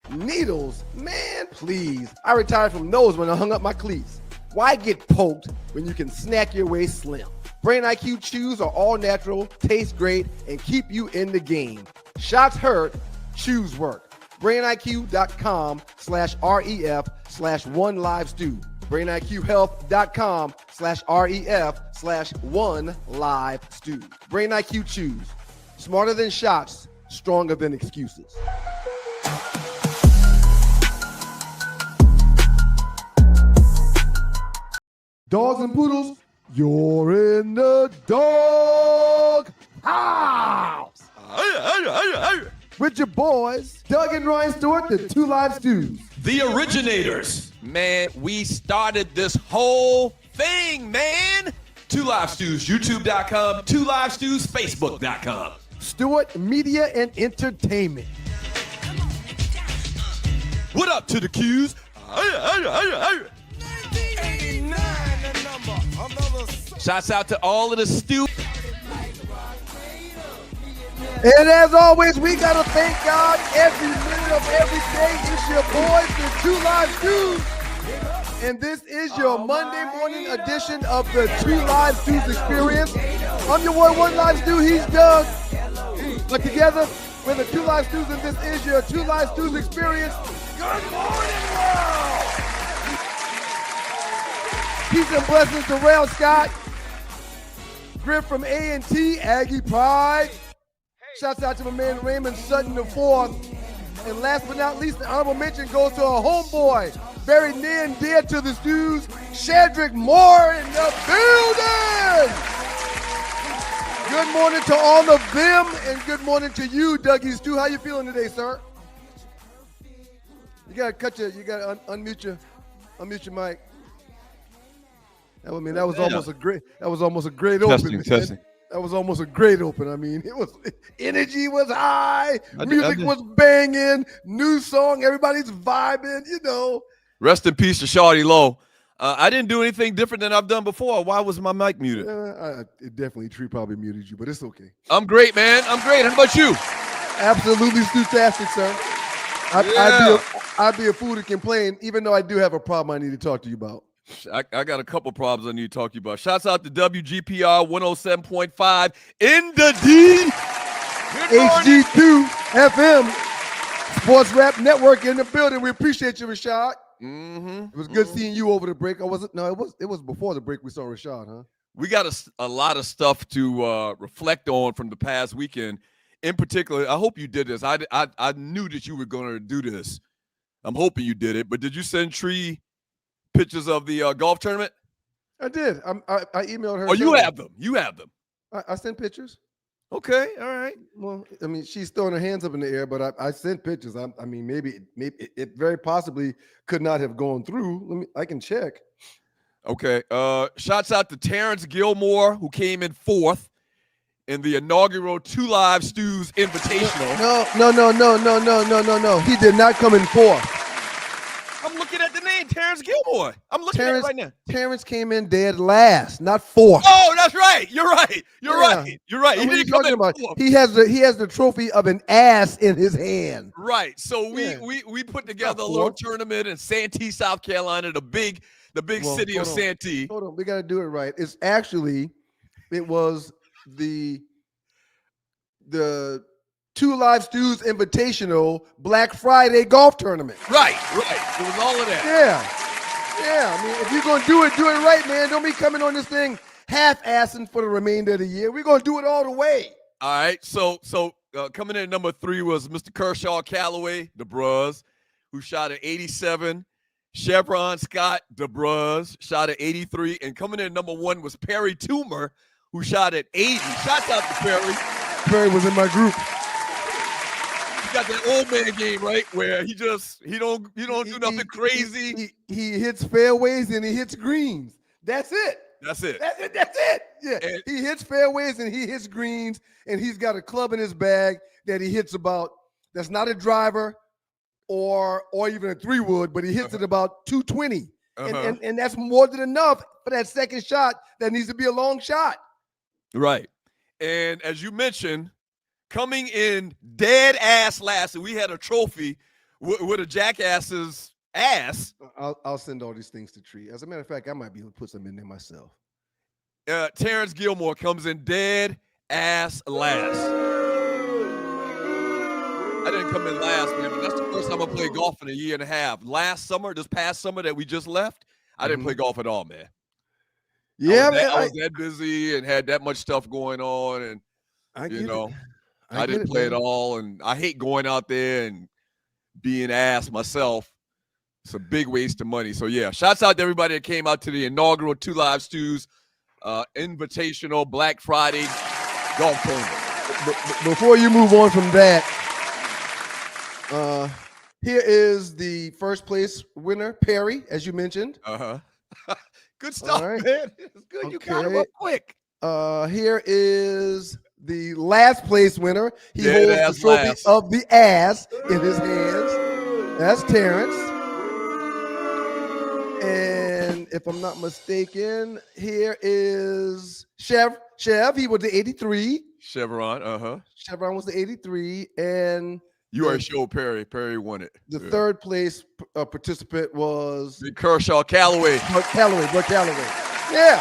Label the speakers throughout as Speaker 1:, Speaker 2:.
Speaker 1: Needles? Man, please. I retired from those when I hung up my cleats. Why get poked when you can snack your way slim? Brain IQ chews are all natural, taste great, and keep you in the game. Shots hurt, chews work. BrainIQ.com/REF/OneLiveStew. BrainIQHealth.com/REF/OneLiveStew. Brain IQ chews. Smarter than shots, stronger than excuses. Dogs and poodles, you're in the dog house. With your boys, Doug and Ryan Stewart, the Two Live Stews.
Speaker 2: The originators. Man, we started this whole thing, man. Two Live Stews, YouTube.com. Two Live Stews, Facebook.com.
Speaker 1: Stewart Media and Entertainment.
Speaker 2: What up to the Qs? Shouts out to all of the stew.
Speaker 1: And as always, we got to thank God every minute of every day. It's your boys, the Two Live Stews. And this is your Monday morning edition of the Two Live Stews experience. I'm your boy, One Live Stew. He's Doug. But together, we're the Two Live Stews, and this is your Two Live Stews experience. Good morning, world! Peace and blessings to Rail Scott. Griff from A&T, Aggie Pride. Shouts out to my man Raymond Sutton IV. And last but not least, the honorable mention goes to a homeboy, very near and dear to the Stews, Shedeur Moore in the building. Good morning to all of them, and good morning to you, Dougie Stew. How you feeling today, sir? You gotta unmute your mic. That was almost a great open.
Speaker 2: Testing.
Speaker 1: That was almost a great open. I mean, energy was high, music was banging, new song, everybody's vibing, you know.
Speaker 2: Rest in peace to Shawty Low. I didn't do anything different than I've done before. Why was my mic muted?
Speaker 1: Tree probably muted you, but it's okay.
Speaker 2: I'm great, man. I'm great. How about you?
Speaker 1: Absolutely fantastic, sir. I'd be a fool to complain, even though I do have a problem I need to talk to you about.
Speaker 2: I got a couple problems I need to talk to you about. Shouts out to WGPR 107.5 in the D.
Speaker 1: HD2 FM Sports Rap Network in the building. We appreciate you, Rashad.
Speaker 2: Mm-hmm.
Speaker 1: It was good seeing you over the break. It was before the break we saw Rashad, huh?
Speaker 2: We got a lot of stuff to reflect on from the past weekend. In particular, I hope you did this. I knew that you were going to do this. I'm hoping you did it. But did you send Tree pictures of the golf tournament?
Speaker 1: I did. I emailed her.
Speaker 2: Oh, you have them. You have them.
Speaker 1: I sent pictures.
Speaker 2: Okay. All right.
Speaker 1: Well, I mean, she's throwing her hands up in the air, but I sent pictures. I mean, maybe it very possibly could not have gone through. I can check.
Speaker 2: Okay. Shouts out to Terrence Gilmore, who came in fourth in the inaugural Two Live Stews Invitational.
Speaker 1: No. He did not come in fourth.
Speaker 2: I'm looking at the name, Terrence Gilmore. I'm looking at it right now.
Speaker 1: Terrence came in dead last, not fourth.
Speaker 2: Oh, that's right. You're right. You're right.
Speaker 1: He didn't come in fourth. He has the trophy of an ass in his hand.
Speaker 2: Right. So we put together a little tournament in Santee, South Carolina, the big city of Santee.
Speaker 1: Hold on. We got to do it right. It was the Two Live Stews Invitational Black Friday golf tournament.
Speaker 2: Right. It was all of that.
Speaker 1: Yeah. I mean, if you're going to do it right, man. Don't be coming on this thing half-assing for the remainder of the year. We're going to do it all the way.
Speaker 2: All right. So coming in at number 3 was Mr. Kershaw Calloway, the Bruz, who shot at 87. Chevron Scott, the Bruz, shot at 83. And coming in at number 1 was Perry Toomer, who shot at 80. Shouts out to Perry.
Speaker 1: Perry was in my group.
Speaker 2: He got that old man game, right? Where he don't do nothing crazy.
Speaker 1: He hits fairways and he hits greens. That's it. Yeah. And he hits fairways and he hits greens, and he's got a club in his bag that he hits about. That's not a driver or even a 3-wood, but he hits it about 220. And that's more than enough for that second shot that needs to be a long shot.
Speaker 2: Right. And as you mentioned, coming in dead ass last, and we had a trophy with a jackass's ass.
Speaker 1: I'll send all these things to Tree. As a matter of fact, I might be able to put some in there myself.
Speaker 2: Terrence Gilmore comes in dead ass last. I didn't come in last, man, but that's the first time I played golf in a year and a half. This past summer that we just left, I didn't play golf at all, man.
Speaker 1: Yeah,
Speaker 2: I was that busy and had that much stuff going on, and I didn't play at all. And I hate going out there and being ass myself. It's a big waste of money. So yeah, shouts out to everybody that came out to the inaugural 2 Live Stews invitational Black Friday golf tournament.
Speaker 1: Before you move on from that, here is the first place winner, Perry, as you mentioned.
Speaker 2: Good stuff, right, man. It's good. Okay. You got it up quick.
Speaker 1: Here is the last place winner. He holds the trophy of the ass in his hands. That's Terrence. And if I'm not mistaken, here is Chev. He was the 83.
Speaker 2: Chevron,
Speaker 1: Chevron was the 83. And
Speaker 2: you already showed Perry. Perry won it.
Speaker 1: The third place participant was
Speaker 2: Big Kershaw Callaway.
Speaker 1: Bud Callaway. Yeah.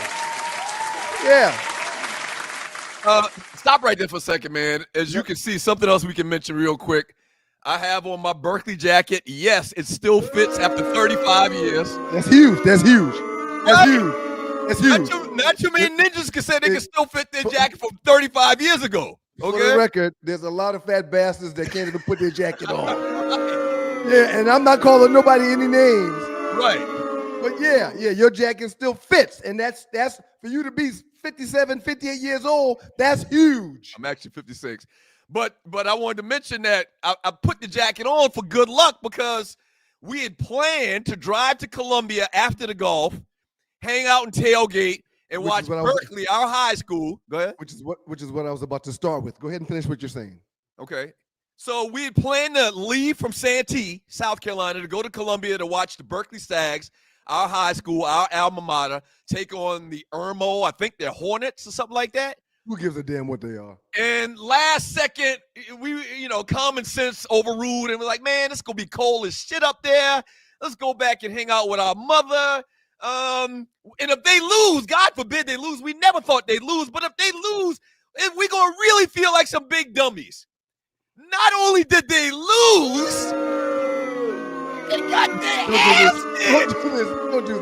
Speaker 2: Stop right there for a second, man. As you can see, something else we can mention real quick. I have on my Berkeley jacket. Yes, it still fits after 35 years.
Speaker 1: That's huge.
Speaker 2: Not too many ninjas can say they can still fit their jacket from 35 years ago. Okay.
Speaker 1: For the record, there's a lot of fat bastards that can't even put their jacket on. Yeah, and I'm not calling nobody any names.
Speaker 2: Right.
Speaker 1: But yeah, your jacket still fits. And that's for you to be 57, 58 years old, that's huge.
Speaker 2: I'm actually 56. But I wanted to mention that I put the jacket on for good luck because we had planned to drive to Columbia after the golf, hang out and tailgate, and watch Berkeley, our high school. Go ahead.
Speaker 1: Which is what I was about to start with. Go ahead and finish what you're saying.
Speaker 2: Okay. So we had planned to leave from Santee, South Carolina, to go to Columbia to watch the Berkeley Stags, our high school, our alma mater, take on the Irmo, I think they're Hornets or something like that.
Speaker 1: Who gives a damn what they are?
Speaker 2: And last second, we, common sense overruled, and we're like, man, it's going to be cold as shit up there. Let's go back and hang out with our mother. And if they lose, God forbid they lose, we never thought they'd lose, but if they lose, we're going to really feel like some big dummies. Not only did they lose, they got their ass kicked.
Speaker 1: Don't do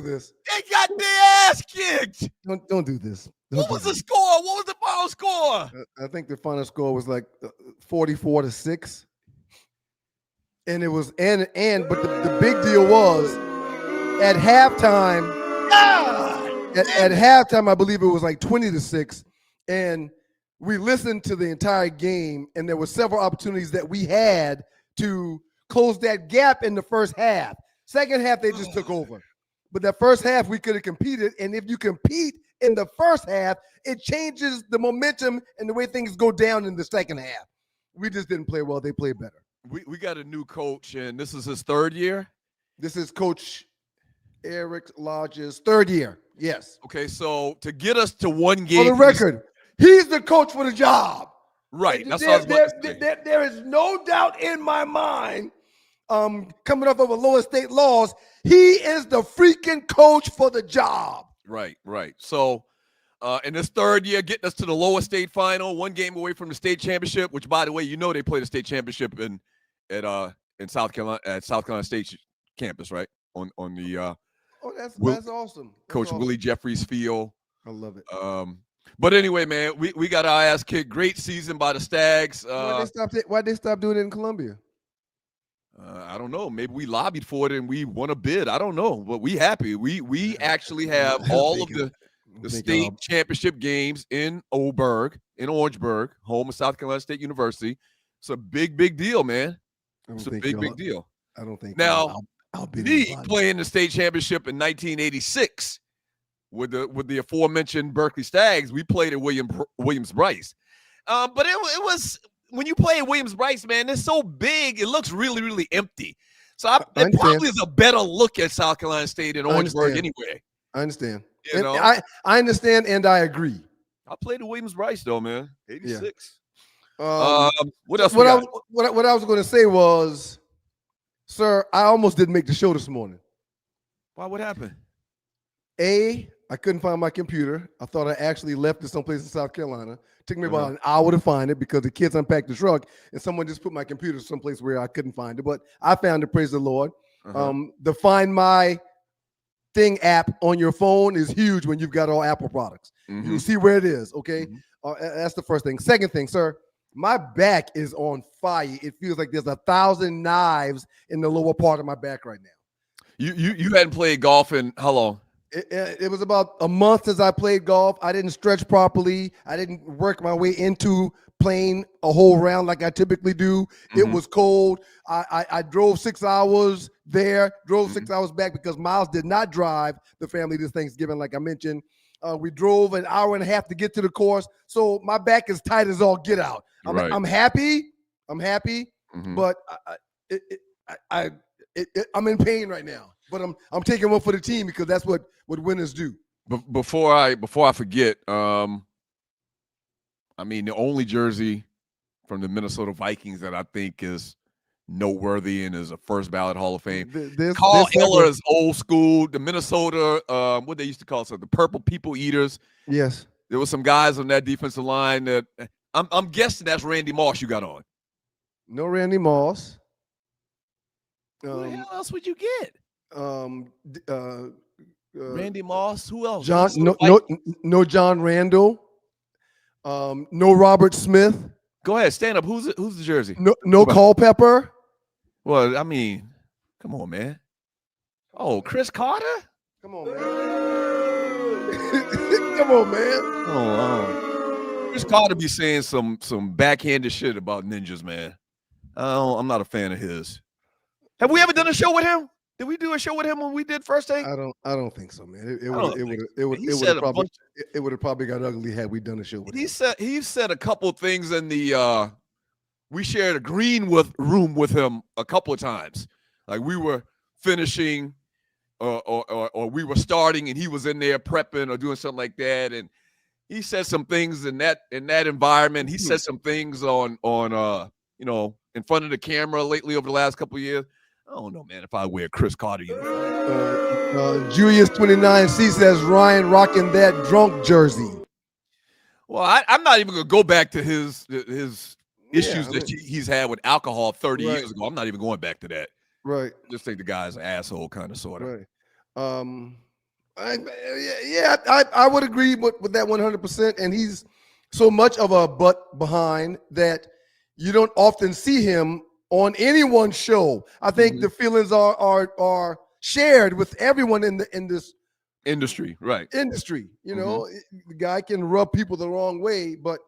Speaker 1: this.
Speaker 2: They got their ass kicked.
Speaker 1: Don't do this.
Speaker 2: What was the score? What was the final score?
Speaker 1: I think the final score was like 44-6. And it was but the big deal was at halftime. At halftime, I believe it was like 20-6. And we listened to the entire game, and there were several opportunities that we had to close that gap in the first half. Second half, they just took over. But that first half, we could have competed. And if you compete in the first half, it changes the momentum and the way things go down in the second half. We just didn't play well. They played better.
Speaker 2: We got a new coach, and this is his third year?
Speaker 1: This is Coach Eric Lodge's third year. Yes.
Speaker 2: Okay, so to get us to one game.
Speaker 1: For the record, he's the coach for the job.
Speaker 2: Right. That's what I was about to say.
Speaker 1: There is no doubt in my mind, coming off of a lower state laws, he is the freaking coach for the job.
Speaker 2: Right. So in this third year, getting us to the lower state final, one game away from the state championship, which, by the way, they play the state championship in South Carolina at South Carolina State campus, right? On the
Speaker 1: that's awesome.
Speaker 2: Coach Willie Jeffries field.
Speaker 1: I love it.
Speaker 2: But anyway, man, we got our ass kicked. Great season by the Stags.
Speaker 1: Why'd they stop doing it in Columbia?
Speaker 2: I don't know. Maybe we lobbied for it and we won a bid. I don't know, but we happy. We actually have all of the state championship games in Orangeburg, home of South Carolina State University. It's a big deal, man. It's a big deal.
Speaker 1: I don't think
Speaker 2: now. Me playing the state championship in 1986 with the aforementioned Berkeley Stags, we played at Williams-Brice. But it was when you play at Williams-Brice, man, it's so big, it looks really empty. So it probably is a better look at South Carolina State in Orangeburg anyway.
Speaker 1: I understand. I understand and I agree.
Speaker 2: I played at Williams-Brice though, man. 86.
Speaker 1: What else? What I was going to say was Sir, I almost didn't make the show this morning.
Speaker 2: Why? What happened?
Speaker 1: I couldn't find my computer. I thought I actually left it someplace in South Carolina. It took me about an hour to find it because the kids unpacked the truck and someone just put my computer someplace where I couldn't find it. But I found it, praise the Lord. The Find My Thing app on your phone is huge when you've got all Apple products. You can see where it is, okay? That's the first thing. Second thing, sir, my back is on fire. It feels like there's 1,000 knives in the lower part of my back right now.
Speaker 2: You hadn't played golf in how long?
Speaker 1: It was about a month since I played golf. I didn't stretch properly. I didn't work my way into playing a whole round like I typically do. It was cold. I drove 6 hours there, drove 6 hours back because Miles did not drive the family this Thanksgiving, like I mentioned. We drove an hour and a half to get to the course. So my back is tight as all get out. I'm happy. But I'm in pain right now. But I'm taking one for the team because that's what winners do.
Speaker 2: But before I forget, I mean, the only jersey from the Minnesota Vikings that I think is noteworthy and is a first ballot Hall of Fame. Carl Eller is old school. The Minnesota, what they used to call it, the Purple People Eaters.
Speaker 1: Yes.
Speaker 2: There were some guys on that defensive line that I'm guessing that's Randy Moss you got on.
Speaker 1: No Randy Moss.
Speaker 2: Who the hell else would you get? Randy Moss. Who else?
Speaker 1: No John Randall. No Robert Smith.
Speaker 2: Go ahead, stand up. Who's the jersey?
Speaker 1: No Culpepper.
Speaker 2: Well, I mean, come on, man. Oh, Chris Carter.
Speaker 1: Come on, man. Come on, man.
Speaker 2: Oh, Chris Carter be saying some backhanded shit about ninjas, man. I'm not a fan of his. Have we ever done a show with him? Did we do a show with him when we did First Take?
Speaker 1: I don't think so, man. It would have probably got ugly had we done a show with him.
Speaker 2: He said a couple of things in the we shared a green room with him a couple of times. Like we were finishing or we were starting and he was in there prepping or doing something like that. And he said some things in that environment. He said some things on in front of the camera lately over the last couple of years. I don't know, man, if I wear Chris Carter uniform.
Speaker 1: Julius 29C says Ryan rocking that drunk jersey.
Speaker 2: Well, I'm not even going to go back to his issues that he's had with alcohol 30 years ago. I'm not even going back to that.
Speaker 1: Right.
Speaker 2: Just think the guy's an asshole, kind of, sort of.
Speaker 1: Right. I would agree with that 100%. And he's so much of a butt behind that you don't often see him on anyone's show. I think the feelings are shared with everyone in this
Speaker 2: industry, right?
Speaker 1: Industry, you know, the guy can rub people the wrong way, but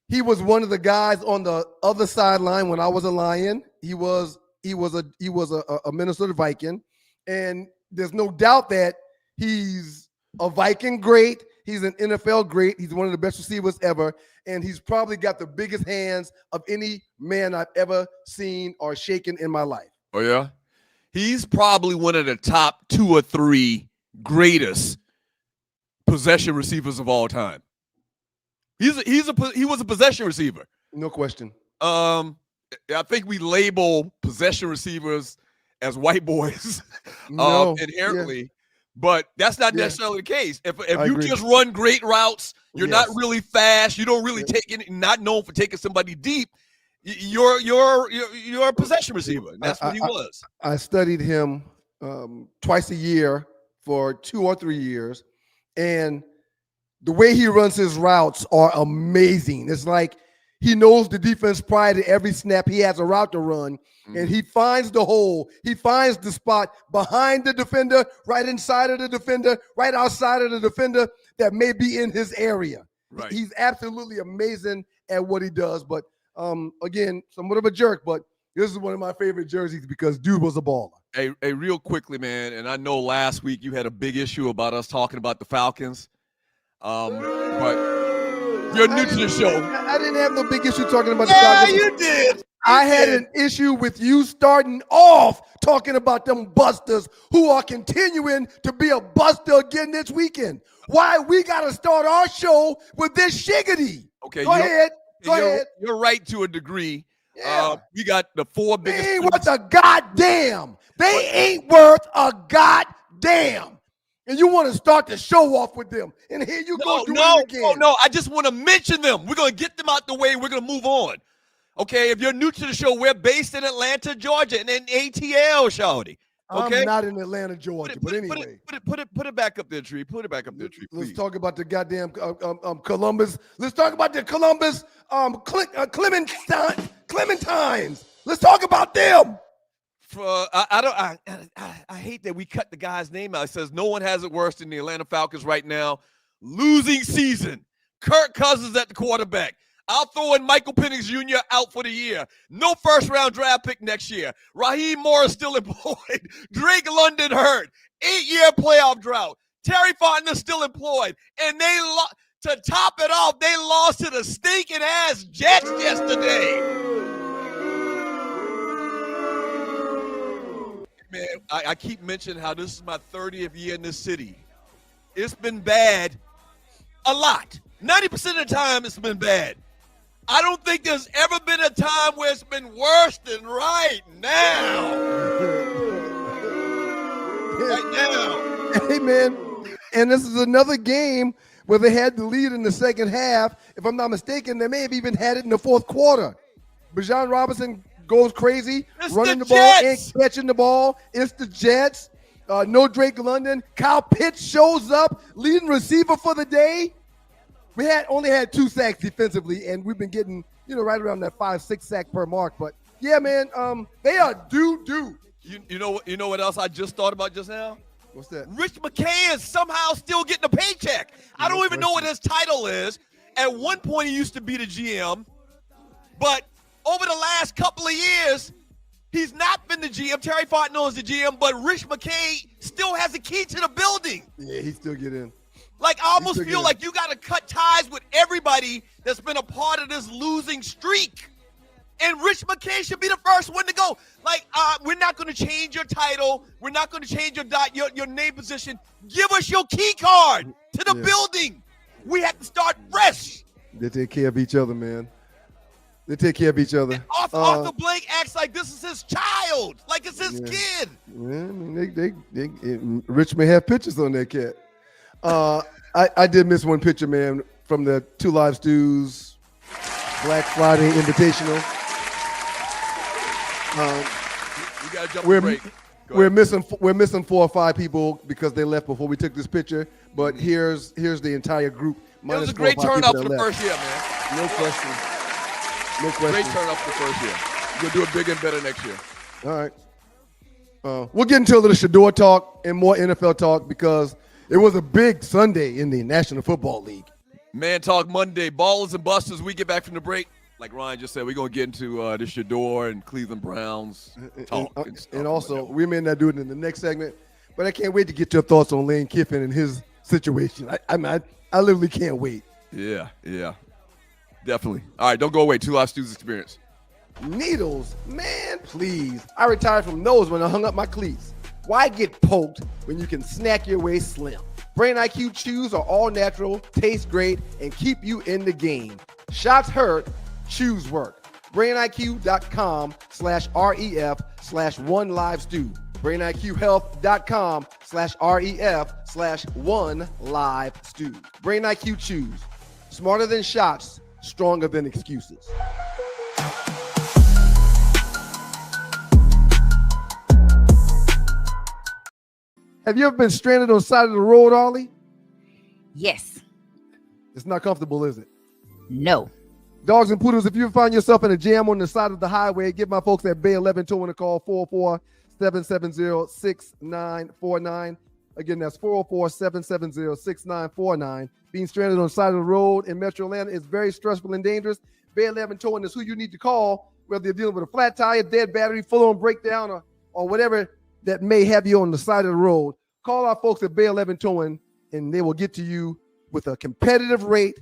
Speaker 1: he was one of the guys on the other sideline when I was a Lion. He was a Minnesota Viking, and there's no doubt that he's a Viking great. He's an NFL great. He's one of the best receivers ever. And he's probably got the biggest hands of any man I've ever seen or shaken in my life.
Speaker 2: Oh, yeah? He's probably one of the top 2 or 3 greatest possession receivers of all time. He was a possession receiver.
Speaker 1: No question.
Speaker 2: I think we label possession receivers as white boys inherently. Yeah. But that's not necessarily the case. If you just run great routes, you're not really fast, you don't really take it, not known for taking somebody deep, you're a possession receiver. And that's what he was.
Speaker 1: I studied him twice a year for 2 or 3 years, and the way he runs his routes are amazing. It's like he knows the defense prior to every snap. He has a route to run, and he finds the hole. He finds the spot behind the defender, right inside of the defender, right outside of the defender that may be in his area. Right. He's absolutely amazing at what he does. But, again, somewhat of a jerk, but this is one of my favorite jerseys because dude was a baller.
Speaker 2: Hey, real quickly, man, and I know last week you had a big issue about us talking about the Falcons, but you're new to the show.
Speaker 1: I didn't have no big issue talking about the Falcons.
Speaker 2: Yeah, you did.
Speaker 1: I had an issue with you starting off talking about them busters who are continuing to be a buster again this weekend. Why we got to start our show with this shiggity?
Speaker 2: Okay,
Speaker 1: Go ahead.
Speaker 2: You're right to a degree.
Speaker 1: Yeah.
Speaker 2: We got the four biggest.
Speaker 1: They ain't worth a goddamn. They ain't worth a goddamn. And you want to start the show off with them. And here you go doing it again.
Speaker 2: No. I just want to mention them. We're going to get them out the way. We're going to move on. Okay, if you're new to the show, we're based in Atlanta, Georgia, and in ATL, shawty. Okay?
Speaker 1: I'm not in Atlanta, Georgia, but anyway.
Speaker 2: Put it back up there, Tree. Put it back up there, Tree, please.
Speaker 1: Let's talk about the goddamn Columbus. Let's talk about the Columbus Clementines. Let's talk about them.
Speaker 2: I hate that we cut the guy's name out. It says no one has it worse than the Atlanta Falcons right now. Losing season. Kirk Cousins at the quarterback. I'll throw in Michael Penix Jr. out for the year. No first-round draft pick next year. Raheem Morris still employed. Drake London hurt. 8-year playoff drought. Terry Fonten is still employed. And to top it off, they lost to the stinking-ass Jets yesterday. Man, I keep mentioning how this is my 30th year in this city. It's been bad a lot. 90% of the time, it's been bad. I don't think there's ever been a time where it's been worse than right now. Right now.
Speaker 1: Hey, man. And this is another game where they had the lead in the second half. If I'm not mistaken, they may have even had it in the fourth quarter. Bijan Robinson goes crazy, running the ball and catching the ball. It's the Jets. No Drake London. Kyle Pitts shows up, leading receiver for the day. We only had 2 sacks defensively, and we've been getting, right around that 5-6 sack per mark. But yeah, man, they are doo-doo.
Speaker 2: You know what else I just thought about just now?
Speaker 1: What's that?
Speaker 2: Rich McKay is somehow still getting a paycheck. I don't even know what his title is. At one point, he used to be the GM, but over the last couple of years, he's not been the GM. Terry Fontenot is the GM, but Rich McKay still has a key to the building.
Speaker 1: Yeah, he still get in.
Speaker 2: Like, I almost feel like you got to cut ties with everybody that's been a part of this losing streak. And Rich McKay should be the first one to go. Like, we're not going to change your title. We're not going to change your name position. Give us your key card to the building. We have to start fresh.
Speaker 1: They take care of each other, man. They take care of each other.
Speaker 2: Arthur Blank acts like this is his child, like it's his kid.
Speaker 1: Yeah, I mean, Rich may have pictures on that cat. I did miss one picture, man, from the 2 Live Stews Black Friday Invitational.
Speaker 2: We gotta jump the break.
Speaker 1: We're missing 4 or 5 people because they left before we took this picture. But here's the entire group.
Speaker 2: It was a great turnout for the first year, man.
Speaker 1: No question. No question.
Speaker 2: Great turnout for the first year. We'll do it bigger and better next year.
Speaker 1: All right. We'll get into a little Shedeur talk and more NFL talk because it was a big Sunday in the National Football League.
Speaker 2: Man Talk Monday, Ballers and Busters. We get back from the break. Like Ryan just said, we're going to get into the Shedeur and Cleveland Browns talk.
Speaker 1: And also, we may not do it in the next segment, but I can't wait to get your thoughts on Lane Kiffin and his situation. I literally can't wait.
Speaker 2: Yeah, definitely. All right, don't go away. 2 Live Stews Experience.
Speaker 1: Needles, man, please. I retired from those when I hung up my cleats. Why get poked when you can snack your way slim? Brain IQ chews are all natural, taste great, and keep you in the game. Shots hurt, chews work. BrainIQ.com/REF/OneLiveStew. BrainIQHealth.com/REF/OneLiveStew. Brain IQ chews. Smarter than shots, stronger than excuses. Have you ever been stranded on the side of the road, Ollie?
Speaker 3: Yes.
Speaker 1: It's not comfortable, is it?
Speaker 3: No.
Speaker 1: Dogs and poodles, if you find yourself in a jam on the side of the highway, give my folks at Bay 11 Towing a call, 404-770-6949. Again, that's 404-770-6949. Being stranded on the side of the road in Metro Atlanta is very stressful and dangerous. Bay 11 Towing is who you need to call, whether you're dealing with a flat tire, dead battery, full-on breakdown, or whatever that may have you on the side of the road. Call our folks at Bay 11 Towing, and they will get to you with a competitive rate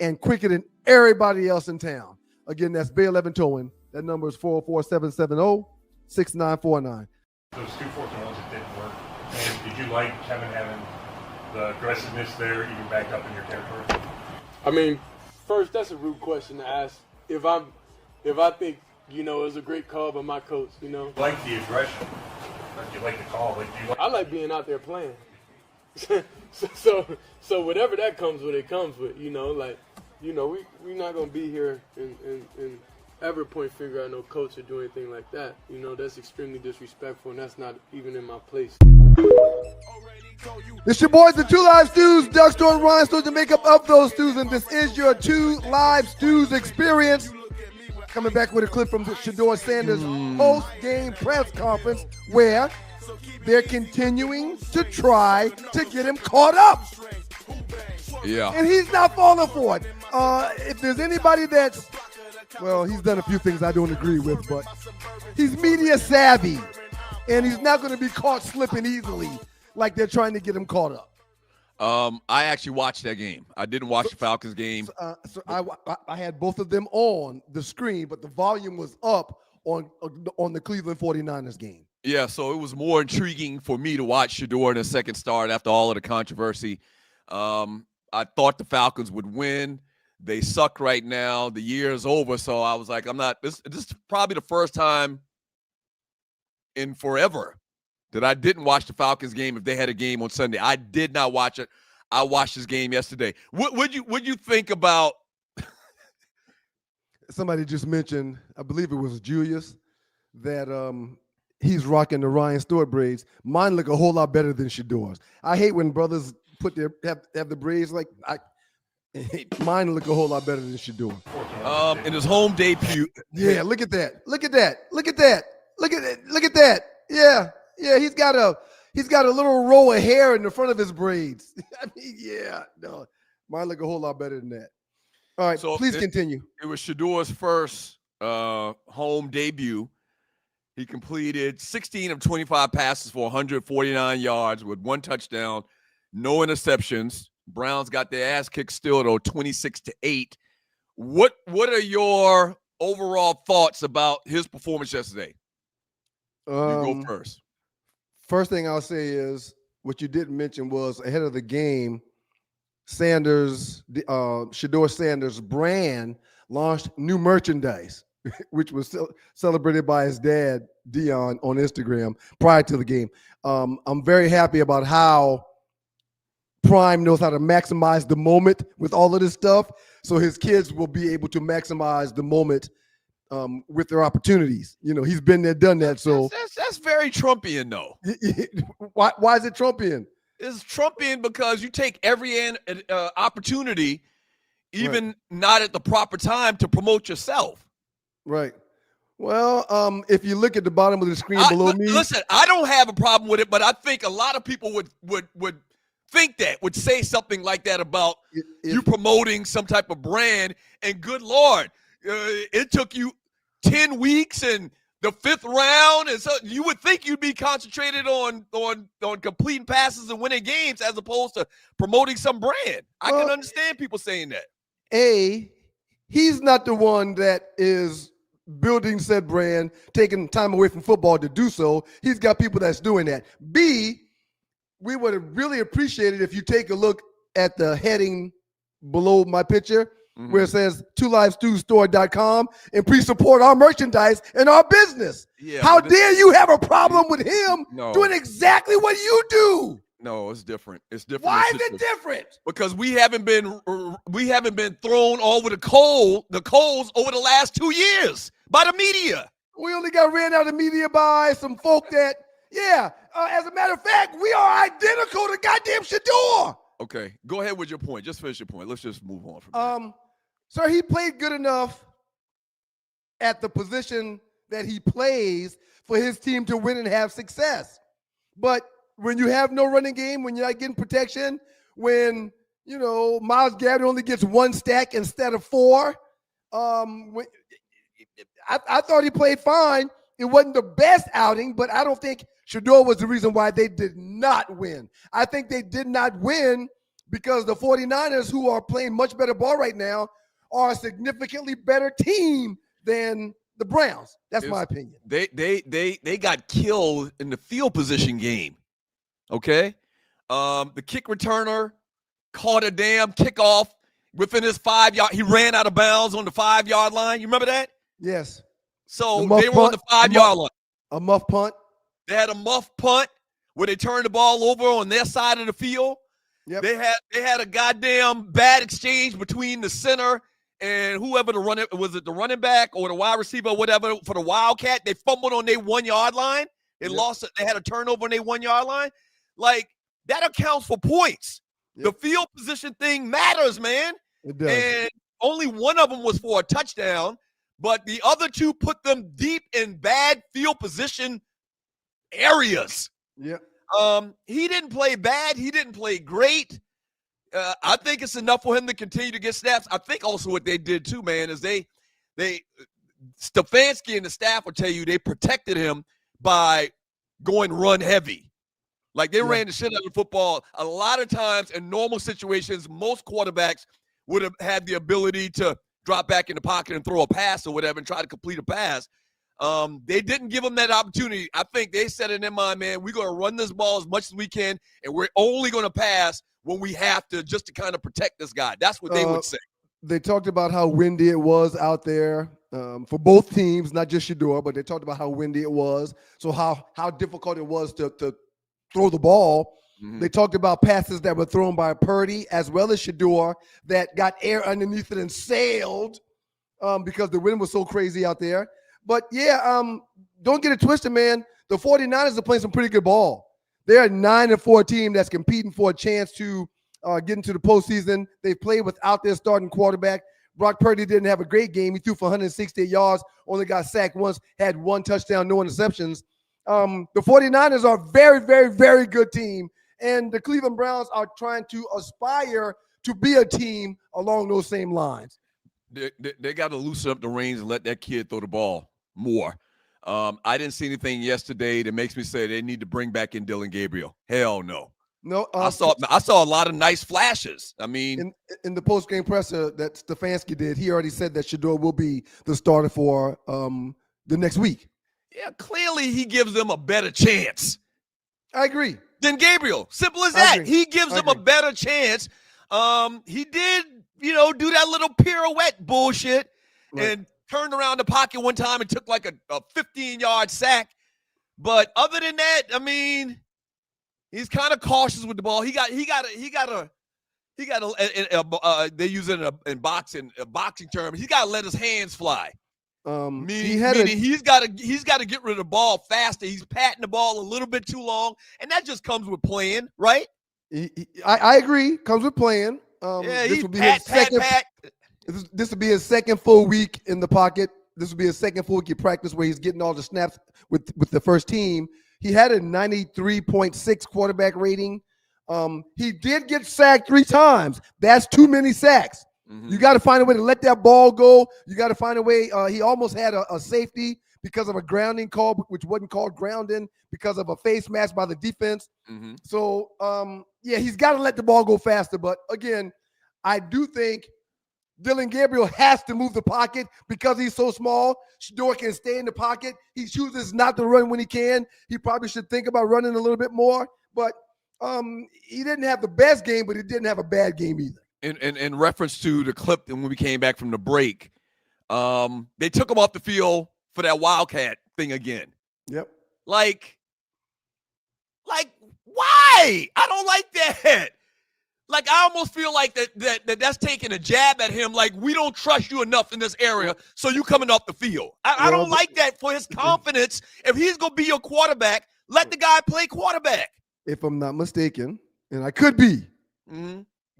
Speaker 1: and quicker than everybody else in town. Again, that's Bay 11 Towing. That number is 404-770-6949.
Speaker 4: Those 2 fourth and ones that didn't work. And did you like Kevin having the aggressiveness there, even back up in your territory?
Speaker 5: I mean, first, that's a rude question to ask. If I think it was a great call by my coach,
Speaker 4: Like the aggression. You like the call. Like, do you like
Speaker 5: I like being out there playing. so whatever that comes with, it comes with, we're not going to be here and ever point finger at no coach or do anything like that. That's extremely disrespectful, and that's not even in my place.
Speaker 1: It's your boys, the Two Live Stews, Duck Store and Ryan Stews, the makeup of those stews, and this is your Two Live Stews experience. Coming back with a clip from the Shedeur Sanders post-game press conference where they're continuing to try to get him caught up.
Speaker 2: Yeah.
Speaker 1: And he's not falling for it. If there's anybody that's, well, he's done a few things I don't agree with, but he's media savvy, and he's not going to be caught slipping easily like they're trying to get him caught up.
Speaker 2: I actually watched that game. I didn't watch the Falcons game.
Speaker 1: So I had both of them on the screen, but the volume was up on the Cleveland 49ers game.
Speaker 2: Yeah, so it was more intriguing for me to watch Shedeur in the second start after all of the controversy. I thought the Falcons would win. They suck right now. The year is over, so I was like, this is probably the first time in forever that I didn't watch the Falcons game if they had a game on Sunday. I did not watch it. I watched this game yesterday. What you think about?
Speaker 1: Somebody just mentioned, I believe it was Julius, that he's rocking the Ryan Stewart braids. Mine look a whole lot better than Shedeur's. I hate when brothers have the braids like mine look a whole lot better than Shedeur.
Speaker 2: In his home debut.
Speaker 1: Yeah, look at that. Look at that. Look at that. Look at it. Look at that. Yeah. Yeah, he's got a little row of hair in the front of his braids. I mean, yeah, no, mine look a whole lot better than that. All right, so please continue.
Speaker 2: It was Shedeur's first home debut. He completed 16 of 25 passes for 149 yards with 1 touchdown, no interceptions. Browns got their ass kicked still, though, 26-8. What are your overall thoughts about his performance yesterday? You go first.
Speaker 1: First thing I'll say is what you didn't mention was ahead of the game, Shedeur Sanders' brand launched new merchandise, which was celebrated by his dad, Dion, on Instagram prior to the game. I'm very happy about how Prime knows how to maximize the moment with all of this stuff, so his kids will be able to maximize the moment with their opportunities. He's been there, done that. So
Speaker 2: that's very Trumpian, though.
Speaker 1: Why is it Trumpian?
Speaker 2: It's Trumpian because you take every opportunity, even not at the proper time, to promote yourself.
Speaker 1: Right. Well, if you look at the bottom of the screen below me.
Speaker 2: Listen, I don't have a problem with it, but I think a lot of people would think that, would say something like that about you promoting some type of brand. And good Lord, it took you 10 weeks and the 5th round, and so you would think you'd be concentrated on completing passes and winning games as opposed to promoting some brand. I can understand people saying that.
Speaker 1: A, he's not the one that is building said brand, taking time away from football to do so. He's got people that's doing that. B, we would have really appreciated if you take a look at the heading below my picture, where it says twolivestewstore.com, and please support our merchandise and our business.
Speaker 2: Yeah,
Speaker 1: how dare you have a problem with him doing exactly what you do?
Speaker 2: No, it's different. It's different.
Speaker 1: Why is it different?
Speaker 2: Because we haven't been thrown over the coals over the last 2 years by the media.
Speaker 1: We only got ran out of media by some folk that, as a matter of fact, we are identical to goddamn Shedeur.
Speaker 2: Okay, go ahead with your point. Just finish your point. Let's just move on from that.
Speaker 1: Sir, he played good enough at the position that he plays for his team to win and have success. But when you have no running game, when you're not getting protection, when, Myles Garrett only gets 1 stack instead of 4, I thought he played fine. It wasn't the best outing, but I don't think Shedeur was the reason why they did not win. I think they did not win because the 49ers, who are playing much better ball right now, are a significantly better team than the Browns. That's my opinion.
Speaker 2: They got killed in the field position game. Okay? The kick returner caught a damn kickoff within his 5 yard. He ran out of bounds on the 5 yard line. You remember that?
Speaker 1: Yes.
Speaker 2: So
Speaker 1: muff
Speaker 2: they were on the
Speaker 1: punt,
Speaker 2: 5-yard line.
Speaker 1: A muff punt.
Speaker 2: They had a muff punt where they turned the ball over on their side of the field.
Speaker 1: Yep.
Speaker 2: They had a goddamn bad exchange between the center and whoever the running back or the wide receiver or whatever for the Wildcat. They fumbled on their 1-yard line. They lost it. They had a turnover on their 1-yard line. Like, that accounts for points.
Speaker 1: Yep.
Speaker 2: The field position thing matters, man.
Speaker 1: It does.
Speaker 2: And only one of them was for a touchdown, but the other two put them deep in bad field position areas.
Speaker 1: Yep.
Speaker 2: He didn't play bad. He didn't play great. I think it's enough for him to continue to get snaps. I think also what they did too, man, is they Stefanski and the staff will tell you they protected him by going run heavy. Like, they ran the shit out of the football. A lot of times in normal situations, most quarterbacks would have had the ability to drop back in the pocket and throw a pass or whatever and try to complete a pass. They didn't give him that opportunity. I think they said in their mind, man, we're going to run this ball as much as we can, and we're only going to pass when we have to, just to kind of protect this guy. That's what they would say.
Speaker 1: They talked about how windy it was out there for both teams, not just Shedeur, but they talked about how windy it was. So how difficult it was to throw the ball. Mm-hmm. They talked about passes that were thrown by Purdy as well as Shedeur that got air underneath it and sailed because the wind was so crazy out there. But, don't get it twisted, man. The 49ers are playing some pretty good ball. They're a 9-4 team that's competing for a chance to get into the postseason. They played without their starting quarterback. Brock Purdy didn't have a great game. He threw for 168 yards, only got sacked once, had 1 touchdown, no interceptions. The 49ers are a very, very, very good team, and the Cleveland Browns are trying to aspire to be a team along those same lines.
Speaker 2: They got to loosen up the reins and let that kid throw the ball more. I didn't see anything yesterday that makes me say they need to bring back in Dylan Gabriel. Hell no.
Speaker 1: No,
Speaker 2: I saw a lot of nice flashes. I mean,
Speaker 1: in the post-game presser that Stefanski did, he already said that Shedeur will be the starter for the next week.
Speaker 2: Yeah, clearly he gives them a better chance.
Speaker 1: I agree.
Speaker 2: Than Gabriel. Simple as that. He gives them a better chance. He did, do that little pirouette bullshit and turned around the pocket one time and took like a 15-yard sack. But other than that, I mean, he's kind of cautious with the ball. They use it in boxing, a boxing term. He's got to let his hands fly. He's got to get rid of the ball faster. He's patting the ball a little bit too long, and that just comes with playing, right?
Speaker 1: I agree. Comes with playing. This will be his second. This will be his second full week in the pocket. This will be his second full week of practice where he's getting all the snaps with the first team. He had a 93.6 quarterback rating. He did get sacked 3 times. That's too many sacks. Mm-hmm. You got to find a way to let that ball go. You got to find a way. He almost had a safety because of a grounding call, which wasn't called grounding because of a face mask by the defense. Mm-hmm. So, he's got to let the ball go faster. But, again, I do think Dylan Gabriel has to move the pocket because he's so small. Shedeur can stay in the pocket. He chooses not to run when he can. He probably should think about running a little bit more. But he didn't have the best game, but he didn't have a bad game either.
Speaker 2: In reference to the clip when we came back from the break, they took him off the field for that Wildcat thing again.
Speaker 1: Yep.
Speaker 2: Like, why? I don't like that. Like, I almost feel like that's taking a jab at him. Like, we don't trust you enough in this area, so you coming off the field. I don't like that for his confidence. If he's going to be your quarterback, let the guy play quarterback.
Speaker 1: If I'm not mistaken, and I could be,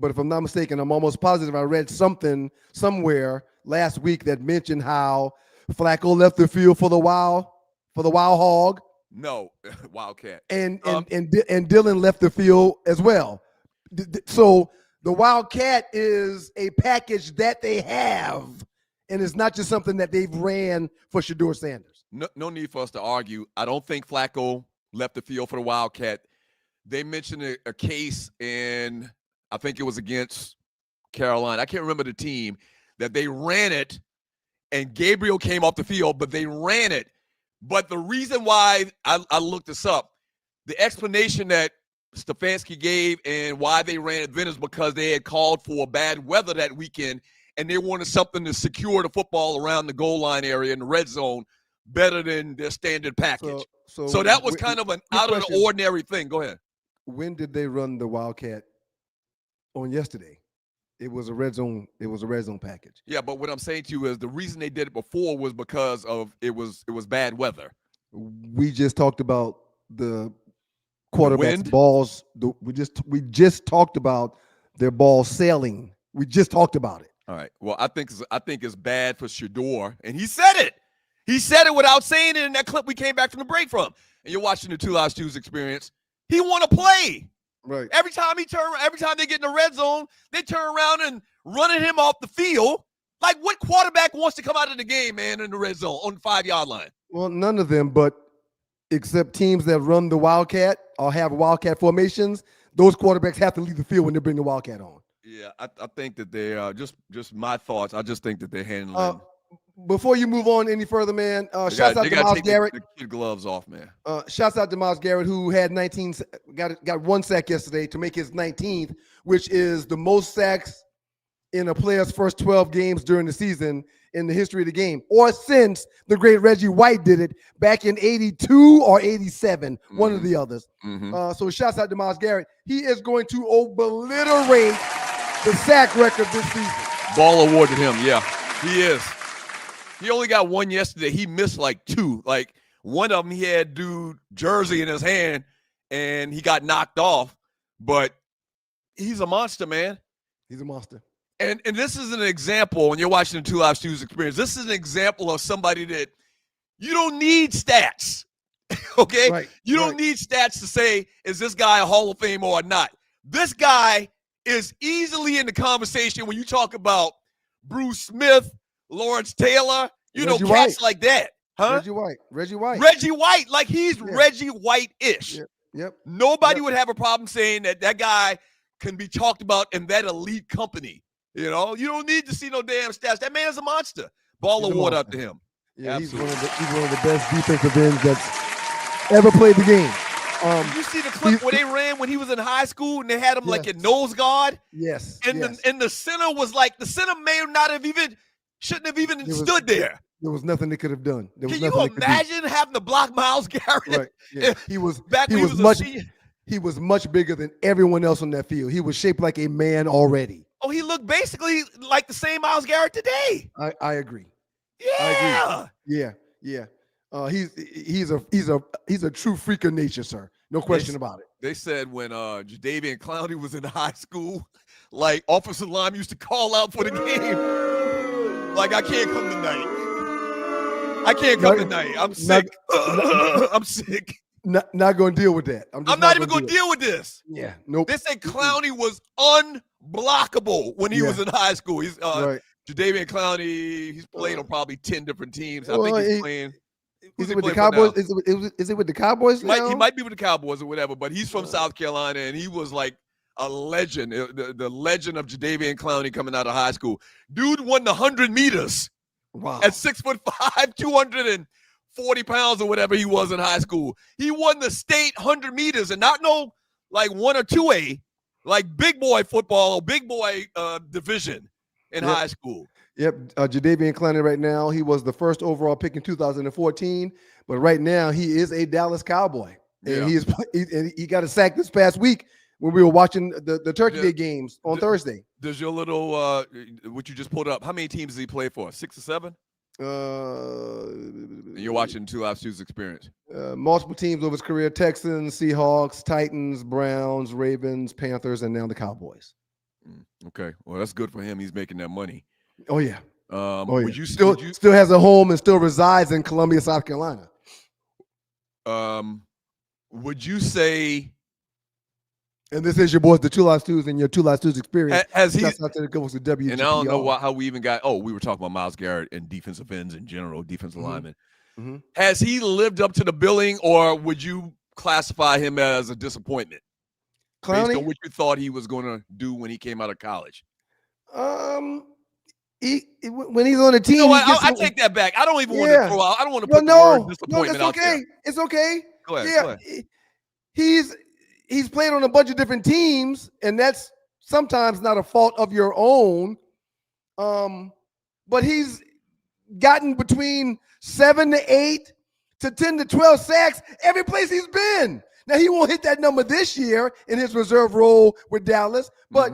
Speaker 1: but if I'm not mistaken, I'm almost positive I read something somewhere last week that mentioned how Flacco left the field for the Wild Hog.
Speaker 2: No, Wildcat.
Speaker 1: And Dylan left the field as well. So the Wildcat is a package that they have, and it's not just something that they've ran for Shedeur Sanders.
Speaker 2: No need for us to argue. I don't think Flacco left the field for the Wildcat. They mentioned a case in, I think it was against Carolina. I can't remember the team, that they ran it, and Gabriel came off the field, but they ran it. But the reason why I looked this up, the explanation that Stefanski gave and why they ran it then is because they had called for bad weather that weekend, and they wanted something to secure the football around the goal line area in the red zone better than their standard package.
Speaker 1: So
Speaker 2: So that was kind of an
Speaker 1: quick
Speaker 2: out of
Speaker 1: question.
Speaker 2: the ordinary thing. Go ahead.
Speaker 1: When did they run the Wildcat on yesterday? It was a red zone. It was a red zone package.
Speaker 2: Yeah, but what I'm saying to you is the reason they did it before was because of it was bad weather.
Speaker 1: We just talked about the quarterbacks'
Speaker 2: wind?
Speaker 1: balls. We just talked about their ball sailing. We just talked about it.
Speaker 2: All right. Well, I think it's bad for Shedeur, and he said it. He said it without saying it in that clip we came back from the break from. And you're watching the Two Live Stews experience. He want to play.
Speaker 1: Right.
Speaker 2: Every time they get in the red zone, they turn around and running him off the field. Like, what quarterback wants to come out of the game, man, in the red zone on the 5-yard line?
Speaker 1: Well, none of them, but except teams that run the Wildcat or have Wildcat formations, those quarterbacks have to leave the field when they bring the Wildcat on.
Speaker 2: Yeah, I think that they are just my thoughts. I just think that they're handling.
Speaker 1: Before you move on any further, man, shouts out to Miles Garrett.
Speaker 2: The kid gloves off, man.
Speaker 1: Shouts out to Miles Garrett, who had 19, got 1 sack yesterday to make his 19th, which is the most sacks in a player's first 12 games during the season in the history of the game, or since the great Reggie White did it back in 82 or 87, one of the others. So shouts out to Miles Garrett. He is going to obliterate the sack record this season.
Speaker 2: Ball awarded him, yeah. He is. He only got 1 yesterday. He missed like 2. Like, one of them, he had dude jersey in his hand, and he got knocked off. But he's a monster, man.
Speaker 1: He's a monster.
Speaker 2: And this is an example, when you're watching the Two Live Stews experience, this is an example of somebody that you don't need stats, okay?
Speaker 1: Right,
Speaker 2: you don't need stats to say, is this guy a Hall of Famer or not? This guy is easily in the conversation when you talk about Bruce Smith, Lawrence Taylor,
Speaker 1: Reggie
Speaker 2: cats
Speaker 1: White.
Speaker 2: like that. Huh?
Speaker 1: Reggie White.
Speaker 2: Reggie White, like he's Reggie White-ish.
Speaker 1: Yep.
Speaker 2: Nobody would have a problem saying that guy can be talked about in that elite company. You know, you don't need to see no damn stats. That man is a monster. Ball award up to him.
Speaker 1: Yeah, he's one of the best defensive ends that's ever played the game.
Speaker 2: Did you see the clip where they ran when he was in high school and they had him like in nose guard?
Speaker 1: Yes.
Speaker 2: And the center was like, the center may not have even, shouldn't have even stood there.
Speaker 1: There was nothing they could have done. Can
Speaker 2: you imagine having to block Miles Garrett?
Speaker 1: Right. Yeah. He was much bigger than everyone else on that field. He was shaped like a man already.
Speaker 2: Oh, he looked basically like the same Miles Garrett today.
Speaker 1: I agree.
Speaker 2: Yeah.
Speaker 1: I agree. Yeah. He's a true freak of nature, sir. No question about it.
Speaker 2: They said when Jadeveon Clowney was in high school, like offensive line used to call out for the game. Like, I can't come tonight. I'm sick. I'm sick.
Speaker 1: Not going to deal with that. I'm
Speaker 2: not even going to deal with this.
Speaker 1: Yeah. Nope.
Speaker 2: They said Clowney was unblockable when he was in high school. He's Jadeveon Clowney, he's played on probably 10 different teams. I think he's playing.
Speaker 1: Is it with the Cowboys? Is it with the Cowboys now?
Speaker 2: He might be with the Cowboys or whatever, but he's from South Carolina, and he was like a legend, the legend of Jadeveon Clowney coming out of high school. Dude won the 100 meters at 6'5", 240 pounds or whatever he was in high school. He won the state 100 meters and not no like 1 or 2A, like big boy football, big boy division in high school.
Speaker 1: Yep, Jadeveon Clowney right now, he was the first overall pick in 2014, but right now he is a Dallas Cowboy. And he got a sack this past week when we were watching the Turkey Day games on Thursday.
Speaker 2: Does your little what you just pulled up, how many teams did he play for? 6 or 7? And you're watching Two Live Stews experience.
Speaker 1: Multiple teams over his career: Texans, Seahawks, Titans, Browns, Ravens, Panthers, and now the Cowboys.
Speaker 2: Okay, well that's good for him. He's making that money.
Speaker 1: Oh yeah.
Speaker 2: Would you
Speaker 1: still has a home and still resides in Columbia, South Carolina?
Speaker 2: Would you say?
Speaker 1: And this is your boys, the Two Live Stews, and your Two Live Stews experience.
Speaker 2: Has he?
Speaker 1: Out to the WGPR.
Speaker 2: And I don't know how we even got. Oh, we were talking about Myles Garrett and defensive ends in general, defensive linemen. Has he lived up to the billing, or would you classify him as a disappointment?
Speaker 1: Clowney?
Speaker 2: Based on what you thought he was going to do when he came out of college.
Speaker 1: When he's on the team,
Speaker 2: you know what? I take that back. I don't even want to throw out. I don't want to put the word disappointment out there.
Speaker 1: It's okay.
Speaker 2: Go ahead.
Speaker 1: Yeah,
Speaker 2: go ahead.
Speaker 1: He's played on a bunch of different teams, and that's sometimes not a fault of your own. But he's gotten between 7 to 8 to 10 to 12 sacks every place he's been. Now, he won't hit that number this year in his reserve role with Dallas, but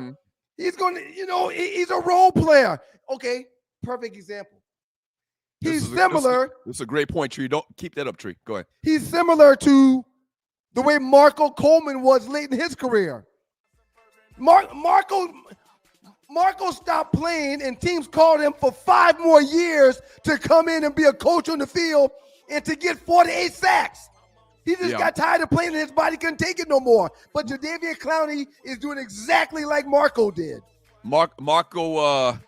Speaker 1: he's going to, he's a role player. Okay, perfect example. He's similar.
Speaker 2: This is a great point, Tree. Don't keep that up, Tree. Go ahead.
Speaker 1: He's similar to the way Marco Coleman was late in his career. Marco stopped playing, and teams called him for 5 more years to come in and be a coach on the field and to get 48 sacks. He just got tired of playing, and his body couldn't take it no more. But Jadeveon Clowney is doing exactly like Marco did.
Speaker 2: Marco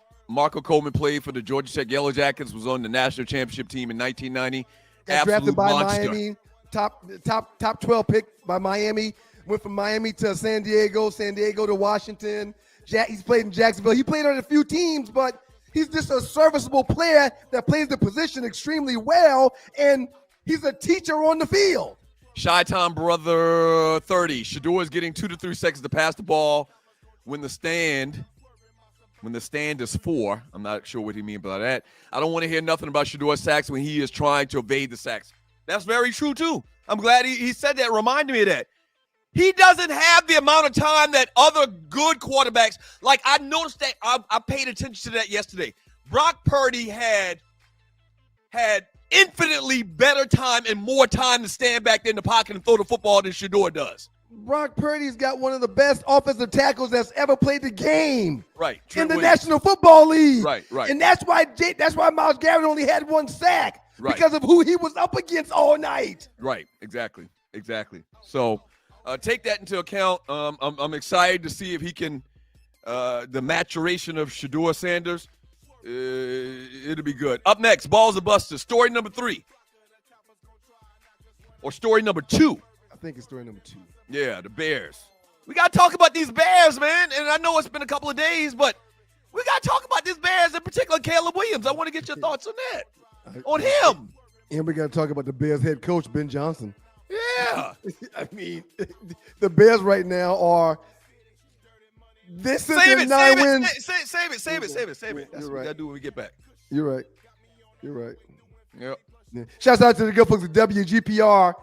Speaker 2: Coleman played for the Georgia Tech Yellow Jackets, was on the national championship team in 1990.
Speaker 1: Got drafted by
Speaker 2: monster.
Speaker 1: Miami, top 12 pick by Miami. Went from Miami to San Diego to Washington. He's played in Jacksonville. He played on a few teams, but he's just a serviceable player that plays the position extremely well, and he's a teacher on the field.
Speaker 2: Chi-Town brother 30. Shedeur is getting 2 to 3 seconds to pass the ball when the stand is 4. I'm not sure what he means by that. I don't want to hear nothing about Shedeur sacks when he is trying to evade the sacks. That's very true, too. I'm glad he said that, reminded me of that. He doesn't have the amount of time that other good quarterbacks, like I noticed that, I paid attention to that yesterday. Brock Purdy had infinitely better time and more time to stand back there in the pocket and throw the football than Shedeur does.
Speaker 1: Brock Purdy's got one of the best offensive tackles that's ever played the game.
Speaker 2: Right.
Speaker 1: In the National Football League.
Speaker 2: Right.
Speaker 1: And that's why Myles Garrett only had 1 sack.
Speaker 2: Right.
Speaker 1: Because of who he was up against all night.
Speaker 2: Right. Exactly. So take that into account. I'm excited to see if he can the maturation of Shedeur Sanders. It'll be good. Up next, Balls or Busters. Story number 3. Or story number 2.
Speaker 1: I think it's story number 2.
Speaker 2: Yeah, the Bears. We got to talk about these Bears, man. And I know it's been a couple of days, but we got to talk about these Bears, in particular Caleb Williams. I want to get your thoughts on that. On him.
Speaker 1: And we got to talk about the Bears head coach, Ben Johnson.
Speaker 2: Yeah.
Speaker 1: I mean, the Bears right now are this is
Speaker 2: Save
Speaker 1: their
Speaker 2: it,
Speaker 1: 9
Speaker 2: save
Speaker 1: wins.
Speaker 2: it, save it. That's
Speaker 1: You're
Speaker 2: what we
Speaker 1: right.
Speaker 2: got to do when we get back.
Speaker 1: You're right.
Speaker 2: Yep.
Speaker 1: Yeah. Shouts out to the good folks at WGPR,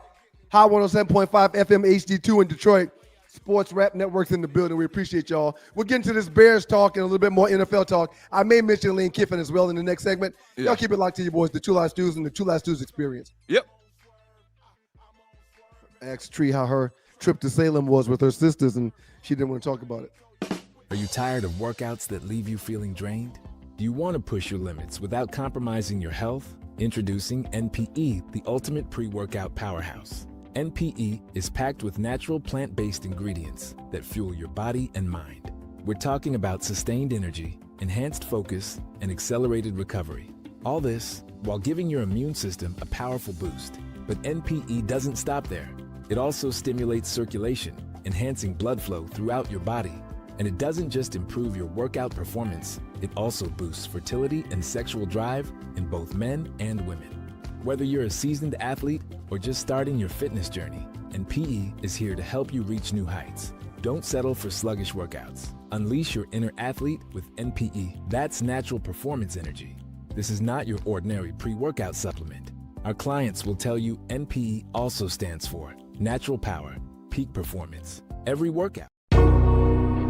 Speaker 1: Hot 107.5 FM HD2 in Detroit. Sports Rap Networks in the building. We appreciate y'all. We'll get into this Bears talk and a little bit more NFL talk. I may mention Lane Kiffin as well in the next segment.
Speaker 2: Yeah.
Speaker 1: Y'all keep it locked to you boys, the Two Live Stews and the Two Live Stews experience.
Speaker 2: Yep.
Speaker 1: I asked Tree how her trip to Salem was with her sisters, and she didn't want to talk about it.
Speaker 6: Are you tired of workouts that leave you feeling drained? Do you want to push your limits without compromising your health? Introducing NPE, the ultimate pre-workout powerhouse. NPE is packed with natural plant-based ingredients that fuel your body and mind. We're talking about sustained energy, enhanced focus, and accelerated recovery. All this while giving your immune system a powerful boost. But NPE doesn't stop there. It also stimulates circulation, enhancing blood flow throughout your body. And it doesn't just improve your workout performance, it also boosts fertility and sexual drive in both men and women. Whether you're a seasoned athlete or just starting your fitness journey, NPE is here to help you reach new heights. Don't settle for sluggish workouts. Unleash your inner athlete with NPE. That's natural performance energy. This is not your ordinary pre-workout supplement. Our clients will tell you NPE also stands for natural power, peak performance, every workout.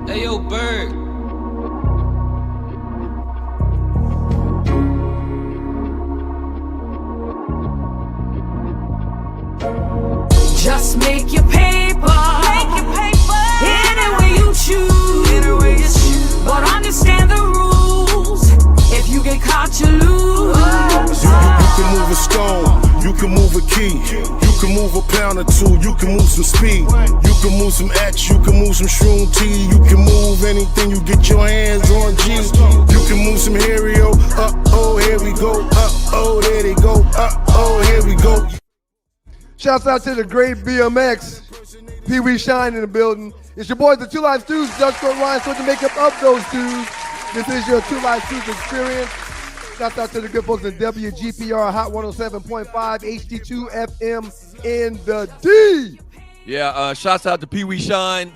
Speaker 7: Hey, yo, Bird.
Speaker 8: Just make your paper. Any way you choose. But understand the rules. If you get caught, you lose.
Speaker 9: You can move a stone, you can move a key, you can move a pound or 2, you can move some speed, you can move some X, you can move some shroom T, you can move anything you get your hands on, G. You can move some Hario, uh-oh, here we go, uh-oh, there they go, uh-oh, here we go.
Speaker 1: Shouts out to the great BMX, Pee Wee Shine in the building. It's your boys, the Two Live Stews, Doug Scott Ryan, so to make up of those stews. This is your Two Live Stews experience. Shouts out to the good folks at WGPR Hot 107.5 HD2 FM in the D.
Speaker 2: Yeah, shouts out to Pee Wee Shine.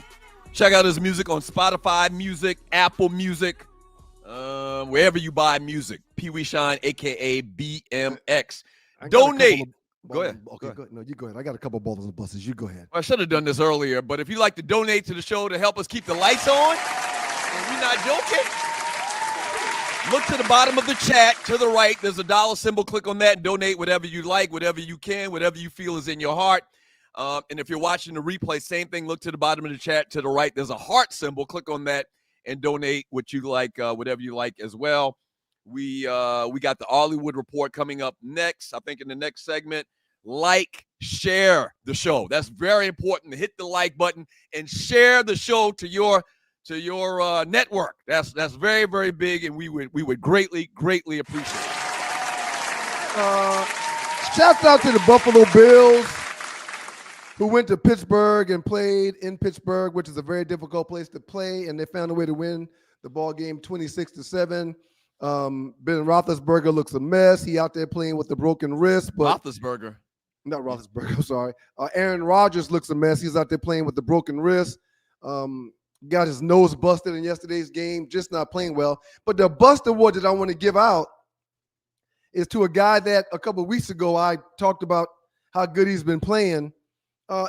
Speaker 2: Check out his music on Spotify Music, Apple Music. Wherever you buy music. Pee Wee Shine, a.k.a. BMX.
Speaker 1: I got a
Speaker 2: Donate.
Speaker 1: couple of
Speaker 2: Go ahead.
Speaker 1: Okay, go ahead. No, you go ahead. I got a couple ballers and buses. You go ahead.
Speaker 2: I should have done this earlier, but if you'd like to donate to the show to help us keep the lights on, and we're not joking, look to the bottom of the chat to the right. There's a dollar symbol. Click on that and donate whatever you like, whatever you can, whatever you feel is in your heart. And if you're watching the replay, same thing. Look to the bottom of the chat to the right. There's a heart symbol. Click on that and donate what you like, whatever you like as well. We got the Hollywood Report coming up next. I think in the next segment. Like, share the show. That's very important. To hit the like button and share the show to your network. That's very, very big, and we would greatly appreciate it.
Speaker 1: Shouts out to the Buffalo Bills, who went to Pittsburgh and played in Pittsburgh, which is a very difficult place to play, and they found a way to win the ball game 26-7. Ben Roethlisberger looks a mess. He out there playing with a broken wrist, but
Speaker 2: Roethlisberger.
Speaker 1: Not Roethlisberger, I'm sorry. Aaron Rodgers looks a mess. He's out there playing with the broken wrist. Got his nose busted in yesterday's game, just not playing well. But the bust award that I want to give out is to a guy that a couple of weeks ago I talked about how good he's been playing.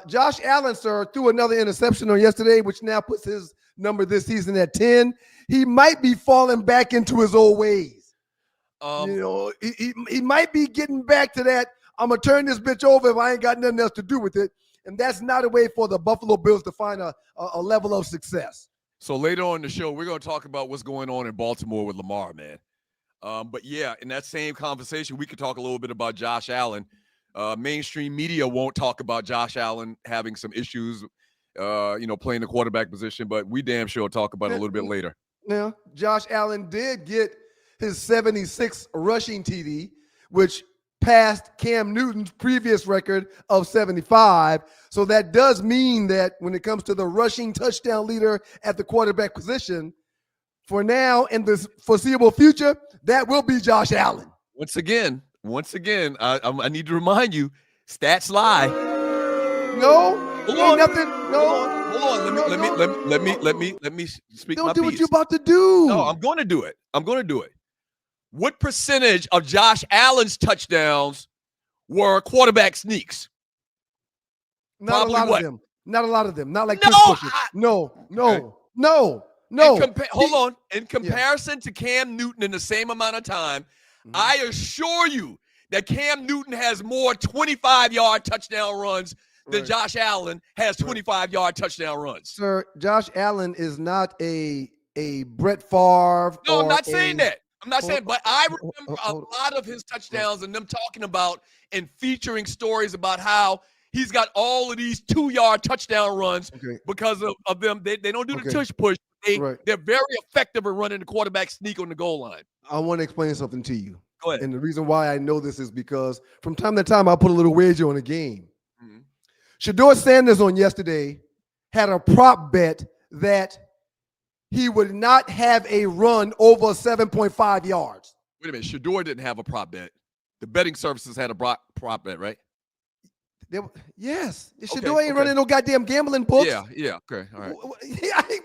Speaker 1: Josh Allen, sir, threw another interception on yesterday, which now puts his number this season at 10. He might be falling back into his old ways. He might be getting back to that. I'm going to turn this bitch over if I ain't got nothing else to do with it. And that's not a way for the Buffalo Bills to find a level of success.
Speaker 2: So later on in the show, we're going to talk about what's going on in Baltimore with Lamar, man. But yeah, in that same conversation, we could talk a little bit about Josh Allen. Mainstream media won't talk about Josh Allen having some issues, playing the quarterback position, but we damn sure talk about it a little bit later.
Speaker 1: Now, Josh Allen did get his 76th rushing TD, which passed Cam Newton's previous record of 75. So that does mean that when it comes to the rushing touchdown leader at the quarterback position, for now in the foreseeable future, that will be Josh Allen.
Speaker 2: Once again, I need to remind you, stats lie.
Speaker 1: No,
Speaker 2: hold
Speaker 1: ain't
Speaker 2: on.
Speaker 1: nothing. No,
Speaker 2: hold on. Let me speak
Speaker 1: don't
Speaker 2: my
Speaker 1: do
Speaker 2: piece.
Speaker 1: what you're about to do.
Speaker 2: No, I'm going to do it. What percentage of Josh Allen's touchdowns were quarterback sneaks?
Speaker 1: Not
Speaker 2: Probably
Speaker 1: a lot
Speaker 2: what?
Speaker 1: of them. Not a lot of them. Not like
Speaker 2: No,
Speaker 1: push pushes. No.
Speaker 2: Hold on. In comparison to Cam Newton in the same amount of time, I assure you that Cam Newton has more 25-yard touchdown runs than Josh Allen has 25-yard touchdown runs.
Speaker 1: Sir, Josh Allen is not a Brett Favre.
Speaker 2: No, I'm not saying that. I'm not saying, but I remember a lot of his touchdowns and them talking about and featuring stories about how he's got all of these 2-yard touchdown runs because of them. They don't do the tush push. They're very effective at running the quarterback sneak on the goal line.
Speaker 1: I want to explain something to you.
Speaker 2: Go ahead.
Speaker 1: And the reason why I know this is because from time to time I put a little wager on a game. Shedeur Sanders on yesterday had a prop bet that he would not have a run over 7.5 yards.
Speaker 2: Wait a minute. Shedeur didn't have a prop bet. The betting services had a prop bet, right?
Speaker 1: Yes. Shedeur ain't running no goddamn gambling books.
Speaker 2: Yeah. Okay. All right.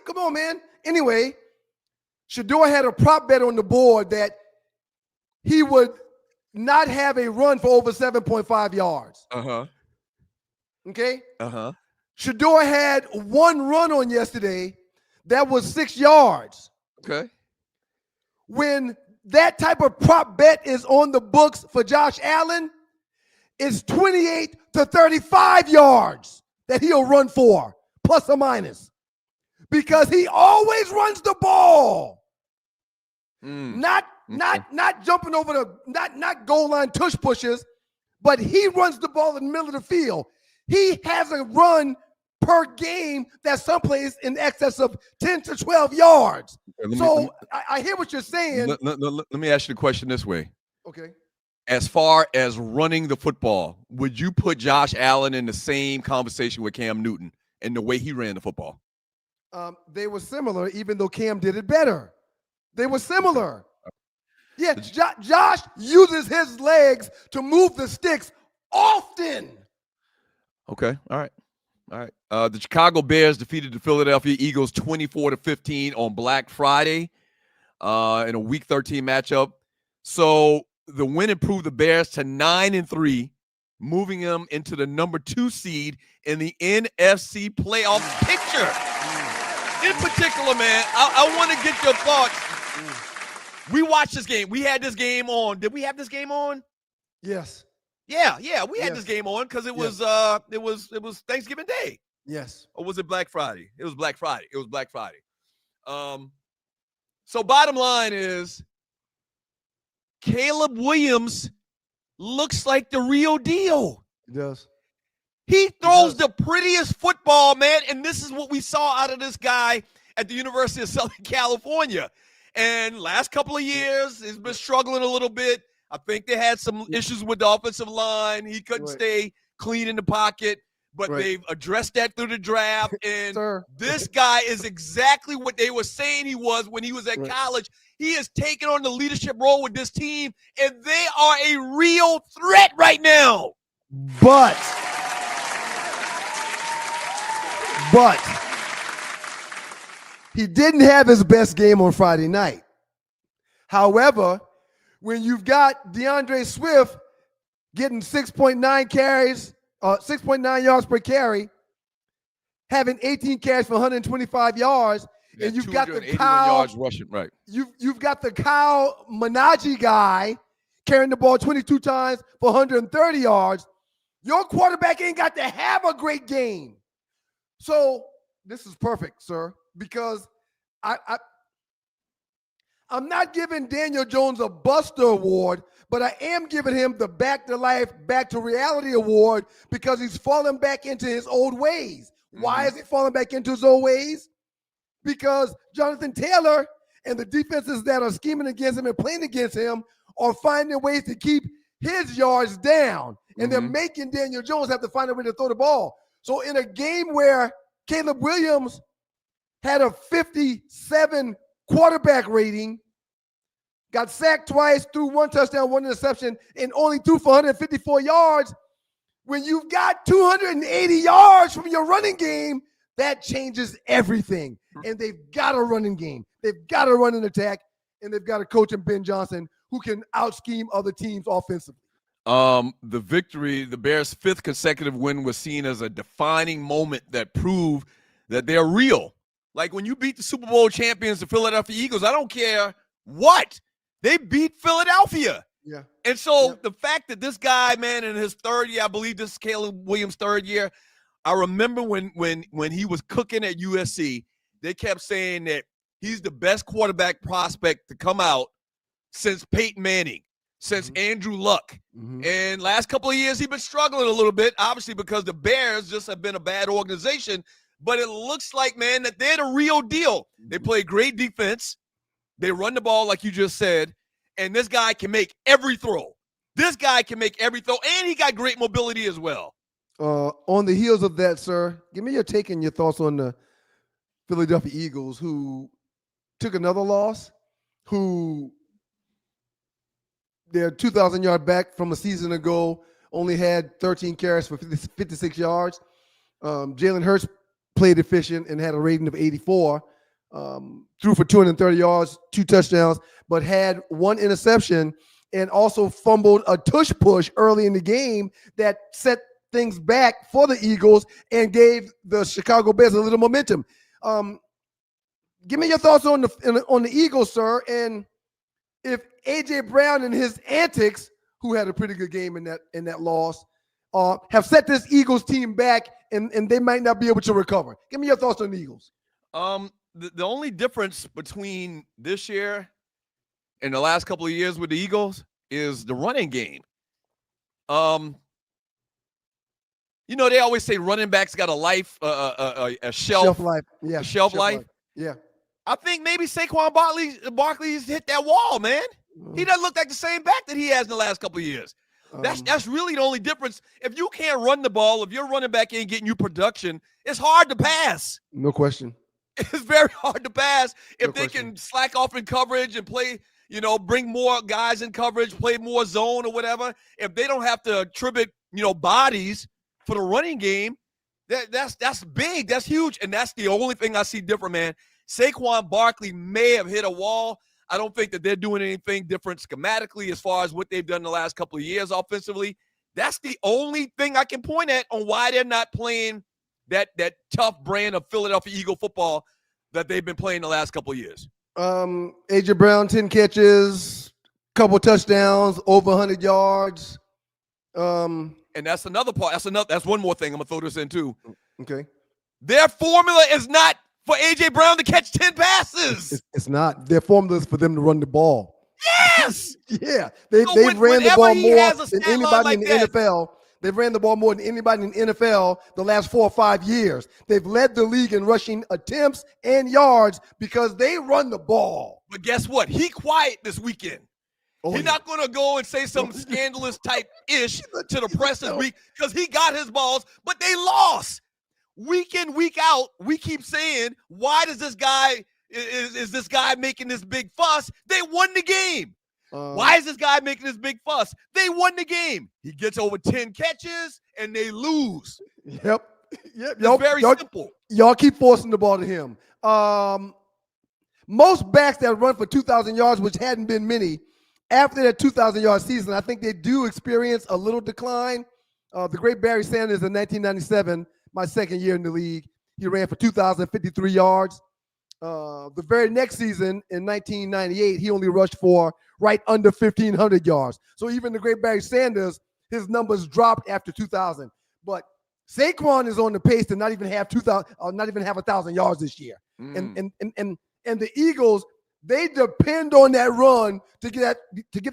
Speaker 1: Come on, man. Anyway, Shedeur had a prop bet on the board that he would not have a run for over 7.5 yards. Okay? Shedeur had one run on yesterday that was 6 yards.
Speaker 2: Okay.
Speaker 1: When that type of prop bet is on the books for Josh Allen, it's 28 to 35 yards that he'll run for, plus or minus, because he always runs the ball. Not jumping over not goal line tush pushes, but he runs the ball in the middle of the field. He has a run per game that's someplace in excess of 10 to 12 yards. I hear what you're saying.
Speaker 2: Let me ask you the question this way.
Speaker 1: Okay.
Speaker 2: As far as running the football, would you put Josh Allen in the same conversation with Cam Newton and the way he ran the football?
Speaker 1: They were similar, even though Cam did it better. They were similar. Yeah, Josh uses his legs to move the sticks often.
Speaker 2: Okay, all right. The Chicago Bears defeated the Philadelphia Eagles 24-15 on Black Friday. in a Week 13 matchup. So the win improved the Bears to 9-3, moving them into the number 2 seed in the NFC playoff picture. In particular, man, I want to get your thoughts. We watched this game. We had this game on. Did we have this game on?
Speaker 1: Yes.
Speaker 2: Yeah, we had this game on because it was Thanksgiving Day.
Speaker 1: Yes.
Speaker 2: Or was it Black Friday? It was Black Friday. So bottom line is Caleb Williams looks like the real deal.
Speaker 1: He does.
Speaker 2: He throws the prettiest football, man, and this is what we saw out of this guy at the University of Southern California. And last couple of years, he's been struggling a little bit. I think they had some issues with the offensive line. He couldn't stay clean in the pocket, but they've addressed that through the draft. And this guy is exactly what they were saying he was when he was at college. He is taking on the leadership role with this team, and they are a real threat right now.
Speaker 1: But he didn't have his best game on Friday night. However, when you've got DeAndre Swift getting 6.9 carries, 6.9 yards per carry, having 18 carries for 125 yards, and you've got the Kyle
Speaker 2: yards rushing, right?
Speaker 1: You've got the Kyle Manaji guy carrying the ball 22 times for 130 yards. Your quarterback ain't got to have a great game. So this is perfect, sir, because I'm not giving Daniel Jones a Buster Award, but I am giving him the Back to Life, Back to Reality Award because he's fallen back into his old ways. Why is he falling back into his old ways? Because Jonathan Taylor and the defenses that are scheming against him and playing against him are finding ways to keep his yards down, and they're making Daniel Jones have to find a way to throw the ball. So in a game where Caleb Williams had a 57 quarterback rating, got sacked twice, threw 1 touchdown, 1 interception, and only threw for 154 yards, when you've got 280 yards from your running game, that changes everything. And they've got a running game. They've got to run an attack, and they've got a coach in Ben Johnson who can out-scheme other teams offensively.
Speaker 2: The victory, the Bears' 5th consecutive win, was seen as a defining moment that proved that they're real. Like when you beat the Super Bowl champions, the Philadelphia Eagles, I don't care what. They beat Philadelphia.
Speaker 1: Yeah.
Speaker 2: And so the fact that this guy, man, in his 3rd year, I believe this is Caleb Williams' 3rd year, I remember when he was cooking at USC, they kept saying that he's the best quarterback prospect to come out since Peyton Manning, since Andrew Luck. And last couple of years, he's been struggling a little bit, obviously because the Bears just have been a bad organization. But it looks like, man, that they're the real deal. They play great defense. They run the ball, like you just said. And this guy can make every throw. And he got great mobility as well.
Speaker 1: On the heels of that, sir, give me your take and your thoughts on the Philadelphia Eagles, who took another loss, who they're 2,000-yard back from a season ago, only had 13 carries for 56 yards. Jalen Hurts played efficient and had a rating of 84, threw for 230 yards, 2 touchdowns, but had 1 interception and also fumbled a tush push early in the game that set things back for the Eagles and gave the Chicago Bears a little momentum. Give me your thoughts on the Eagles, sir, and if A.J. Brown and his antics, who had a pretty good game in that loss, have set this Eagles team back and they might not be able to recover. Give me your thoughts on the Eagles.
Speaker 2: The only difference between this year and the last couple of years with the Eagles is the running game. You know, they always say running backs got a life, a shelf life.
Speaker 1: Yeah.
Speaker 2: A shelf life.
Speaker 1: Yeah.
Speaker 2: I think maybe Saquon Barkley's hit that wall, man. He doesn't look like the same back that he has in the last couple of years. That's really the only difference. If you can't run the ball, if your running back ain't getting you production, it's hard to pass.
Speaker 1: No question.
Speaker 2: It's very hard to pass if they can slack off in coverage and play, bring more guys in coverage, play more zone or whatever. If they don't have to attribute, bodies for the running game, that's big. That's huge. And that's the only thing I see different, man. Saquon Barkley may have hit a wall. I don't think that they're doing anything different schematically as far as what they've done the last couple of years offensively. That's the only thing I can point at on why they're not playing that tough brand of Philadelphia Eagle football that they've been playing the last couple of years.
Speaker 1: AJ Brown, 10 catches, couple touchdowns, over 100 yards.
Speaker 2: And that's another part. That's one more thing. I'm gonna throw this in too.
Speaker 1: Okay.
Speaker 2: Their formula is not for AJ Brown to catch 10 passes.
Speaker 1: It's not. Their formula is for them to run the ball.
Speaker 2: Yes.
Speaker 1: Yeah. They've ran the ball more than anybody in the NFL. They've ran the ball more than anybody in the NFL the last 4 or 5 years. They've led the league in rushing attempts and yards because they run the ball.
Speaker 2: But guess what? He quiet this weekend. He's not going to go and say some scandalous type ish to the press this week because he got his balls, but they lost. Week in, week out, we keep saying, why does this guy, is this guy making this big fuss? They won the game. Why is this guy making this big fuss? They won the game. He gets over 10 catches and they lose.
Speaker 1: Yep.
Speaker 2: It's very simple.
Speaker 1: Y'all keep forcing the ball to him. Most backs that run for 2,000 yards, which hadn't been many, after that 2,000-yard season, I think they do experience a little decline. The great Barry Sanders in 1997, my second year in the league, he ran for 2,053 yards. The very next season, in 1998, he only rushed for right under 1,500 yards. So even the great Barry Sanders, his numbers dropped after 2,000. But Saquon is on the pace to not even have 2,000, not even have 1,000 yards this year. And the Eagles, they depend on that run to get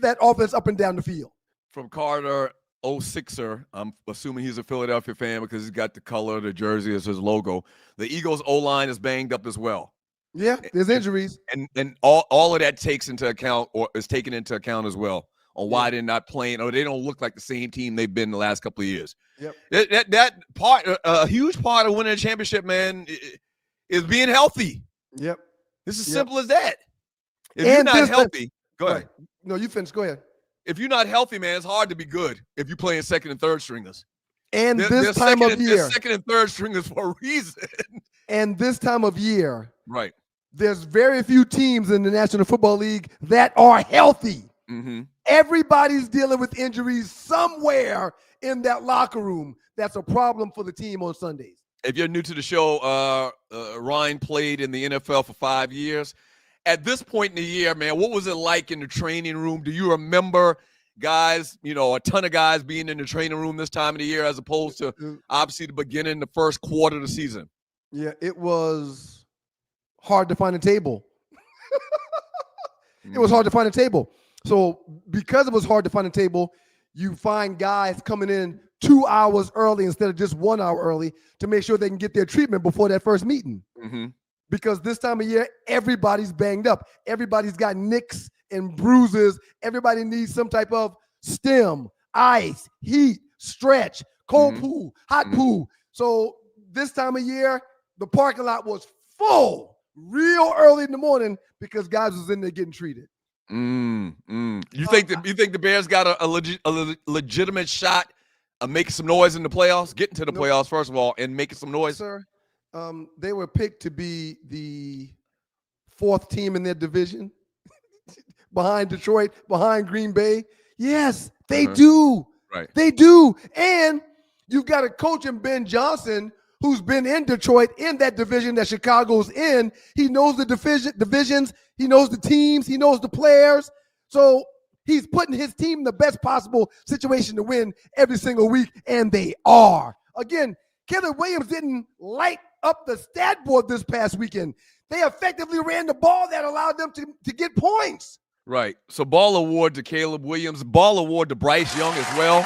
Speaker 1: that offense up and down the field.
Speaker 2: From Carter 06er, I'm assuming he's a Philadelphia fan because he's got the color of the jersey as his logo. The Eagles O-line is banged up as well.
Speaker 1: Yeah, there's injuries.
Speaker 2: And all of that takes into account or is taken into account as well on why they're not playing or they don't look like the same team they've been the last couple of years.
Speaker 1: Yep.
Speaker 2: That part, a huge part of winning a championship, man, is being healthy.
Speaker 1: Yep.
Speaker 2: It's as simple as that. If you're not healthy, go ahead.
Speaker 1: No, you finish. Go ahead.
Speaker 2: If you're not healthy, man, it's hard to be good if you're playing second and third stringers.
Speaker 1: And this time of year.
Speaker 2: Second and third stringers for a reason.
Speaker 1: And this time of year.
Speaker 2: Right.
Speaker 1: There's very few teams in the National Football League that are healthy.
Speaker 2: Mm-hmm.
Speaker 1: Everybody's dealing with injuries somewhere in that locker room. That's a problem for the team on Sundays.
Speaker 2: If you're new to the show, Ryan played in the NFL for 5 years. At this point in the year, man, what was it like in the training room? Do you remember guys, a ton of guys being in the training room this time of the year as opposed to obviously the beginning, the first quarter of the season?
Speaker 1: Yeah, it was hard to find a table. It was hard to find a table. So because it was hard to find a table, you find guys coming in 2 hours early instead of just 1 hour early to make sure they can get their treatment before that first meeting.
Speaker 2: Mm-hmm.
Speaker 1: Because this time of year, everybody's banged up. Everybody's got nicks and bruises. Everybody needs some type of stim, ice, heat, stretch, cold pool, hot pool. So this time of year, the parking lot was full real early in the morning because guys was in there getting treated.
Speaker 2: You think the Bears got a legitimate shot of making some noise in the playoffs, getting to the playoffs first of all, and making some noise?
Speaker 1: Sir, they were picked to be the 4th team in their division, behind Detroit, behind Green Bay. Yes, they do.
Speaker 2: Right, they
Speaker 1: do. And you've got a coach in Ben Johnson who's been in Detroit in that division that Chicago's in. He knows the divisions. He knows the teams. He knows the players. So he's putting his team in the best possible situation to win every single week, and they are. Again, Caleb Williams didn't light up the stat board this past weekend. They effectively ran the ball that allowed them to get points.
Speaker 2: Right. So ball award to Caleb Williams, ball award to Bryce Young as well.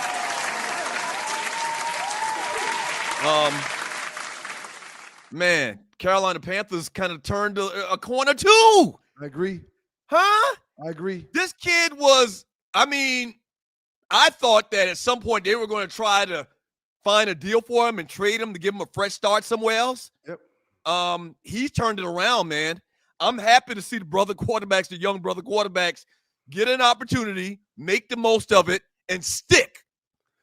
Speaker 2: Man, Carolina Panthers kind of turned a corner too.
Speaker 1: I agree.
Speaker 2: Huh?
Speaker 1: I agree.
Speaker 2: This kid was, I thought that at some point they were going to try to find a deal for him and trade him to give him a fresh start somewhere else.
Speaker 1: Yep.
Speaker 2: He's turned it around, man. I'm happy to see the young brother quarterbacks get an opportunity, make the most of it, and stick.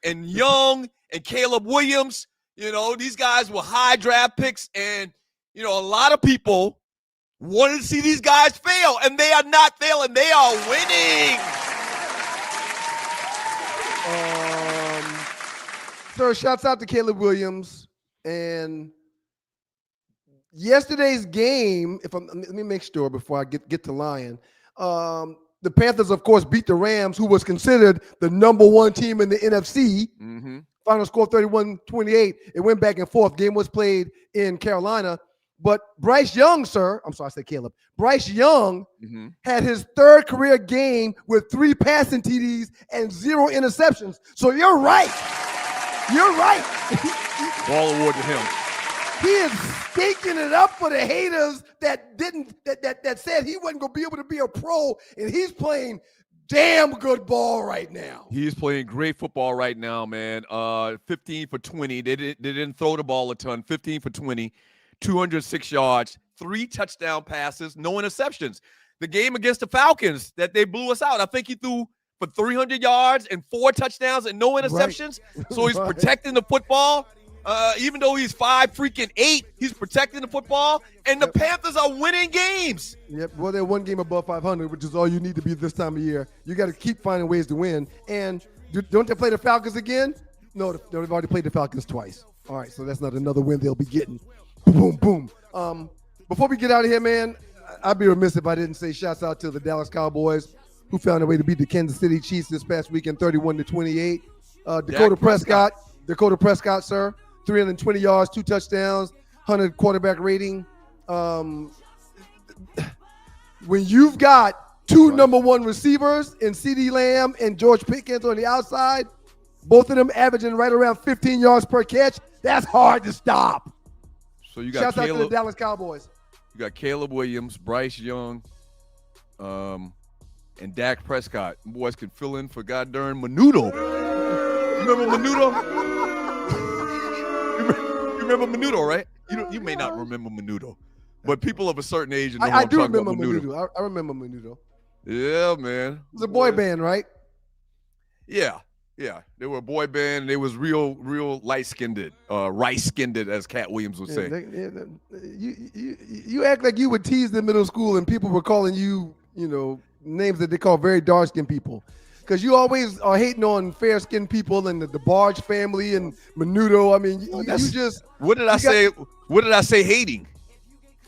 Speaker 2: And Young and Caleb Williams, these guys were high draft picks, and a lot of people wanted to see these guys fail, and they are not failing. They are winning.
Speaker 1: Sir, shouts out to Caleb Williams. And yesterday's game, let me make sure before I get to Lion. The Panthers, of course, beat the Rams, who was considered the number one team in the NFC.
Speaker 2: Mm-hmm.
Speaker 1: Final score 31-28. It went back and forth. Game was played in Carolina. But Bryce Young, sir, I'm sorry, I said Caleb. Bryce Young had his third career game with 3 passing TDs and 0 interceptions. So you're right. You're right.
Speaker 2: Ball award to him.
Speaker 1: He is staking it up for the haters that said he wasn't going to be able to be a pro, and he's playing damn good ball right now.
Speaker 2: He's playing great football right now, man. 15 for 20. They didn't throw the ball a ton. 15 for 20, 206 yards, 3 touchdown passes, no interceptions. The game against the Falcons that they blew us out, I think he threw for 300 yards and 4 touchdowns and no interceptions. Right. So he's protecting the football. Even though he's 5'8", he's protecting the football, and the Panthers are winning games.
Speaker 1: Yep. Well, they're one game above 500, which is all you need to be this time of year. You got to keep finding ways to win. And don't they play the Falcons again? No, they've already played the Falcons twice. All right, so that's not another win they'll be getting. Boom, boom. Before we get out of here, man, I'd be remiss if I didn't say shouts out to the Dallas Cowboys, who found a way to beat the Kansas City Chiefs this past weekend, 31-28. Dakota Prescott, sir. 320 yards, 2 touchdowns, 100 quarterback rating. When you've got 2 number 1 receivers in CeeDee Lamb and George Pickens on the outside, both of them averaging right around 15 yards per catch, that's hard to stop.
Speaker 2: So you got
Speaker 1: Shouts out to the Dallas Cowboys.
Speaker 2: You got Caleb Williams, Bryce Young, and Dak Prescott. Boys can fill in for goddamn Menudo. You remember Menudo? You remember Menudo, right? You may not remember Menudo, but people of a certain age know
Speaker 1: I do remember Menudo. I remember Menudo.
Speaker 2: Yeah, man.
Speaker 1: It was a boy band, right?
Speaker 2: Yeah. They were a boy band. They was real light-skinned, rice-skinned, as Cat Williams would say.
Speaker 1: You act like you would tease in middle school and people were calling you, names that they call very dark-skinned people. Because you always are hating on fair-skinned people and the Barge family and Menudo. I mean, you just.
Speaker 2: What did I say? What did I say? Hating.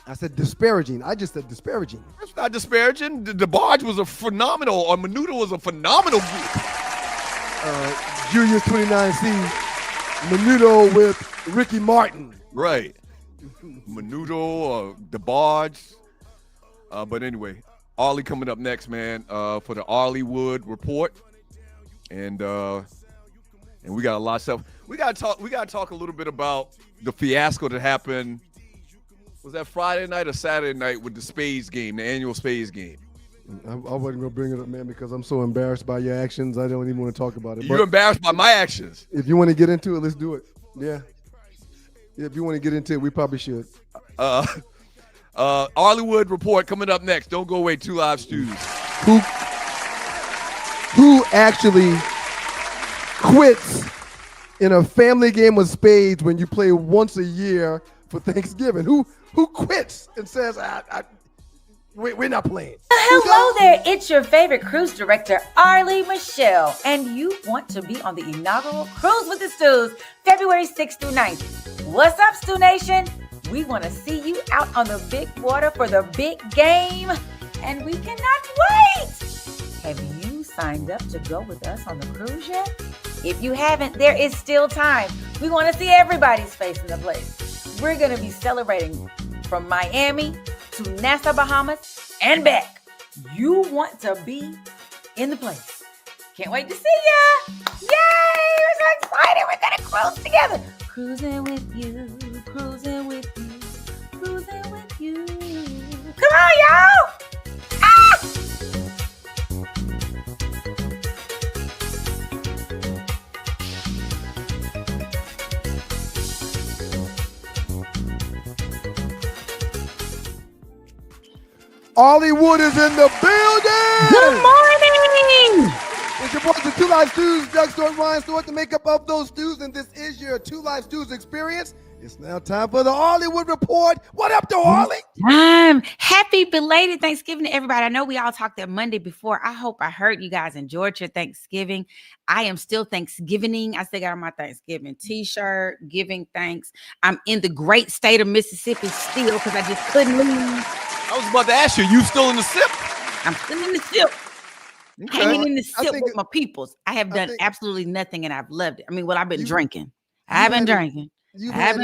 Speaker 1: I said disparaging. I just said disparaging.
Speaker 2: That's not disparaging. The Barge was a phenomenal, or Menudo was a phenomenal group.
Speaker 1: Julius 29C, Menudo with Ricky Martin.
Speaker 2: Right. Menudo, the Barge. But anyway. Arlie coming up next, man, for the Arlie Wood report, and we got a lot of stuff. We got to talk a little bit about the fiasco that happened. Was that Friday night or Saturday night with the Spades game, the annual Spades game?
Speaker 1: I wasn't gonna bring it up, man, because I'm so embarrassed by your actions. I don't even want to talk about it.
Speaker 2: You're embarrassed by my actions.
Speaker 1: If you want to get into it, let's do it. Yeah. If you want to get into it, we probably should.
Speaker 2: Arlie Wood report coming up next. Don't go away. 2 Live Stews.
Speaker 1: Who actually quits in a family game of spades when you play once a year for Thanksgiving? Who quits and says, we're not playing?
Speaker 3: Hello there. It's your favorite cruise director, Arlie Michelle, and you want to be on the inaugural Cruise with the Stews, February 6th through 9th. What's up, Stew Nation? We want to see you out on the big water for the big game, and we cannot wait. Have you signed up to go with us on the cruise yet? If you haven't, there is still time. We want to see everybody's face in the place. We're going to be celebrating from Miami to Nassau, Bahamas, and back. You want to be in the place. Can't wait to see ya. Yay! We're so excited. We're going to cruise together. Cruising with you, cruising with you, cruising with you. Come on, y'all! Ah!
Speaker 1: Arlie Wood is in the building!
Speaker 3: Good morning!
Speaker 1: It's your boys, the 2 Live Stews, Doug Stewart, Ryan Stewart, the makeup of those stews, and this is your 2 Live Stews experience. It's now time for the Hollywood Report. What up, to Harley?
Speaker 3: Happy belated Thanksgiving to everybody. I know we all talked that Monday before. I hope I heard you guys enjoyed your Thanksgiving. I am still Thanksgiving. I still got on my Thanksgiving t-shirt, giving thanks. I'm in the great state of Mississippi still because I just couldn't leave.
Speaker 2: I was about to ask you still in the SIP?
Speaker 3: I'm still in the SIP.
Speaker 2: Okay.
Speaker 3: Hanging in the SIP with my peoples. I have done absolutely nothing and I've loved it. I mean, well, I've been drinking. I've been drinking.
Speaker 1: You had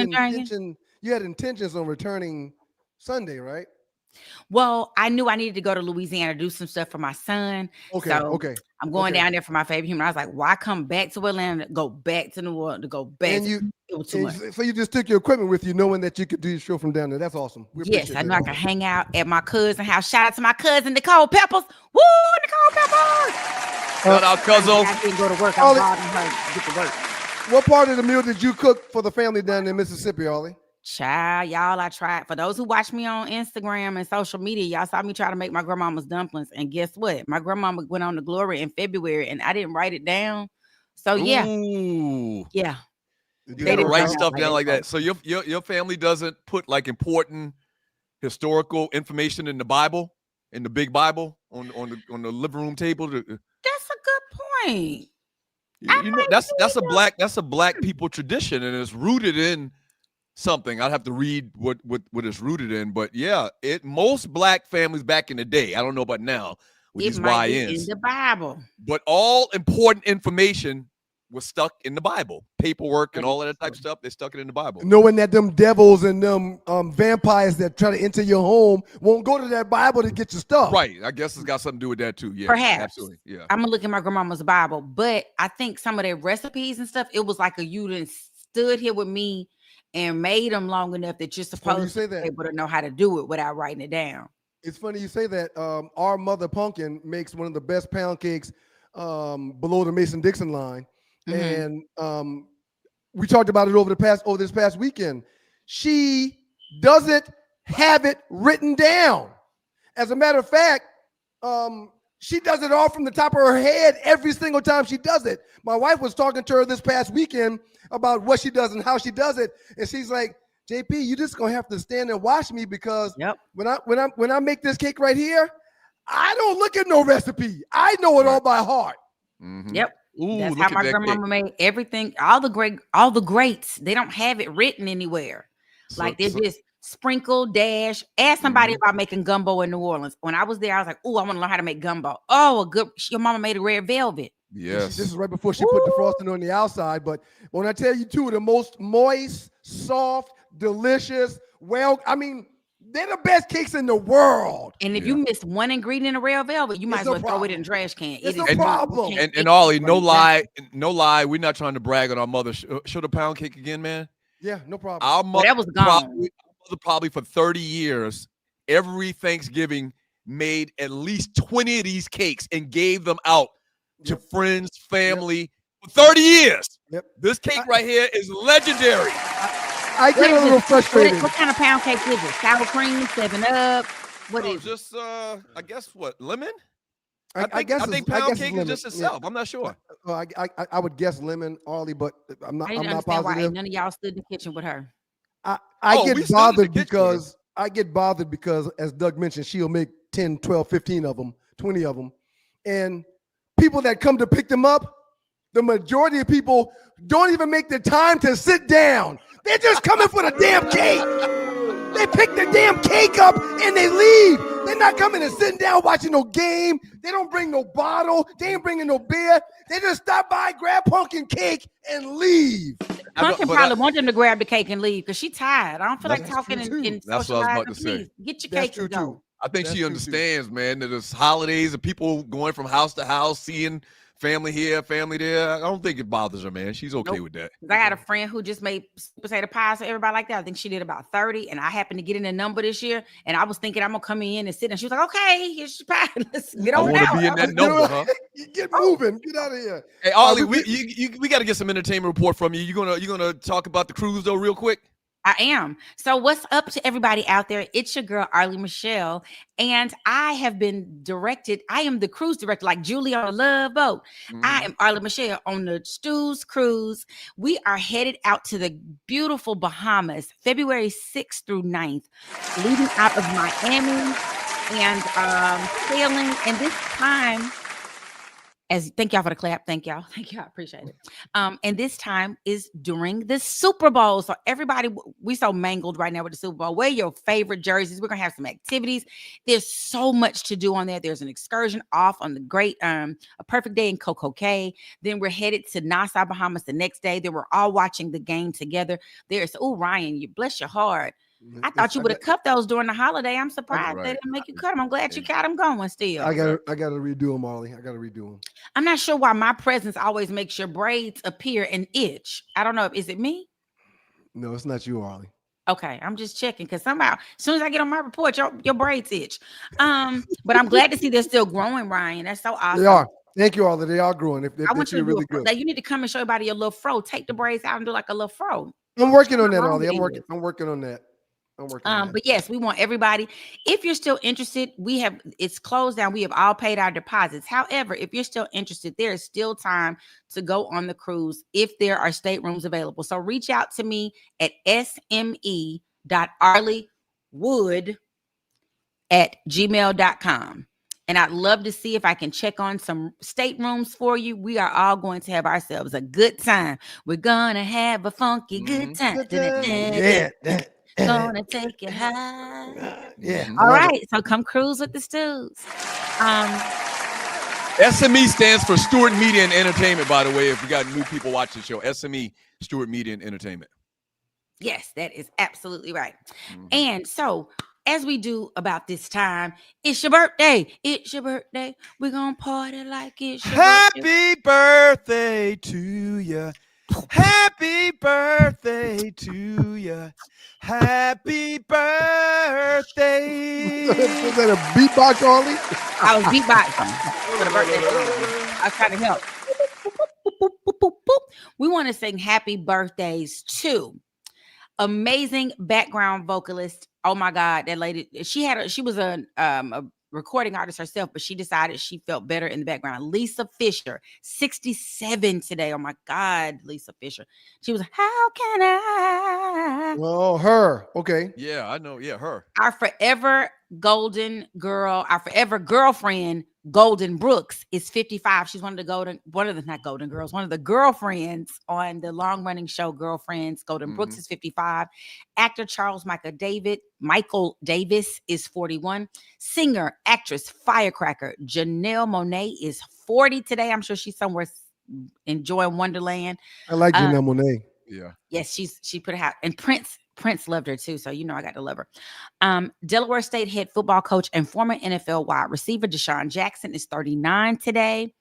Speaker 1: intentions on returning Sunday, right?
Speaker 3: Well, I knew I needed to go to Louisiana to do some stuff for my son.
Speaker 1: Okay.
Speaker 3: I'm going down there for my favorite human. I was like, why come back to Atlanta, go back to New Orleans, to go back? It was too much.
Speaker 1: So you just took your equipment with you, knowing that you could do your show from down there. That's awesome.
Speaker 3: Yes, I know I can hang out at my cousin's house. Shout out to my cousin, Nicole Peppers. Woo, Nicole Peppers.
Speaker 2: Shout out, Cuzzo.
Speaker 3: I didn't go to work. I'm bothering her to get to work.
Speaker 1: What part of the meal did you cook for the family down in Mississippi, Ollie?
Speaker 3: Child, y'all, I tried. For those who watch me on Instagram and social media, y'all saw me try to make my grandmama's dumplings. And guess what? My grandmama went on to glory in February and I didn't write it down. So yeah.
Speaker 2: Ooh.
Speaker 3: Yeah.
Speaker 2: You gotta write stuff down like that. So your family doesn't put like important historical information in the Bible, in the big Bible, on the living room table.
Speaker 3: That's a good point.
Speaker 2: You know, that's a black people tradition, and it's rooted in something. I'd have to read what it's rooted in, but yeah, most black families back in the day, I don't know about now with these YNs,
Speaker 3: in the Bible,
Speaker 2: but all important information was stuck in the Bible, paperwork and all of that type of stuff. They stuck it in the Bible,
Speaker 1: knowing that them devils and them vampires that try to enter your home won't go to that Bible to get your stuff.
Speaker 2: Right. I guess it's got something to do with that too. Yeah,
Speaker 3: perhaps.
Speaker 2: Absolutely. Yeah.
Speaker 3: I'm gonna look at my grandmama's Bible, but I think some of their recipes and stuff, it was like you done stood here with me and made them long enough that you're supposed to be able to know how to do it without writing it down.
Speaker 1: It's funny you say that. Our mother Pumpkin makes one of the best pound cakes below the Mason-Dixon line. Mm-hmm. And we talked about it over this past weekend. She doesn't have it written down. As a matter of fact, she does it all from the top of her head every single time she does it. My wife was talking to her this past weekend about what she does and how she does it, and she's like, "JP, you just gonna have to stand and watch me because when I make this cake right here, I don't look at no recipe. I know it all by heart."
Speaker 2: Mm-hmm.
Speaker 3: Yep.
Speaker 2: Ooh,
Speaker 3: that's how my grandmama made everything. All the greats, they don't have it written anywhere. Like they're just sprinkle, dash. Ask somebody about making gumbo in New Orleans. When I was there, I was like, "Oh, I want to learn how to make gumbo." Oh, your mama made a red velvet.
Speaker 2: Yes.
Speaker 1: This is right before she put the frosting on the outside. But when I tell you two of the most moist, soft, delicious, they're the best cakes in the world.
Speaker 3: And if you miss one ingredient in red velvet, you might as well throw it in the trash can.
Speaker 1: It's a problem.
Speaker 2: And Ollie, no lie, we're not trying to brag on our mother. Show the pound cake again, man.
Speaker 1: Yeah, no problem.
Speaker 2: Our mother,
Speaker 3: that was gone.
Speaker 2: Probably for 30 years, every Thanksgiving made at least 20 of these cakes and gave them out to friends, family for 30 years.
Speaker 1: Yep.
Speaker 2: This cake right here is legendary.
Speaker 1: I get a little frustrated.
Speaker 3: What kind of pound cake is it? Sour cream, 7-Up? What is
Speaker 2: just I guess what, lemon?
Speaker 1: I think
Speaker 2: pound cake is just itself. Yeah. I'm not sure.
Speaker 1: I would guess lemon, Ollie, but I'm not positive.
Speaker 3: Why none of y'all stood in the kitchen with her.
Speaker 1: I get bothered because as Doug mentioned, she'll make 10, 12, 15 of them, 20 of them. And people that come to pick them up, the majority of people don't even make the time to sit down. They're just coming for the damn cake. They pick the damn cake up and they leave. They're not coming and sitting down watching no game. They don't bring no bottle. They ain't bringing no beer. They just stop by, grab pumpkin cake, and leave.
Speaker 3: Pumpkin probably want them to grab the cake and leave because she's tired. I don't feel like talking in
Speaker 2: That's what I was about to say.
Speaker 3: Get your cake and go.
Speaker 2: I think she understands, man, that it's holidays and people going from house to house, seeing family here, family there. I don't think it bothers her, man. She's okay with that.
Speaker 3: I had a friend who just made potato pies for everybody like that. I think she did about 30, and I happened to get in a number this year, and I was thinking I'm gonna come in and sit, and she was like, "Okay, here's your pie. Let's get on out."
Speaker 2: I want to be in that number, huh?
Speaker 1: Get moving. Get out of here.
Speaker 2: Hey, Ollie, we got to get some entertainment report from you. You gonna talk about the cruise though, real quick?
Speaker 3: I am. So what's up to everybody out there? It's your girl, Arlie Michelle. And I have been directed. I am the cruise director, like Julie on the Love Boat. I am Arlie Michelle on the Stu's Cruise. We are headed out to the beautiful Bahamas, February 6th through 9th, leaving out of Miami and sailing. And this time, thank y'all for the clap. Thank y'all. I appreciate it. And this time is during the Super Bowl. So everybody, we so mangled right now with the Super Bowl. Wear your favorite jerseys. We're gonna have some activities. There's so much to do on there. There's an excursion off on the great A Perfect Day in Coco Cay. Then we're headed to Nassau, Bahamas the next day. Then we're all watching the game together. Ryan, you bless your heart. I thought you would have cut those during the holiday. I'm surprised they didn't make you cut them. I'm glad you got them going still.
Speaker 1: I gotta redo them, Molly. I gotta redo them.
Speaker 3: I'm not sure why my presence always makes your braids appear and itch. I don't know. Is it me?
Speaker 1: No, it's not you, Arlie.
Speaker 3: Okay, I'm just checking because somehow, as soon as I get on my report, your braids itch. But I'm glad to see they're still growing, Ryan. That's so awesome.
Speaker 1: They are. Thank you, Arlie. They are growing.
Speaker 3: I want you to
Speaker 1: really good.
Speaker 3: You need to come and show everybody your little fro. Take the braids out and do like a little fro.
Speaker 1: I'm working on that, Arlie. I'm working on that.
Speaker 3: But yes, we want everybody. If you're still interested, it's closed down. We have all paid our deposits. However, if you're still interested, there is still time to go on the cruise if there are staterooms available. So reach out to me at sme.arleywood@gmail.com. And I'd love to see if I can check on some staterooms for you. We are all going to have ourselves a good time. We're gonna have a funky good time.
Speaker 1: Yeah.
Speaker 3: Gonna take it high.
Speaker 1: Yeah.
Speaker 3: All right. So come cruise with the Stews.
Speaker 2: SME stands for Stewart Media and Entertainment, by the way, if we got new people watching the show. SME, Stewart Media and Entertainment.
Speaker 3: Yes, that is absolutely right. And so, as we do about this time, it's your birthday. It's your birthday. We're gonna party like it's your
Speaker 2: Happy birthday to you. Happy birthday to you. Happy birthday.
Speaker 1: Was that a beatbox, Arlie?
Speaker 3: I was beatboxing for the birthday. I was trying to help. We want to sing happy birthdays to amazing background vocalist. Oh my God, that lady! She was a recording artist herself, but she decided she felt better in the background. Lisa Fisher, 67 today. Oh my God, Lisa Fisher. She was, how can I?
Speaker 1: Well, her. Okay.
Speaker 2: Yeah, I know. Yeah, her.
Speaker 3: Our forever golden girl, our forever girlfriend, Golden Brooks, is 55. She's one of the girlfriends on the long-running show Girlfriends. Golden Brooks is 55. Actor Charles Michael Davis is 41. Singer, actress, firecracker Janelle Monáe is 40 today. I'm sure she's somewhere enjoying Wonderland.
Speaker 1: I like Janelle Monáe.
Speaker 2: Yeah.
Speaker 3: Yes, she put it out. And Prince loved her too, so I got to love her. Delaware State head football coach and former NFL wide receiver Deshaun Jackson is 39 today.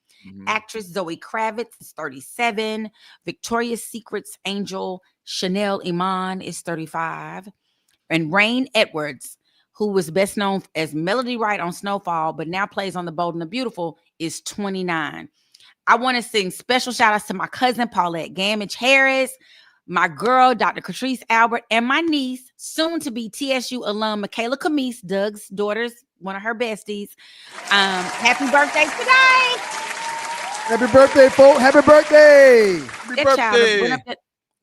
Speaker 3: Actress Zoe Kravitz is 37. Victoria's Secret's angel Chanel Iman is 35. And Rain Edwards, who was best known as Melody Wright on Snowfall, but now plays on The Bold and the Beautiful, is 29. I want to sing special shout outs to my cousin Paulette Gamage Harris, my girl, Dr. Catrice Albert, and my niece, soon to be TSU alum, Michaela Camise, Doug's daughter's one of her besties. Happy birthday today.
Speaker 1: Happy birthday, folks. Happy birthday.
Speaker 2: Happy birthday.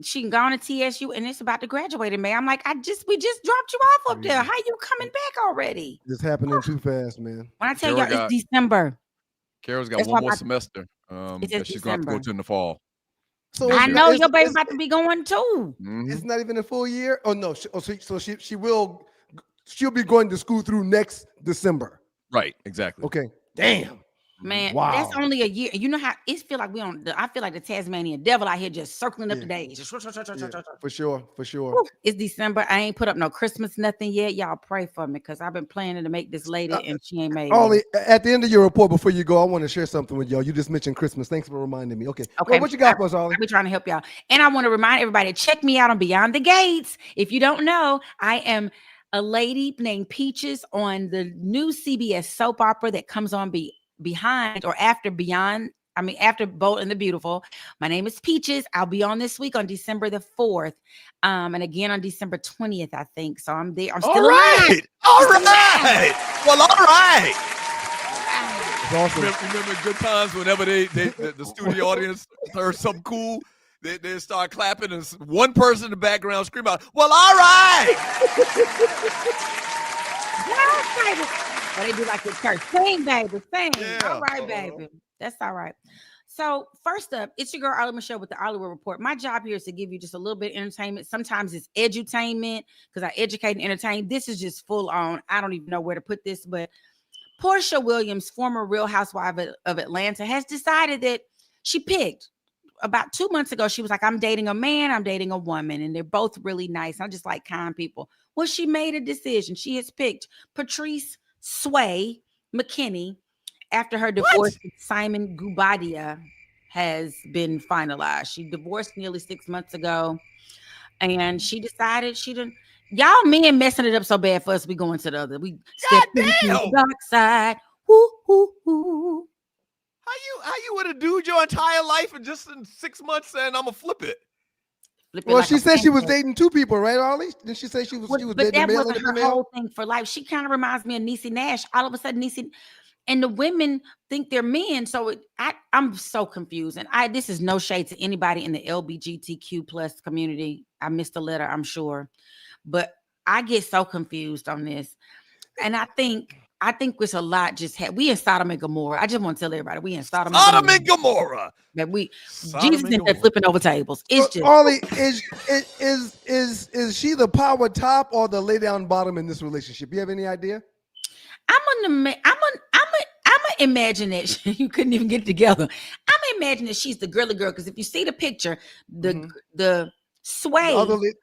Speaker 3: She can go on to TSU and it's about to graduate in May. I'm like, we just dropped you off up there. How you coming back already?
Speaker 1: It's happening too fast, man.
Speaker 3: When I tell y'all it's December.
Speaker 2: Carol's got one more semester that she's going to go to in the fall.
Speaker 1: So
Speaker 3: I know your baby's about to be going too.
Speaker 1: It's not even a full year. Oh no! She'll be going to school through next December.
Speaker 2: Right. Exactly.
Speaker 1: Okay. Damn.
Speaker 3: Man,
Speaker 1: wow.
Speaker 3: That's only a year. You know how it feel like I feel like the Tasmanian devil out here just circling up the days.
Speaker 1: For sure.
Speaker 3: Woo, it's December. I ain't put up no Christmas nothing yet. Y'all pray for me because I've been planning to make this lady and she ain't made
Speaker 1: it. At the end of your report, before you go, I want to share something with y'all. You just mentioned Christmas. Thanks for reminding me. Okay. Well, what you got for us, Ollie?
Speaker 3: I'll be trying to help y'all. And I want to remind everybody, check me out on Beyond the Gates. If you don't know, I am a lady named Peaches on the new CBS soap opera that comes on behind or after Beyond after Bold and the Beautiful. My name is Peaches. I'll be on this week on December the 4th. And again on December 20th, I think. So I'm there. I'm still alive.
Speaker 2: All right. Well, all right.
Speaker 1: Awesome.
Speaker 2: Remember good times whenever the studio audience heard something cool, they start clapping and one person in the background scream out, well, all right.
Speaker 3: Or they do like the church. Sing, baby, sing.
Speaker 2: Yeah.
Speaker 3: All right, baby. That's all right. So first up, it's your girl Arlie Michelle with the Hollywood Report. My job here is to give you just a little bit of entertainment. Sometimes it's edutainment because I educate and entertain. This is just full on. I don't even know where to put this, but Portia Williams, former Real Housewife of Atlanta, has decided that she picked about 2 months ago. She was like, I'm dating a man, I'm dating a woman, and they're both really nice. I just like kind people. Well, she made a decision. She has picked Patrice Sway McKinney after her divorce with Simon Gubadia has been finalized. She divorced nearly 6 months ago, and she decided she didn't. Y'all men messing it up so bad for us. We going to the other. We step into the dark side. Woo, woo, woo.
Speaker 2: How you would have dude your entire life and just in 6 months saying I'm gonna flip it?
Speaker 1: Well, she said she was dating two people, right, Arlie? Didn't she say she was dating
Speaker 3: but that
Speaker 1: a male
Speaker 3: wasn't
Speaker 1: and a
Speaker 3: her
Speaker 1: female?
Speaker 3: whole thing for life. She kind of reminds me of Niecy Nash. All of a sudden, Niecy and the women think they're men. So I'm so confused. And this is no shade to anybody in the LGBTQ plus community. I missed a letter, I'm sure. But I get so confused on this. And I think it's a lot we in Sodom and Gomorrah. I just want to tell everybody we in Sodom and Gomorrah. That Jesus in there flipping over tables. It's just
Speaker 1: Arlie, is she the power top or the lay down bottom in this relationship? You have any idea?
Speaker 3: I'm gonna imagine that you couldn't even get it together. I'm gonna imagine that she's the girly girl, because if you see the picture, the Sway,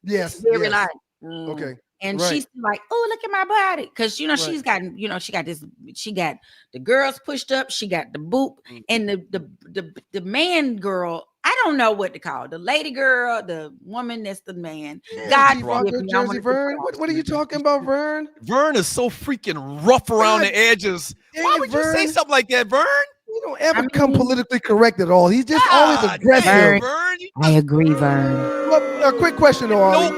Speaker 1: yes,
Speaker 3: very
Speaker 1: yes.
Speaker 3: like
Speaker 1: Okay.
Speaker 3: And
Speaker 1: right.
Speaker 3: she's like, oh, look at my body. Because, she's gotten, she got the girls pushed up. She got the boop. And the man girl, I don't know what to call it. The lady girl, the woman that's the man. God,
Speaker 1: Jersey Vern. What are you talking about, Vern?
Speaker 2: Vern is so freaking rough around the edges. Why would you say something like that, Vern?
Speaker 1: You don't ever come politically correct at all. He's just always aggressive.
Speaker 3: Vern, I agree, Vern.
Speaker 1: Well, a quick question, Arlie.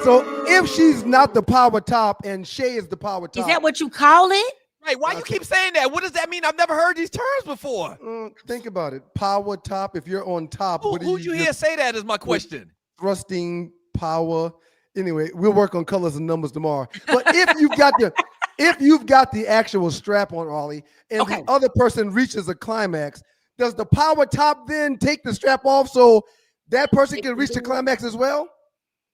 Speaker 1: So if she's not the power top and Shay is the power top,
Speaker 3: is that what you call it?
Speaker 2: Right? Why you keep saying that? What does that mean? I've never heard these terms before.
Speaker 1: Think about it. Power top. If you're on top,
Speaker 2: who'd you hear say that? Is my question.
Speaker 1: Thrusting power. Anyway, we'll work on colors and numbers tomorrow. But if you've got the actual strap on, Arlie, and the other person reaches a climax, does the power top then take the strap off so that person can reach the climax as well?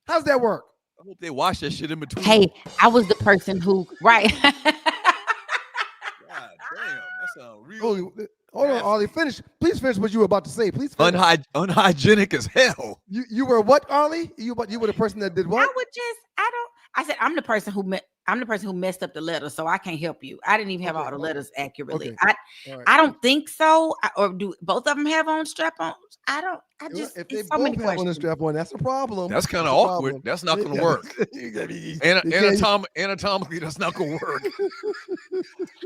Speaker 1: How's that work?
Speaker 2: I hope they wash that shit in between.
Speaker 3: Hey, I was the person who, right.
Speaker 2: God damn, that sounds real.
Speaker 1: Hold on, Arlie. Please finish what you were about to say. Please finish.
Speaker 2: Unhygienic as hell.
Speaker 1: You were what, Arlie? You were the person that did what?
Speaker 3: I said I'm the person who messed up the letter, so I can't help you. I didn't even have all the letters accurately.
Speaker 1: Okay.
Speaker 3: I don't think so. Or do both of them have on strap-ons? I don't. I just
Speaker 1: if they
Speaker 3: so many
Speaker 1: both have on the strap on, that's a problem.
Speaker 2: That's kind of awkward. That's not going to work. Anatomically, that's not going to work.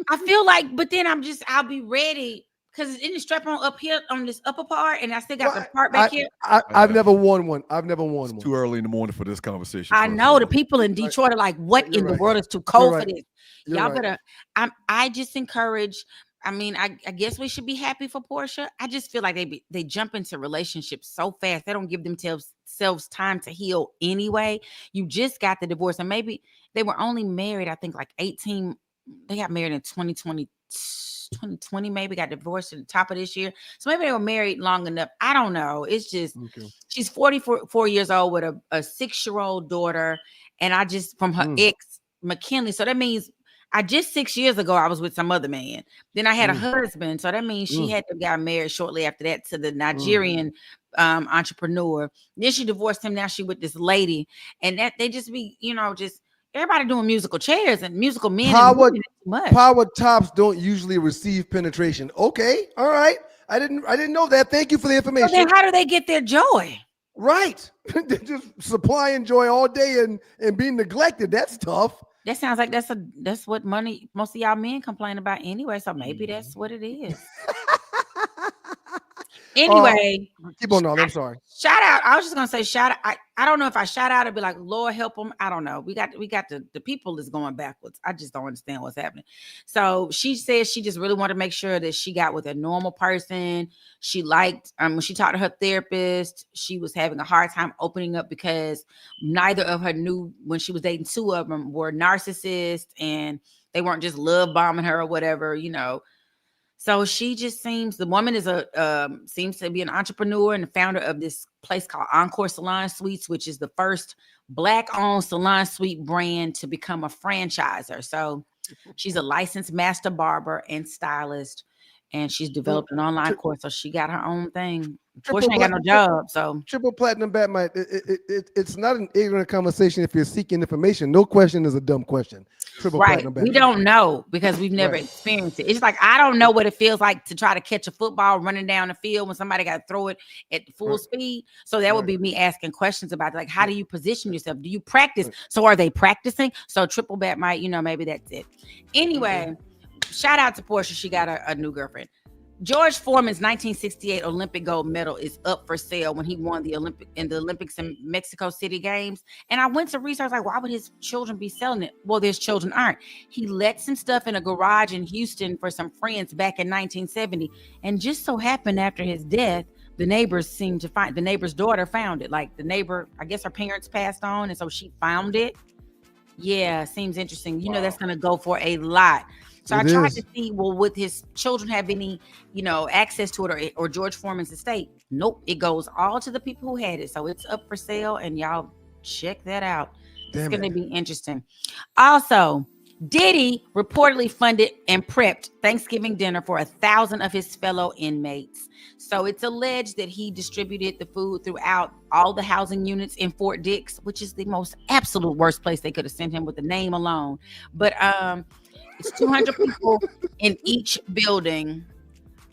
Speaker 3: I feel like, but then I'll be ready. Because it's in the strap on up here on this upper part, and I still got the part back here.
Speaker 1: I've never worn one. It's
Speaker 2: too early in the morning for this conversation.
Speaker 3: I know the people in Detroit are like, "What in the world is too cold for this?" Y'all better. I just encourage. I mean, I guess we should be happy for Portia. I just feel like they jump into relationships so fast. They don't give themselves time to heal anyway. You just got the divorce, and maybe they were only married, I think, like 18. They got married in 2020, maybe got divorced at the top of this year. So maybe they were married long enough. I don't know. It's just she's 44 years old with a 6-year-old daughter, and I just from her ex McKinley. So that means 6 years ago I was with some other man. Then I had a husband. So that means she had to get married shortly after that to the Nigerian entrepreneur. Then she divorced him. Now she with this lady, and that they just be just. Everybody doing musical chairs and musical men.
Speaker 1: Power tops don't usually receive penetration. Okay, all right. I didn't know that. Thank you for the information.
Speaker 3: So then how do they get their joy?
Speaker 1: Right. They just supplying joy all day and being neglected. That's tough.
Speaker 3: That sounds like that's what most of y'all men complain about anyway. So maybe that's what it is. Anyway,
Speaker 1: keep on. I'm sorry.
Speaker 3: Shout out. I was just gonna say shout out. I don't know if I shout out, it'd be like, Lord help them. I don't know. We got the people is going backwards. I just don't understand what's happening. So she said she just really wanted to make sure that she got with a normal person. She liked when she talked to her therapist, she was having a hard time opening up because neither of her knew when she was dating two of them were narcissists and they weren't just love bombing her or whatever, you know. So she just seems the woman is seems to be an entrepreneur and the founder of this place called Encore Salon Suites, which is the first Black-owned salon suite brand to become a franchisor. So she's a licensed master barber and stylist, and she's developed an online course. So she got her own thing. Unfortunately, ain't got no job. So
Speaker 1: triple platinum bat might. It's not an ignorant conversation if you're seeking information. No question is a dumb question. Triple platinum bat.
Speaker 3: We don't know because we've never experienced it. It's like I don't know what it feels like to try to catch a football running down the field when somebody got to throw it at full speed. So that would be me asking questions about like how do you position yourself? Do you practice? So are they practicing? So triple bat might, maybe that's it. Anyway, shout out to Portia. She got a new girlfriend. George Foreman's 1968 Olympic gold medal is up for sale when he won the Olympics in Mexico City Games. And I went to research, like, why would his children be selling it? Well, his children aren't. He let some stuff in a garage in Houston for some friends back in 1970. And just so happened after his death, the neighbor's daughter found it. Like the neighbor, I guess her parents passed on. And so she found it. Yeah, seems interesting. That's going to go for a lot. So I tried to see, well, would his children have any, access to it or George Foreman's estate? Nope. It goes all to the people who had it. So it's up for sale and y'all check that out. It's going to be interesting. Also, Diddy reportedly funded and prepped Thanksgiving dinner for 1,000 of his fellow inmates. So it's alleged that he distributed the food throughout all the housing units in Fort Dix, which is the most absolute worst place they could have sent him with the name alone. But, it's 200 people in each building.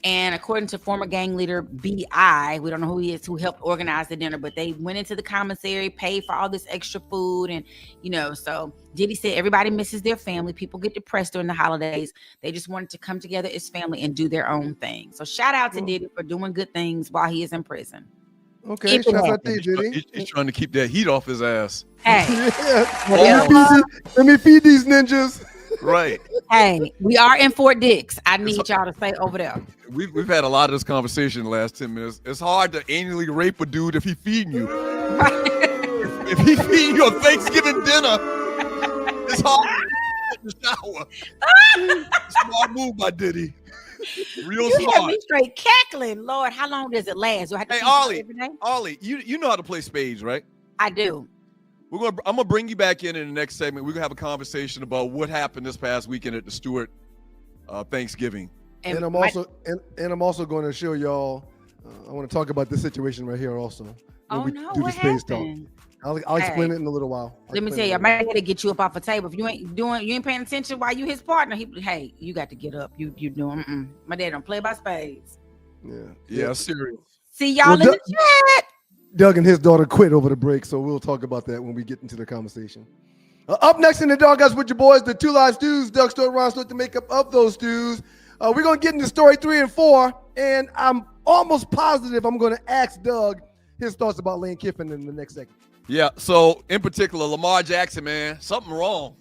Speaker 3: And according to former gang leader B.I., we don't know who he is, who helped organize the dinner, but they went into the commissary, paid for all this extra food. And, so Diddy said everybody misses their family. People get depressed during the holidays. They just wanted to come together as family and do their own thing. So shout out to Diddy for doing good things while he is in prison.
Speaker 1: Okay, shout out to Diddy.
Speaker 2: He's trying to keep that heat off his ass.
Speaker 3: Hey.
Speaker 1: Let me feed these ninjas.
Speaker 2: Right.
Speaker 3: Hey, we are in Fort Dix. I need y'all to stay over there.
Speaker 2: We've had a lot of this conversation in the last 10 minutes. It's hard to anally rape a dude if he feeding you. If he feeding you a Thanksgiving dinner, it's hard to get in the shower. Smart move by Diddy. Real smart.
Speaker 3: You have me straight cackling. Lord, how long does it last? Do I have to
Speaker 2: hey, Ollie, you know how to play spades, right?
Speaker 3: I do.
Speaker 2: I'm gonna bring you back in the next segment. We're gonna have a conversation about what happened this past weekend at the Stewart Thanksgiving.
Speaker 1: And I'm also going to show y'all. I want to talk about this situation right here also.
Speaker 3: What happened?
Speaker 1: I'll explain it in a little while.
Speaker 3: Let me tell you, I might have to get you up off a table. If you ain't paying attention while you his partner, you got to get up. You doing? My dad don't play by spades.
Speaker 2: Yeah, serious.
Speaker 3: See y'all in the chat.
Speaker 1: Doug and his daughter quit over the break, so we'll talk about that when we get into the conversation. Up next in the Doghouse with your boys, the Two Live Stews. Doug Stewart, Ron Stewart, the makeup of those stews. We're going to get into story 3 and 4, and I'm almost positive I'm going to ask Doug his thoughts about Lane Kiffin in the next segment.
Speaker 2: Yeah, so in particular, Lamar Jackson, man, something wrong.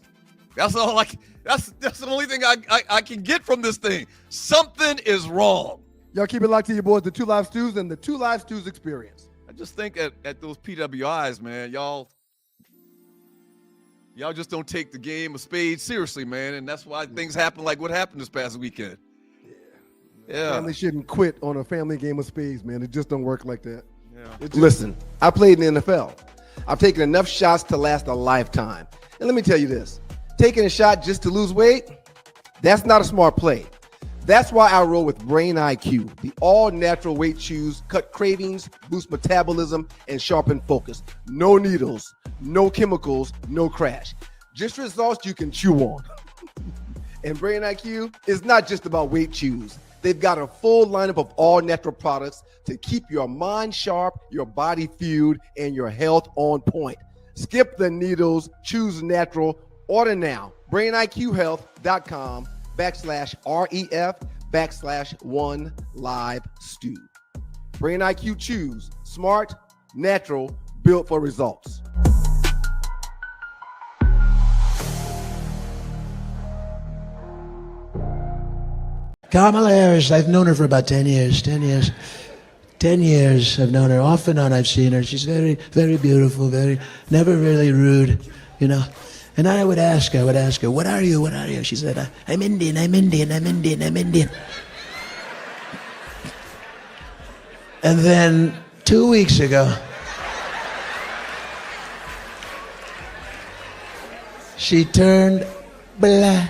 Speaker 2: That's all. That's the only thing I can get from this thing. Something is wrong.
Speaker 1: Y'all keep it locked to your boys, the Two Live Stews and the Two Live Stews experience.
Speaker 2: I just think at those PWIs, man, y'all just don't take the game of spades seriously, man, and that's why things happen like what happened this past weekend. Yeah.
Speaker 1: Family shouldn't quit on a family game of spades, man. It just don't work like that.
Speaker 2: Yeah.
Speaker 1: Listen, I played in the NFL. I've taken enough shots to last a lifetime. And let me tell you this, taking a shot just to lose weight, that's not a smart play. That's why I roll with Brain IQ, the all-natural weight chews, cut cravings, boost metabolism, and sharpen focus. No needles, no chemicals, no crash. Just results you can chew on. And Brain IQ is not just about weight chews. They've got a full lineup of all-natural products to keep your mind sharp, your body fueled, and your health on point. Skip the needles, choose natural. Order now. BrainIQHealth.com/REF/1LiveStew. Brain IQ Chews. Smart, natural, built for results.
Speaker 10: Kamala Harris, I've known her for about 10 years. 10 years. 10 years I've known her. Off and on I've seen her. She's very, very beautiful, never really rude, you know. And I would ask her, what are you? What are you? She said, I'm Indian, I'm Indian, I'm Indian, I'm Indian. And then 2 weeks ago, she turned black.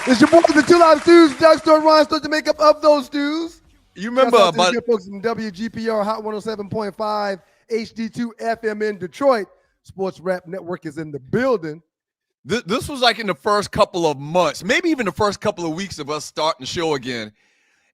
Speaker 1: It's your boys, the Two Live Stews, Doug Stewart, Ron Stewart, the makeup of those stews.
Speaker 2: You remember
Speaker 1: Shout out to
Speaker 2: about
Speaker 1: the good folks from WGPR Hot 107.5 HD2 FM in Detroit. Sports Rap Network is in the building.
Speaker 2: This was like in the first couple of months, maybe even the first couple of weeks of us starting the show again.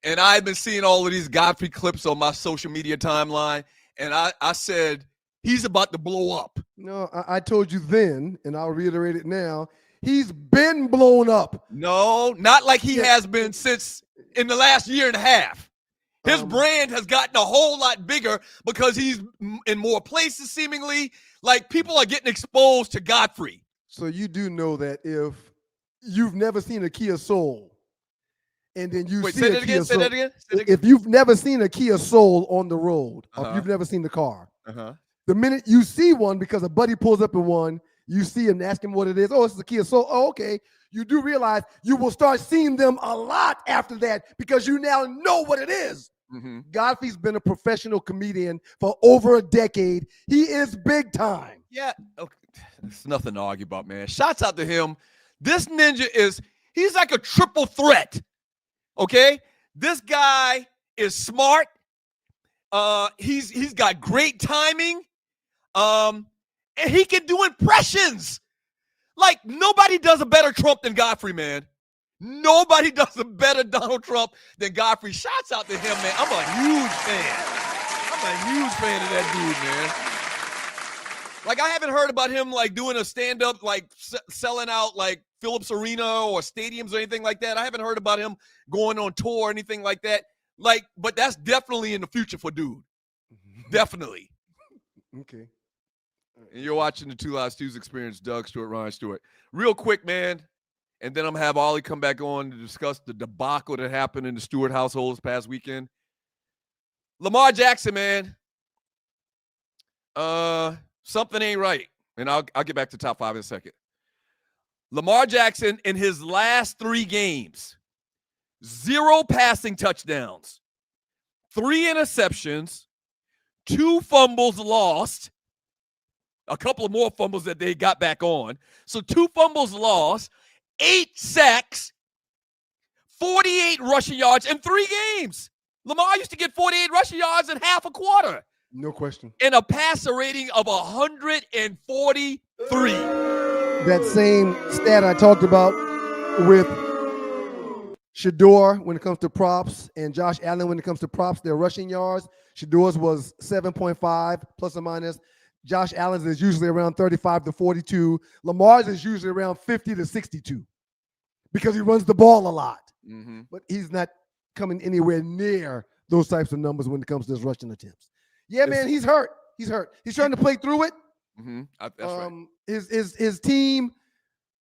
Speaker 2: And I've been seeing all of these Godfrey clips on my social media timeline. And I said, he's about to blow up.
Speaker 1: No, I told you then, and I'll reiterate it now. He's been blown up.
Speaker 2: No, not like he has been since in the last year and a half. His brand has gotten a whole lot bigger because he's in more places seemingly. Like people are getting exposed to Godfrey.
Speaker 1: So you do know that if you've never seen a Kia Soul, and then you see a Kia Soul, if you've never seen a Kia Soul on the road, or if you've never seen the car, the minute you see one, because a buddy pulls up in one, you see him, ask him what it is. Oh, it's a Kia Soul. Oh, okay. You do realize you will start seeing them a lot after that because you now know what it is. Godfrey's been a professional comedian for over a decade. He is big time.
Speaker 2: Yeah. Okay. There's nothing to argue about, man. Shouts out to him. This ninja he's like a triple threat. Okay? This guy is smart. He's got great timing. And he can do impressions. Like, nobody does a better Trump than Godfrey, man. Nobody does a better Donald Trump than Godfrey. Shouts out to him, man. I'm a huge fan. I'm a huge fan of that dude, man. Like, I haven't heard about him, like, doing a stand-up, like, selling out, like, Phillips Arena or stadiums or anything like that. I haven't heard about him going on tour or anything like that. Like, but that's definitely in the future for dude. Definitely.
Speaker 1: Okay.
Speaker 2: And you're watching the Two Live Stews Experience, Doug Stewart, Ryan Stewart. Real quick, man, and then I'm going to have Ollie come back on to discuss the debacle that happened in the Stewart household this past weekend. Lamar Jackson, man. Something ain't right. And I'll get back to top five in a second. Lamar Jackson, in his last 3 games, 0 passing touchdowns, 3 interceptions, 2 fumbles lost, a couple of more fumbles that they got back on. So 2 fumbles lost, 8 sacks, 48 rushing yards in 3 games. Lamar used to get 48 rushing yards in half a quarter.
Speaker 1: No question.
Speaker 2: And a passer rating of 143.
Speaker 1: That same stat I talked about with Shedeur when it comes to props and Josh Allen when it comes to props, their rushing yards. Shedeur's was 7.5 plus or minus. Josh Allen's is usually around 35 to 42. Lamar's is usually around 50 to 62 because he runs the ball a lot. But he's not coming anywhere near those types of numbers when it comes to his rushing attempts. Yeah, man, he's hurt. He's hurt. He's trying to play through it.
Speaker 2: That's right.
Speaker 1: His team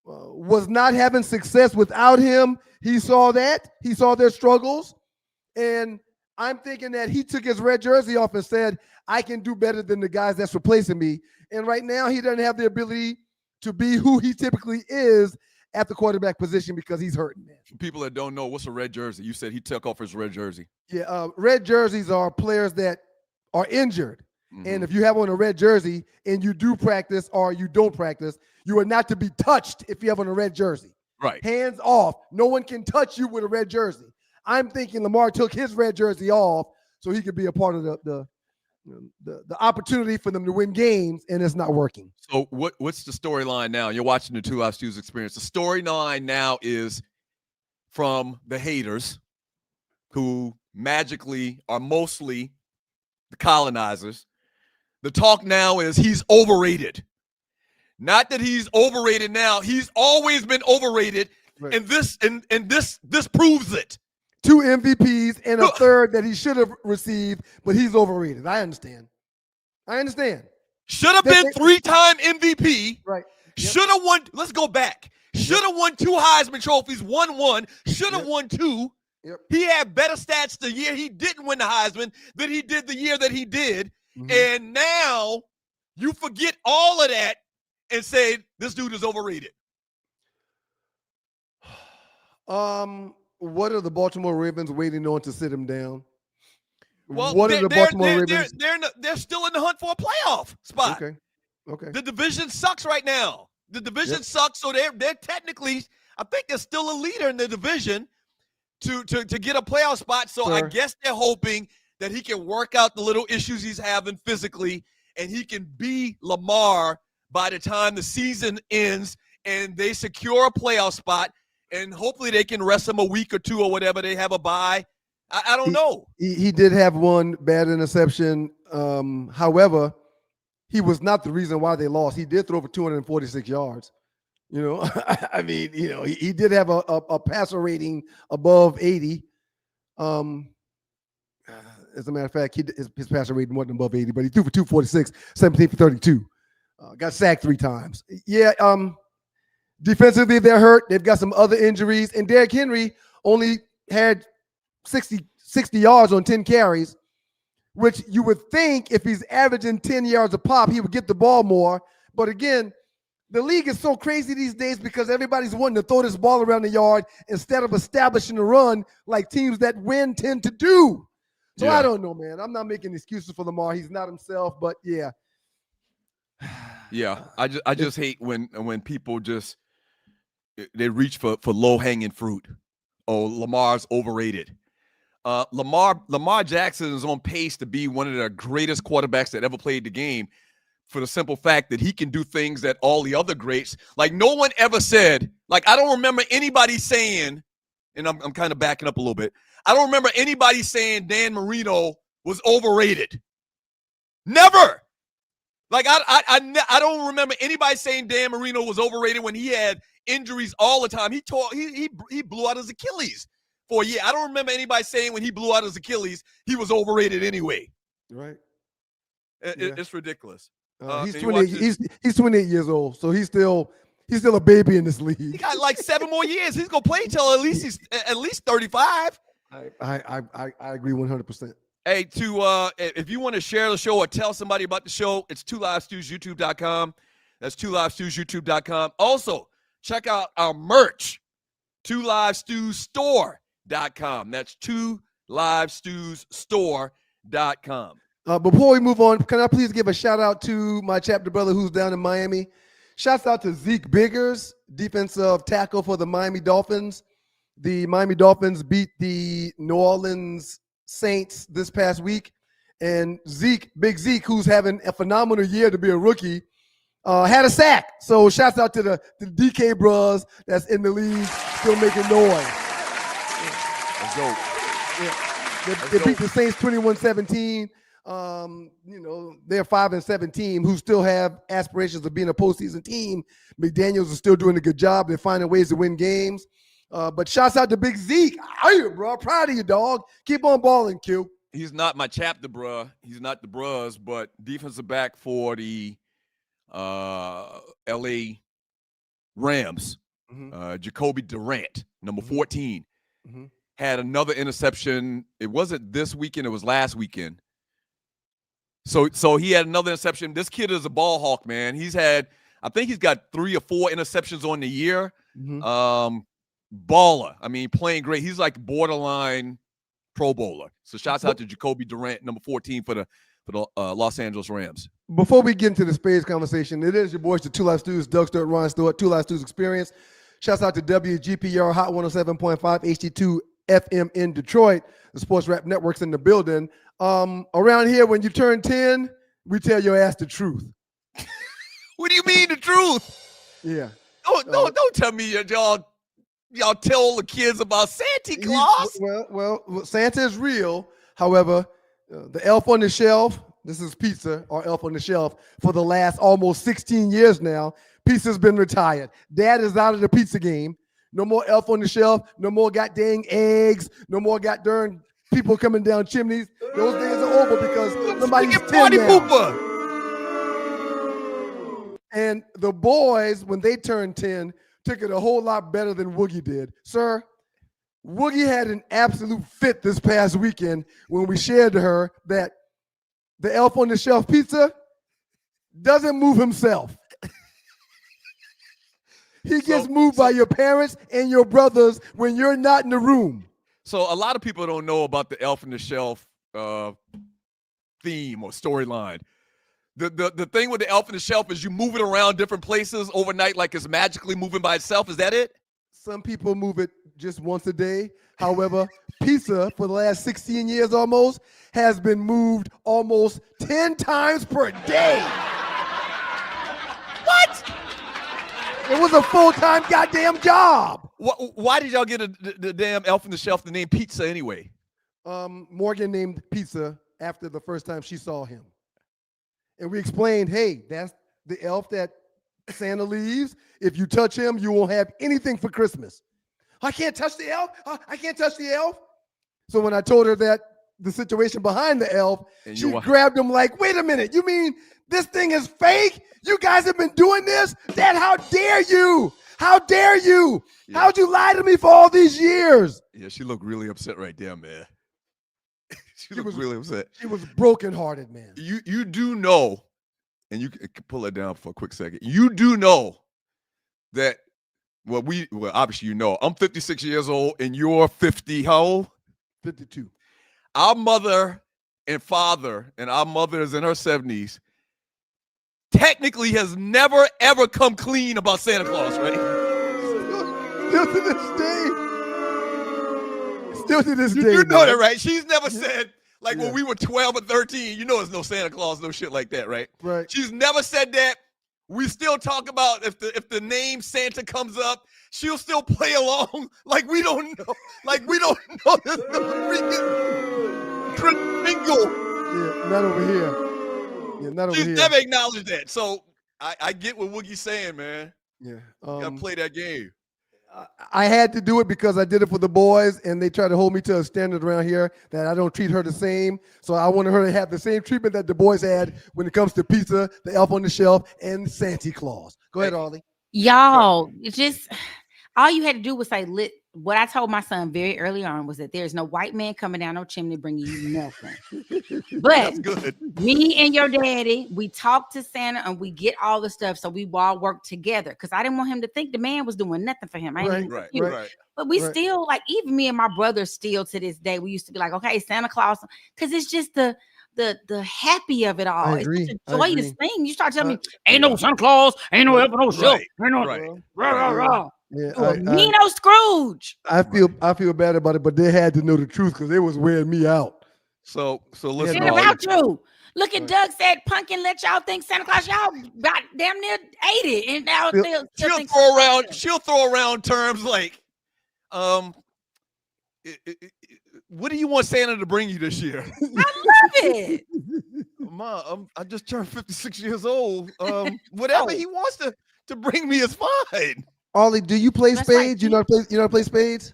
Speaker 1: was not having success without him. He saw that. He saw their struggles. And I'm thinking that he took his red jersey off and said, I can do better than the guys that's replacing me. And right now, he doesn't have the ability to be who he typically is at the quarterback position because he's hurting, man.
Speaker 2: For people that don't know, what's a red jersey? You said he took off his red jersey.
Speaker 1: Yeah, red jerseys are players that are injured. And if you have on a red jersey and you do practice or you don't practice, you are not to be touched if you have on a red jersey.
Speaker 2: Right.
Speaker 1: Hands off. No one can touch you with a red jersey. I'm thinking Lamar took his red jersey off so he could be a part of the opportunity for them to win games, and it's not working.
Speaker 2: So what's the storyline now? You're watching the Two Live Stews Experience. The storyline now is from the haters who magically are mostly the colonizers. The talk now is he's overrated. Not that he's overrated now. He's always been overrated
Speaker 1: Right.
Speaker 2: And this proves it.
Speaker 1: 2 MVPs and a third that he should have received, but he's overrated. I understand.
Speaker 2: Should have been 3-time MVP.
Speaker 1: Right. Yep.
Speaker 2: Should have won. Let's go back. Should have won 2 Heisman trophies, won 1. Should have won 2.
Speaker 1: Yep.
Speaker 2: He had better stats the year he didn't win the Heisman than he did the year that he did.
Speaker 1: Mhm.
Speaker 2: And now you forget all of that and say this dude is overrated.
Speaker 1: What are the Baltimore Ravens waiting on to sit him down?
Speaker 2: Well,
Speaker 1: what are the Baltimore Ravens?
Speaker 2: They're still in the hunt for a playoff spot.
Speaker 1: Okay.
Speaker 2: The division sucks right now. The division sucks, so they're technically, I think they're still a leader in the division to get a playoff spot. So I guess they're hoping that he can work out the little issues he's having physically, and he can be Lamar by the time the season ends and they secure a playoff spot, and hopefully they can rest him a week or 2 or whatever. They have a bye. I don't know.
Speaker 1: He did have one bad interception. However, he was not the reason why they lost. He did throw for 246 yards. You know, I mean, you know, he did have a passer rating above 80. As a matter of fact, his passer rating wasn't above 80, but he threw for 246, 17 for 32. Got sacked 3 times. Yeah, defensively, they're hurt. They've got some other injuries. And Derrick Henry only had 60 yards on 10 carries, which you would think if he's averaging 10 yards a pop, he would get the ball more. But again, the league is so crazy these days because everybody's wanting to throw this ball around the yard instead of establishing a run like teams that win tend to do. So I don't know, man. I'm not making excuses for Lamar. He's not himself, but yeah.
Speaker 2: Yeah, I just hate when people just they reach for low-hanging fruit. Oh, Lamar's overrated. Lamar Jackson is on pace to be one of the greatest quarterbacks that ever played the game, for the simple fact that he can do things that all the other greats, like no one ever said, like I don't remember anybody saying, and I'm kind of backing up a little bit, I don't remember anybody saying Dan Marino was overrated. Never. Like I don't remember anybody saying Dan Marino was overrated when he had injuries all the time. He blew out his Achilles for a year. I don't remember anybody saying when he blew out his Achilles he was overrated anyway.
Speaker 1: Right.
Speaker 2: It's ridiculous.
Speaker 1: He's 28 years old, so he's still a baby in this league.
Speaker 2: He got like 7 more years. He's gonna play till at least 35.
Speaker 1: I agree 100%.
Speaker 2: Hey, if you want to share the show or tell somebody about the show, it's 2livestewsyoutube.com. That's 2livestewsyoutube.com. Also, check out our merch, 2livestewsstore.com. That's 2livestewsstore.com.
Speaker 1: Before we move on, can I please give a shout out to my chapter brother who's down in Miami? Shouts out to Zeke Biggers, defensive tackle for the Miami Dolphins. The Miami Dolphins beat the New Orleans Saints this past week. And Big Zeke, who's having a phenomenal year to be a rookie, had a sack. So shouts out to the DK bros that's in the league still making noise.
Speaker 2: Let's go.
Speaker 1: They beat the Saints 21-17. They're 5-7 team who still have aspirations of being a postseason team. McDaniels is still doing a good job. They're finding ways to win games. But shouts out to Big Zeke. How you, bro? Proud of you, dog. Keep on balling, Q.
Speaker 2: He's not my chapter, bruh. He's not the bros, but defensive back for the L.A. Rams, Jacoby Durant, number 14, had another interception. It wasn't this weekend. It was last weekend. So he had another interception. This kid is a ball hawk, man. I think he's got 3 or 4 interceptions on the year. Baller. I mean, playing great. He's like borderline Pro Bowler. So shouts out to Jacoby Durant, number 14 for the Los Angeles Rams.
Speaker 1: Before we get into the Spades conversation, it is your boys, the Two Live Stews, Doug Stewart, Ryan Stewart, Two Live Stews Experience. Shouts out to WGPR Hot 107.5 HD2 FM in Detroit. The Sports Rap Network's in the building. Around here, when you turn 10, we tell your ass the truth.
Speaker 2: What do you mean the truth?
Speaker 1: Yeah.
Speaker 2: Don't tell me y'all tell the kids about Santa Claus.
Speaker 1: Well, Santa is real. However, the elf on the shelf, this is pizza, or elf on the shelf, for the last almost 16 years now. Pizza's been retired. Dad is out of the pizza game. No more Elf on the Shelf. No more goddamn eggs. No more goddamn people coming down chimneys. Those days are over because somebody's 10
Speaker 2: party
Speaker 1: now.
Speaker 2: pooper.
Speaker 1: And the boys, when they turned 10, took it a whole lot better than Woogie did. Sir, Woogie had an absolute fit this past weekend when we shared to her that the Elf on the Shelf pizza doesn't move himself. He gets moved by your parents and your brothers when you're not in the room.
Speaker 2: So a lot of people don't know about the Elf on the Shelf theme or storyline. The thing with the Elf on the Shelf is you move it around different places overnight like it's magically moving by itself. Is that it?
Speaker 1: Some people move it just once a day. However, pizza for the last 16 years almost has been moved almost 10 times per day.
Speaker 2: What?
Speaker 1: It was a full-time goddamn job.
Speaker 2: Why did y'all get the damn Elf on the Shelf the name pizza anyway?
Speaker 1: Morgan named pizza after the first time she saw him. And we explained, hey, that's the elf that Santa leaves. If you touch him, you won't have anything for Christmas. I can't touch the elf. I can't touch the elf. So when I told her that the situation behind the elf,
Speaker 2: and
Speaker 1: she grabbed him like, wait a minute, you mean this thing is fake? You guys have been doing this? Dad, how dare you? How dare you? Yeah. How'd you lie to me for all these years?
Speaker 2: Yeah, she looked really upset right there, man. She looked really upset.
Speaker 1: She was brokenhearted, man.
Speaker 2: You do know, and you can pull it down for a quick second. You do know that, well, obviously you know, I'm 56 years old and you're 50, how old?
Speaker 1: 52.
Speaker 2: Our mother and father, and our mother is in her 70s, technically has never, ever come clean about Santa Claus, right?
Speaker 1: Still to this day. Still to this day.
Speaker 2: You know that, right? She's never said, like when we were 12 or 13, you know there's no Santa Claus, no shit like that, right?
Speaker 1: Right.
Speaker 2: She's never said that. We still talk about if the name Santa comes up, she'll still play along like we don't know. Like we don't know this freaking triangle.
Speaker 1: Yeah, not over here. Yeah, not over
Speaker 2: She's
Speaker 1: here.
Speaker 2: never acknowledged that. So I get what Woogie's saying, man.
Speaker 1: Yeah.
Speaker 2: You gotta play that game.
Speaker 1: I had to do it because I did it for the boys, and they try to hold me to a standard around here that I don't treat her the same. So I wanted her to have the same treatment that the boys had when it comes to pizza, the Elf on the Shelf, and Santa Claus. Go ahead, Ollie.
Speaker 3: Y'all, just all you had to do was say, what I told my son very early on was that there's no white man coming down no chimney bringing you nothing. But
Speaker 2: that's good.
Speaker 3: Me and your daddy, we talk to Santa and we get all the stuff. So we all work together because I didn't want him to think the man was doing nothing for him.
Speaker 2: Right.
Speaker 3: But we still, like, even me and my brother still to this day, we used to be like, okay, Santa Claus, because it's just the happy of it all. It's such a joyous thing. You start telling me, ain't no Santa Claus, ain't no Elf on no Shelf, ain't no rah.
Speaker 1: Yeah,
Speaker 3: Nino Scrooge.
Speaker 1: I feel bad about it, but they had to know the truth because they was wearing me out.
Speaker 2: So listen.
Speaker 3: What about you? Look at Doug said, Pumpkin let y'all think Santa Claus. Y'all got damn near 80, and now
Speaker 2: she'll throw around terms like, what do you want Santa to bring you this year?
Speaker 3: I love it.
Speaker 2: Mom, I just turned 56 years old. Whatever he wants to bring me is fine.
Speaker 1: Ollie, do you play spades? You know how to play spades?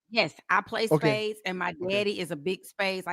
Speaker 3: Yes, I play spades, and my daddy is a big spades.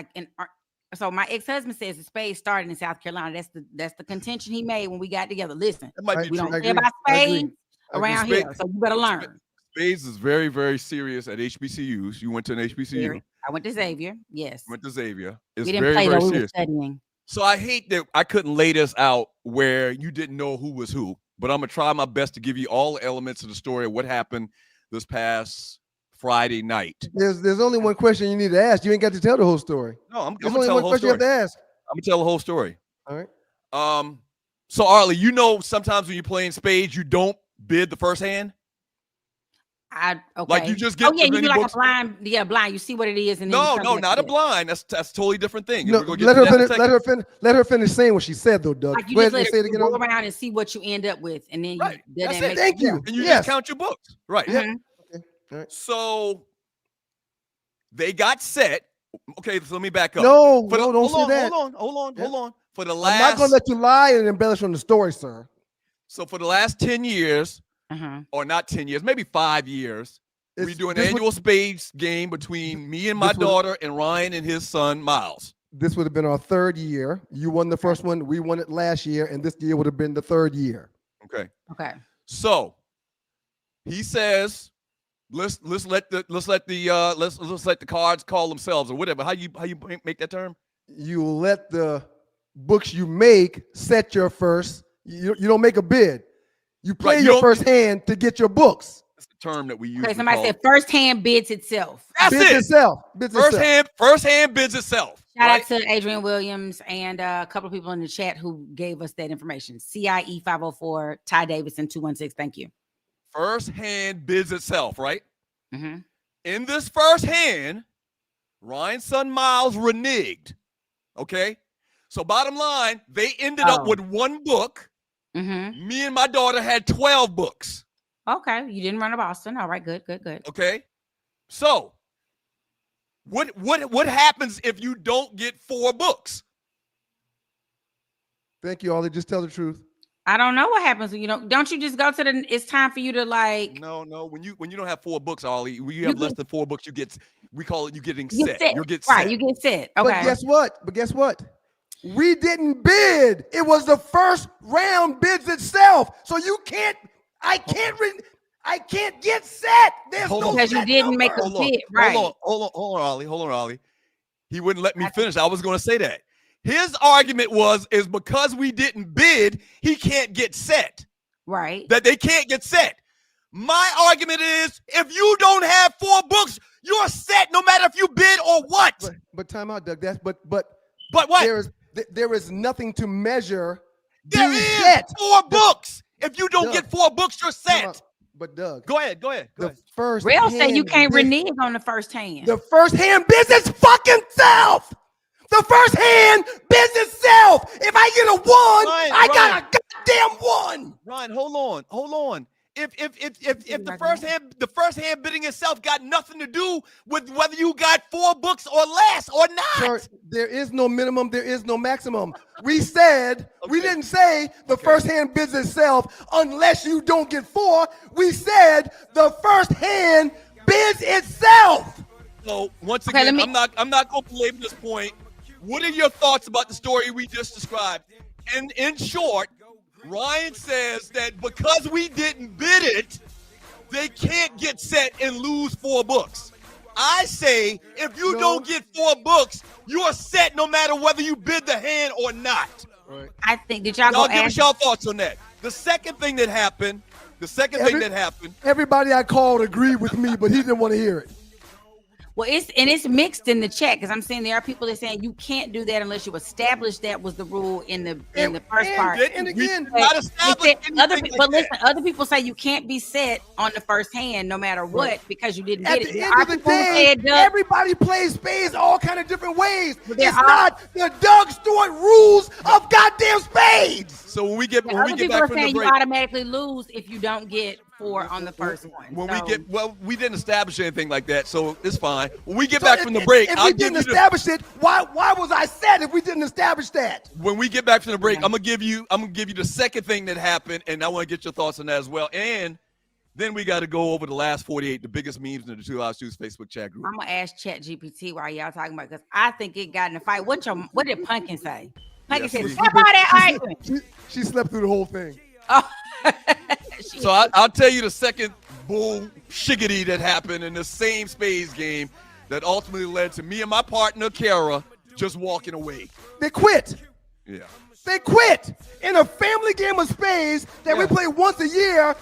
Speaker 3: So my ex-husband says the spades started in South Carolina. That's the contention he made when we got together. Listen, we don't play about spades around here, so you better learn.
Speaker 2: Spades is very, very serious at HBCUs. You went to an HBCU.
Speaker 3: I went to Xavier. Yes.
Speaker 2: Went to Xavier. It's
Speaker 3: we didn't
Speaker 2: very,
Speaker 3: play
Speaker 2: very
Speaker 3: though.
Speaker 2: serious.
Speaker 3: We were studying.
Speaker 2: So I hate that I couldn't lay this out where you didn't know who was who, but I'm gonna try my best to give you all the elements of the story of what happened this past Friday night.
Speaker 1: There's only one question you need to ask. You ain't got to tell the whole story.
Speaker 2: No, I'm
Speaker 1: There's
Speaker 2: gonna
Speaker 1: only
Speaker 2: tell
Speaker 1: one
Speaker 2: the whole
Speaker 1: question
Speaker 2: story.
Speaker 1: you have to ask.
Speaker 2: I'm gonna tell the whole story.
Speaker 1: All right.
Speaker 2: So Arlie, you know sometimes when you're playing spades, you don't bid the first hand.
Speaker 3: Okay.
Speaker 2: Like you just get.
Speaker 3: Oh yeah, you do like a blind. Yeah, blind. You see what it is, and then
Speaker 2: no, not a blind. That's a totally different thing.
Speaker 1: No, let her finish saying what she said though, Doug.
Speaker 3: Like you just let it go around and see what you end up with, and then
Speaker 2: That's it.
Speaker 1: Thank you.
Speaker 2: And you just count your books, right?
Speaker 1: Yeah. Okay. All right.
Speaker 2: So they got set. Okay, so let me back up.
Speaker 1: No, don't say that.
Speaker 2: Hold on. For the last,
Speaker 1: I'm not gonna let you lie and embellish on the story, sir.
Speaker 2: So for the last 10 years, or not 10 years, maybe 5 years, We do an annual spades game between me and my daughter and Ryan and his son, Miles.
Speaker 1: This would have been our third year. You won the first one. We won it last year, and this year would have been the third year.
Speaker 2: Okay.
Speaker 3: Okay.
Speaker 2: So he says, let's let the cards call themselves or whatever. How you make that term?
Speaker 1: You let the books you make set your first. You don't make a bid. You play your first hand to get your books.
Speaker 2: That's the term that we use.
Speaker 3: Okay, somebody said first hand bids itself.
Speaker 2: That's
Speaker 1: bids
Speaker 2: it.
Speaker 1: Itself.
Speaker 2: First hand bids itself.
Speaker 3: Shout out to Adrian Williams and a couple of people in the chat who gave us that information. CIE 504, Ty Davidson 216. Thank you.
Speaker 2: First hand bids itself, right?
Speaker 3: Mm-hmm.
Speaker 2: In this first hand, Ryan's son Miles reneged. Okay? So bottom line, they ended up with one book.
Speaker 3: Mm-hmm.
Speaker 2: Me and my daughter had 12 books.
Speaker 3: Okay. You didn't run to Boston. All right, good.
Speaker 2: Okay. So what happens if you don't get 4 books?
Speaker 1: Thank you, Ollie. Just tell the truth.
Speaker 3: I don't know what happens when you don't you just go to the it's time for you to like
Speaker 2: No. When you don't have 4 books, Ollie, when you have less than 4 books, we call it you getting set. You get set.
Speaker 3: Right, you get set. Okay.
Speaker 1: But guess what? We didn't bid. It was the first round bids itself. So I can't get set. There's no
Speaker 3: because you didn't make a bid. Right.
Speaker 2: Hold on, Ollie. He wouldn't let me finish. I was going to say that. His argument is because we didn't bid, he can't get set.
Speaker 3: Right.
Speaker 2: That they can't get set. My argument is if you don't have 4 books, you're set no matter if you bid or what.
Speaker 1: But time out, Doug. But
Speaker 2: what?
Speaker 1: There is nothing to measure.
Speaker 2: There is
Speaker 1: set.
Speaker 2: 4 books. If you don't get 4 books, you're set.
Speaker 1: But Doug,
Speaker 2: go ahead.
Speaker 1: The first
Speaker 3: Real
Speaker 1: hand
Speaker 3: say you can't renege on the first hand.
Speaker 1: The first hand bids its fucking self. The first hand bids itself. If I get a 1, I got a goddamn 1.
Speaker 2: Ryan, hold on. If the first hand bidding itself got nothing to do with whether you got 4 books or less or not.
Speaker 1: Sir, there is no minimum, there is no maximum. We said, we didn't say the first hand bids itself unless you don't get 4. We said the first hand bids itself.
Speaker 2: So once again, I'm not going to belabor this point. What are your thoughts about the story we just described? And in short, Ryan says that because we didn't bid it, they can't get set and lose 4 books. I say if you don't get 4 books, you're set no matter whether you bid the hand or not.
Speaker 1: Right.
Speaker 3: I think give us
Speaker 2: y'all thoughts on that. The second thing that happened.
Speaker 1: Everybody I called agreed with me, but he didn't want to hear it.
Speaker 3: Well, it's mixed in the chat because I'm saying there are people that saying you can't do that unless you establish that was the rule in the first part.
Speaker 1: And again,
Speaker 3: other people say you can't be set on the first hand no matter what because you didn't get it.
Speaker 1: At the end of the day, everybody plays spades all kind of different ways. It's not the Doug Stewart rules of goddamn spades.
Speaker 2: So when we get back from the break,
Speaker 3: you automatically lose if you don't get 4 on the first one.
Speaker 2: We didn't establish anything like that, so it's fine. When we get back from the break,
Speaker 1: if we didn't establish it, why was I set if we didn't establish that?
Speaker 2: When we get back from the break, I'm gonna give you the second thing that happened, and I want to get your thoughts on that as well. And then we got to go over the last 48, the biggest memes in the 2 Hours Shoes Facebook chat group.
Speaker 3: I'm gonna ask ChatGPT while y'all talking about because I think it got in a fight. What did Pumpkin say? Pumpkin said, "Stop all that arguing."
Speaker 1: She slept through the whole thing.
Speaker 3: Oh.
Speaker 2: So I'll tell you the second bullshiggity that happened in the same spades game that ultimately led to me and my partner Kara just walking away.
Speaker 1: They quit.
Speaker 2: Yeah.
Speaker 1: They quit in a family game of spades that we play once a year.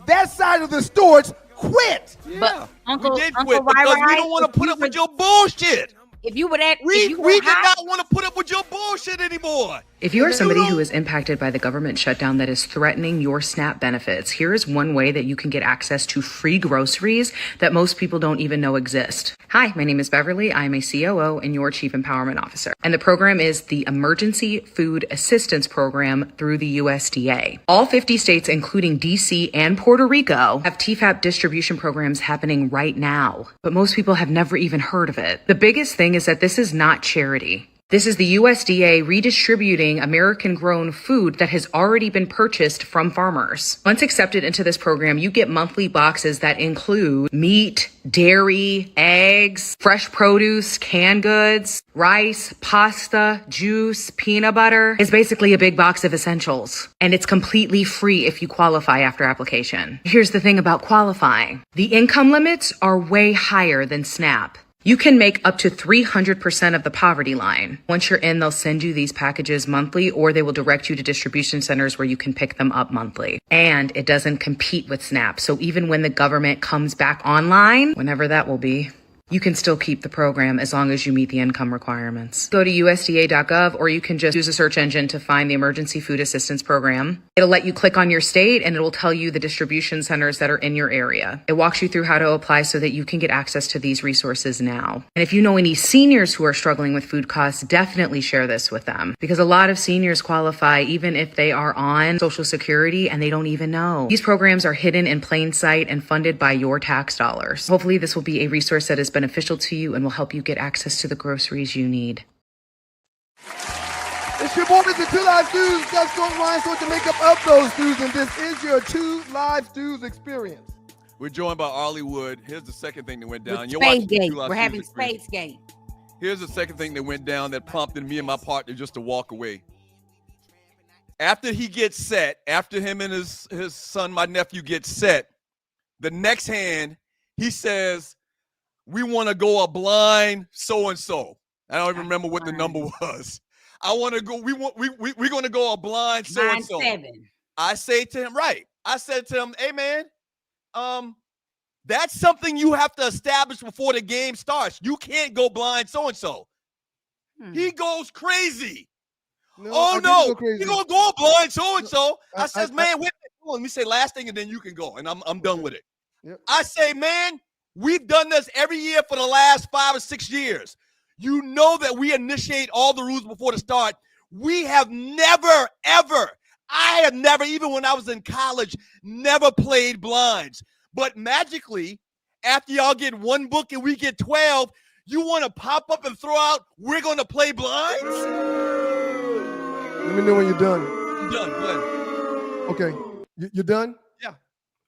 Speaker 1: That side of the Stewarts quit.
Speaker 2: Yeah.
Speaker 3: But Uncle
Speaker 2: quit because we don't want to put up with your bullshit.
Speaker 3: If you would act,
Speaker 2: we did not want to put up with your bullshit anymore.
Speaker 11: If you are somebody who is impacted by the government shutdown that is threatening your SNAP benefits, here is one way that you can get access to free groceries that most people don't even know exist. Hi, my name is Beverly. I am a COO and your Chief Empowerment Officer. And the program is the Emergency Food Assistance Program through the USDA. All 50 states, including DC and Puerto Rico, have TFAP distribution programs happening right now. But most people have never even heard of it. The biggest thing is that this is not charity. This is the USDA redistributing American-grown food that has already been purchased from farmers. Once accepted into this program, you get monthly boxes that include meat, dairy, eggs, fresh produce, canned goods, rice, pasta, juice, peanut butter. It's basically a big box of essentials. And it's completely free if you qualify after application. Here's the thing about qualifying. The income limits are way higher than SNAP. You can make up to 300% of the poverty line. Once you're in, they'll send you these packages monthly, or they will direct you to distribution centers where you can pick them up monthly. And it doesn't compete with SNAP. So even when the government comes back online, whenever that will be, you can still keep the program as long as you meet the income requirements. Go to USDA.gov, or you can just use a search engine to find the Emergency Food Assistance Program. It'll let you click on your state, and it'll tell you the distribution centers that are in your area. It walks you through how to apply so that you can get access to these resources now. And if you know any seniors who are struggling with food costs, definitely share this with them, because a lot of seniors qualify even if they are on Social Security and they don't even know. These programs are hidden in plain sight and funded by your tax dollars. Hopefully this will be a resource that is beneficial to you and will help you get access to the groceries you need.
Speaker 1: It's your boy, Mr. Two Live Stews. Just don't mind so to make up of those stews, and this is your Two Live Stews experience.
Speaker 2: We're joined by Arlie Wood. Here's the second thing that went down.
Speaker 12: With Spadegate. We're having Spadegate.
Speaker 2: Here's the second thing that went down that prompted me and my partner just to walk away. After he gets set, after him and his son, my nephew, get set, the next hand, he says, we want to go a blind so-and-so. I don't even remember what the number was. I want to go, we're going to go a blind so-and-so.
Speaker 12: 9-7.
Speaker 2: I say to him, right. I said to him, hey, man, that's something you have to establish before the game starts. You can't go blind so-and-so. He goes crazy.
Speaker 1: No,
Speaker 2: you're going to go blind so-and-so. I says, man, wait a minute. Let me say last thing and then you can go. And I'm done with it.
Speaker 1: Yep.
Speaker 2: I say, man, we've done this every year for the last 5 or 6 years. You know that we initiate all the rules before the start. We have never, ever, I have never, even when I was in college, never played blinds. But magically, after y'all get one book and we get 12, you want to pop up and throw out, we're going to play blinds?
Speaker 1: Let me know when you're done.
Speaker 2: I'm done. Go ahead.
Speaker 1: Okay. You're done?
Speaker 2: Yeah.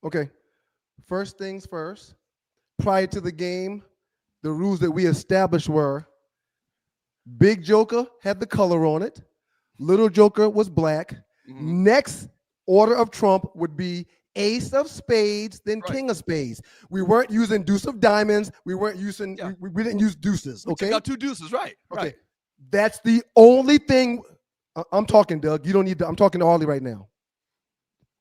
Speaker 1: Okay. First things first. Prior to the game, the rules that we established were Big Joker had the color on it. Little Joker was black.
Speaker 2: Mm-hmm.
Speaker 1: Next order of trump would be Ace of Spades, then
Speaker 2: Right.
Speaker 1: King of Spades. We weren't using Deuce of Diamonds. We weren't using,
Speaker 2: Yeah.
Speaker 1: we didn't use deuces,
Speaker 2: We
Speaker 1: okay?
Speaker 2: took out 2 deuces, right.
Speaker 1: Okay.
Speaker 2: Right.
Speaker 1: That's the only thing. I'm talking, Doug. You don't need to, I'm talking to Arlie right now.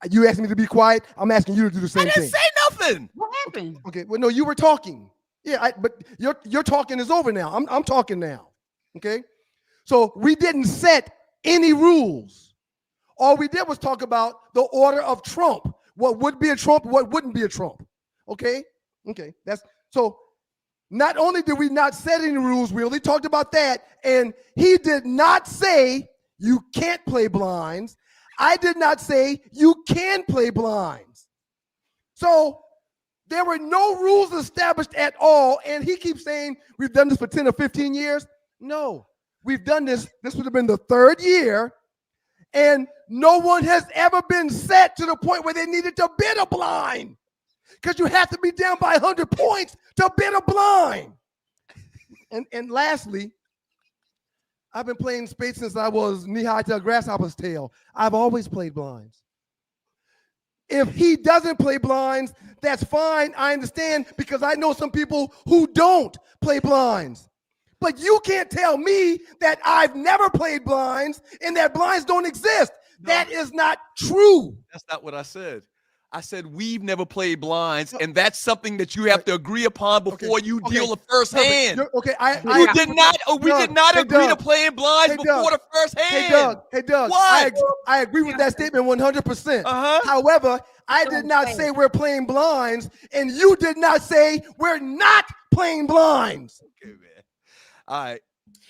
Speaker 1: You asked me to be quiet. I'm asking you to do the
Speaker 2: I
Speaker 1: same
Speaker 2: didn't
Speaker 1: thing.
Speaker 2: say nothing.
Speaker 12: What happened?
Speaker 1: Okay. Well, no, you were talking. Yeah, but your talking is over now. I'm talking now. Okay. So we didn't set any rules. All we did was talk about the order of trump. What would be a trump, what wouldn't be a trump. Okay? Okay. That's so not only did we not set any rules, we only talked about that, and he did not say you can't play blinds. I did not say you can play blinds. So there were no rules established at all, and he keeps saying we've done this for 10 or 15 years. No, we've done this. This would have been the 3rd year, and no one has ever been set to the point where they needed to bid a blind, because you have to be down by 100 points to bid a blind. And lastly, I've been playing spades since I was knee-high to a grasshopper's tail. I've always played blinds. If he doesn't play blinds, that's fine. I understand, because I know some people who don't play blinds. But you can't tell me that I've never played blinds and that blinds don't exist. No. That is not true.
Speaker 2: That's not what I said. I said we've never played blinds, and that's something that you have to agree upon before you deal the first hand.
Speaker 1: Okay,
Speaker 2: we did not agree to playing blinds before the first hand.
Speaker 1: Hey Doug.
Speaker 2: What?
Speaker 1: I agree with that statement 100%. However, I did not say we're playing blinds, and you did not say we're not playing blinds.
Speaker 2: Okay, man. All right.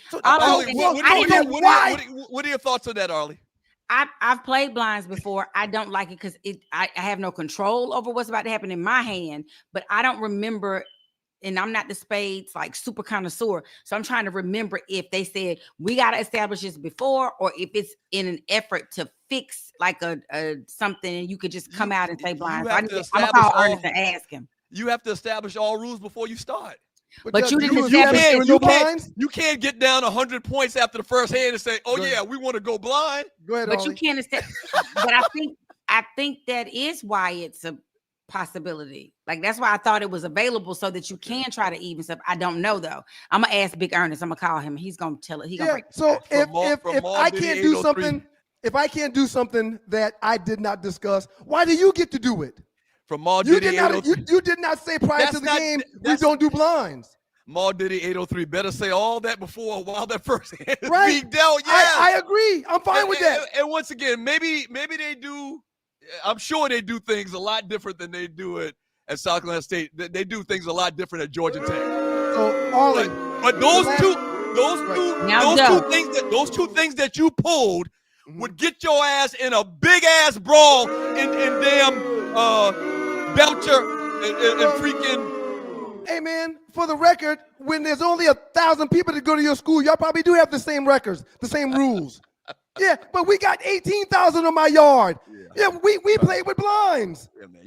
Speaker 1: So,
Speaker 2: Arlie, what are your thoughts on that, Arlie?
Speaker 12: I've played blinds before. I don't like it because I have no control over what's about to happen in my hand, but I don't remember and I'm not the spades like super connoisseur. So I'm trying to remember if they said we got to establish this before, or if it's in an effort to fix like a something, and you could just come out and say blinds. So I'm gonna call Ernest and ask him.
Speaker 2: You have to establish all rules before you start.
Speaker 12: But you didn't establish
Speaker 2: you can't get down 100 points after the first hand and say, "Oh yeah, we want to go blind."
Speaker 1: Go ahead,
Speaker 12: but
Speaker 1: Ollie.
Speaker 12: you can't establish. But I think that is why it's a possibility. Like that's why I thought it was available so that you can try to even stuff. I don't know though. I'm gonna ask Big Ernest. I'm gonna call him. He's gonna tell it. He gonna break.
Speaker 1: So if I
Speaker 2: Diddy
Speaker 1: can't do
Speaker 2: 803.
Speaker 1: something, if I can't do something that I did not discuss, why do you get to do it?
Speaker 2: From Maul
Speaker 1: You
Speaker 2: Diddy
Speaker 1: did not.
Speaker 2: 803.
Speaker 1: You did not say prior to the game we don't do blinds.
Speaker 2: Maul Diddy 803 better say all that before while that first hand is
Speaker 1: Right.
Speaker 2: being dealt. Yeah,
Speaker 1: I agree. I'm fine with that.
Speaker 2: And once again, maybe they do. I'm sure they do things a lot different than they do it at South Carolina State. They do things a lot different at Georgia Tech.
Speaker 1: So Ollie,
Speaker 2: but those two things that you pulled would get your ass in a big ass brawl in damn Belcher and freaking.
Speaker 1: Hey man, for the record, when there's only 1,000 people that go to your school, y'all probably do have the same records, the same rules. Yeah, but we got 18,000 on my yard. Yeah, we played with blinds.
Speaker 2: Yeah, man.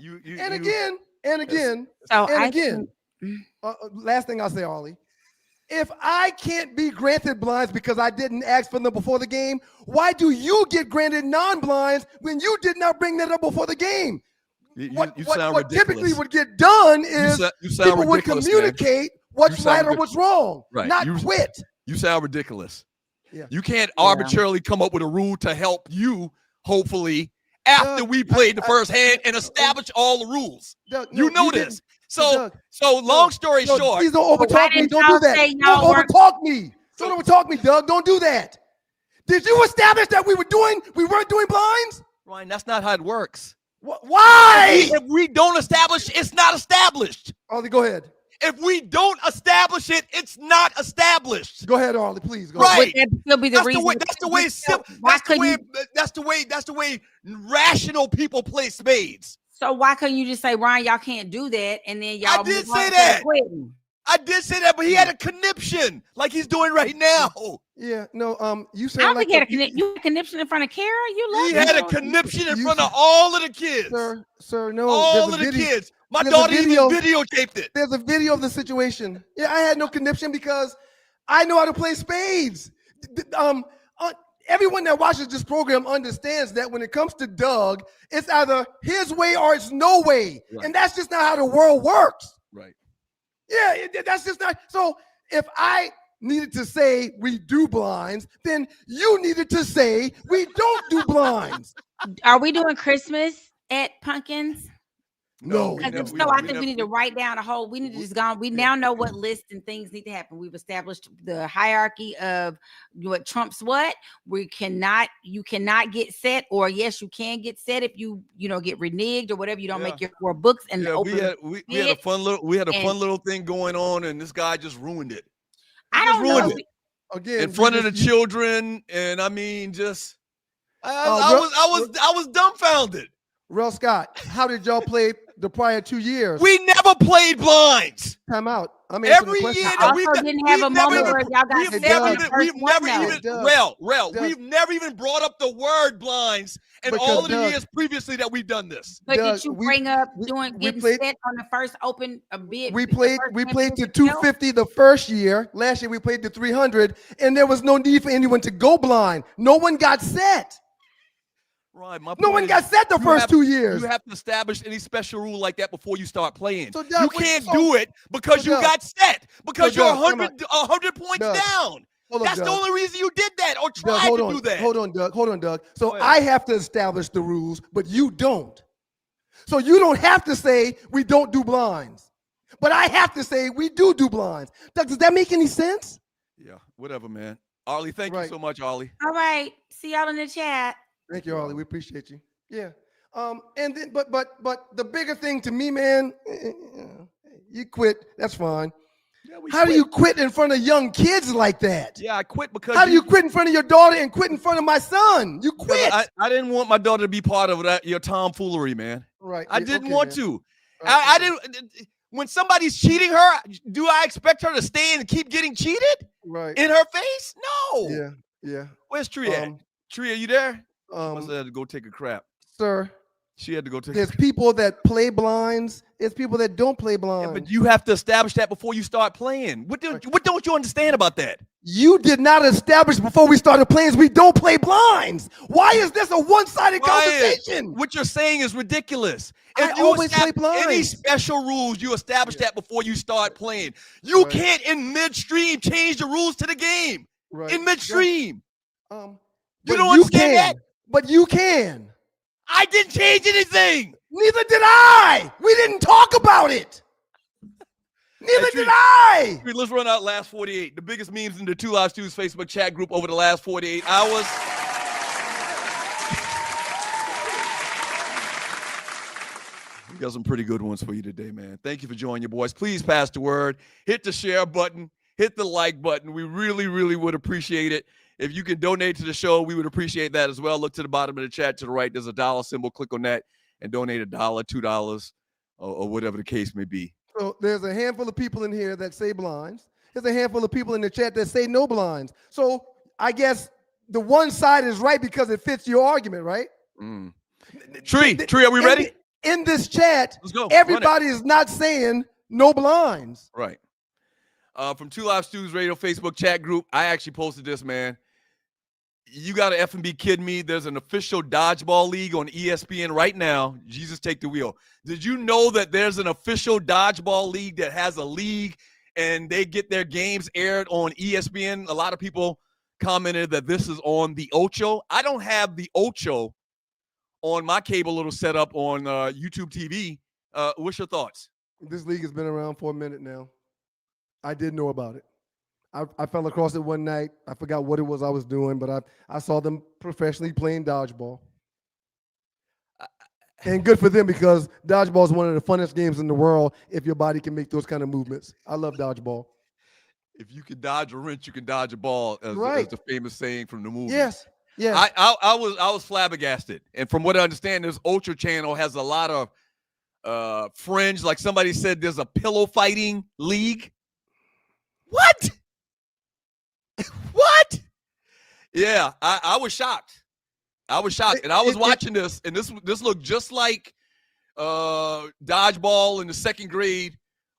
Speaker 1: And again. Last thing I'll say, Ollie. If I can't be granted blinds because I didn't ask for them before the game, why do you get granted non-blinds when you did not bring that up before the game? What typically would get done is people would communicate what's right or what's wrong, not quit.
Speaker 2: You sound ridiculous.
Speaker 1: Yeah.
Speaker 2: You can't arbitrarily come up with a rule to help you, hopefully, after we played the first hand and establish all the rules. You know this. So long story short.
Speaker 1: Please don't overtalk me. Don't do that. Don't overtalk me. Don't overtalk me, Doug. Don't do that. Did you establish that we weren't doing blinds?
Speaker 2: Ryan, that's not how it works.
Speaker 1: Why?
Speaker 2: If we don't establish, it's not established.
Speaker 1: Ollie, go ahead.
Speaker 2: If we don't establish it, it's not established.
Speaker 1: Go ahead, Ollie, please. Go
Speaker 2: right.
Speaker 1: ahead.
Speaker 12: Still be the reason.
Speaker 2: That's the way rational people play spades.
Speaker 12: So why couldn't you just say, Ryan, y'all can't do that, and then y'all?
Speaker 2: I did say that. I did say that, but he had a conniption like he's doing right now.
Speaker 1: Yeah, no, you said
Speaker 12: I don't think you had a conniption in front of Kara.
Speaker 2: He had a conniption in front of all of the kids.
Speaker 1: Sir, no.
Speaker 2: All of the kids. My daughter even videotaped it.
Speaker 1: There's a video of the situation. Yeah, I had no conniption because I know how to play spades. Everyone that watches this program understands that when it comes to Doug, it's either his way or it's no way. Right. And that's just not how the world works.
Speaker 2: Right.
Speaker 1: Yeah, that's just not. So if I needed to say we do blinds, then you needed to say we don't do blinds.
Speaker 12: Are we doing Christmas at Pumpkins?
Speaker 1: No.
Speaker 12: Because if so, I think we need to write down a whole. We need to just go. We now know what lists and things need to happen. We've established the hierarchy of what trumps what. You cannot get set, or yes, you can get set if you get reneged or whatever. You don't make your 4 books and
Speaker 2: we had a fun little thing going on, and this guy just ruined it.
Speaker 12: I don't know.
Speaker 1: Again,
Speaker 2: in front of the children, and I mean, I was dumbfounded.
Speaker 1: Rel Scott, how did y'all play the prior 2 years?
Speaker 2: We never played blinds.
Speaker 1: Time out. I mean,
Speaker 2: every year that
Speaker 12: we didn't have a moment where y'all got
Speaker 2: we've never even brought up the word blinds in all of the years previously that we've done this.
Speaker 12: But did you bring up getting set on the first open bid?
Speaker 1: We played to 250 the first year. Last year we played to 300, and there was no need for anyone to go blind. No one got set.
Speaker 2: Right,
Speaker 1: no one got set the first 2 years.
Speaker 2: You have to establish any special rule like that before you start playing.
Speaker 1: So Doug,
Speaker 2: you can't do it because you got set, because you're 100 points down. That's the only reason you did that or tried to do that.
Speaker 1: Hold on, Doug. So I have to establish the rules, but you don't. So you don't have to say we don't do blinds, but I have to say we do blinds. Doug, does that make any sense?
Speaker 2: Yeah, whatever, man. Ollie, thank you so much, Ollie.
Speaker 12: All right, see y'all in the chat.
Speaker 1: Thank you, Ollie. We appreciate you. Yeah. And then, but the bigger thing to me, man, you quit. That's fine. Yeah, How do you quit in front of young kids like that?
Speaker 2: Yeah, I quit because.
Speaker 1: How do you quit in front of your daughter and quit in front of my son? You quit.
Speaker 2: I didn't want my daughter to be part of that your tomfoolery, man.
Speaker 1: Right.
Speaker 2: I didn't want to. Right. I didn't. when somebody's cheating her, do I expect her to stay and keep getting cheated in her face? No.
Speaker 1: Yeah, yeah.
Speaker 2: Where's Tree at? Tree, are you there? She must have had to go take a crap.
Speaker 1: Sir,
Speaker 2: she had to go take
Speaker 1: there's people that play blinds. There's people that don't play blinds.
Speaker 2: Yeah, but you have to establish that before you start playing. What don't you understand about that?
Speaker 1: You did not establish before we started playing we don't play blinds. Why is this a one-sided conversation?
Speaker 2: What you're saying is ridiculous.
Speaker 1: I always play blinds.
Speaker 2: Any special rules, you establish that before you start playing. You can't in midstream change the rules to the game. In midstream. You don't understand that?
Speaker 1: But you can.
Speaker 2: I didn't change anything.
Speaker 1: Neither did I. We didn't talk about it. Neither did I.
Speaker 2: Let's run out last 48. The biggest memes in the Two Live Stews Facebook chat group over the last 48 hours. We got some pretty good ones for you today, man. Thank you for joining your boys. Please pass the word. Hit the share button. Hit the like button. We really, really would appreciate it. If you can donate to the show, we would appreciate that as well. Look to the bottom of the chat to the right. There's a dollar symbol. Click on that and donate $1, $2, or whatever the case may be.
Speaker 1: So there's a handful of people in here that say blinds. There's a handful of people in the chat that say no blinds. So I guess the one side is right because it fits your argument, right?
Speaker 2: Tree, are we ready?
Speaker 1: In this chat,
Speaker 2: let's go.
Speaker 1: Everybody is not saying no blinds.
Speaker 2: Right. From Two Live Stews Radio Facebook chat group, I actually posted this, man. You got to effing be kidding me. There's an official dodgeball league on ESPN right now. Jesus, take the wheel. Did you know that there's an official dodgeball league that has a league and they get their games aired on ESPN? A lot of people commented that this is on the Ocho. I don't have the Ocho on my cable little setup on YouTube TV. What's your thoughts?
Speaker 1: This league has been around for a minute now. I did know about it. I fell across it one night. I forgot what it was I was doing, but I saw them professionally playing dodgeball. And good for them because dodgeball is one of the funnest games in the world if your body can make those kind of movements. I love dodgeball.
Speaker 2: If you can dodge a wrench, you can dodge a ball, as the famous saying from the movie.
Speaker 1: Yes. Yes.
Speaker 2: I was flabbergasted. And from what I understand, this Ultra channel has a lot of fringe. Like somebody said, there's a pillow fighting league. What? What? Yeah, I was shocked. I was shocked. And I was watching this, and this looked just like dodgeball in the second grade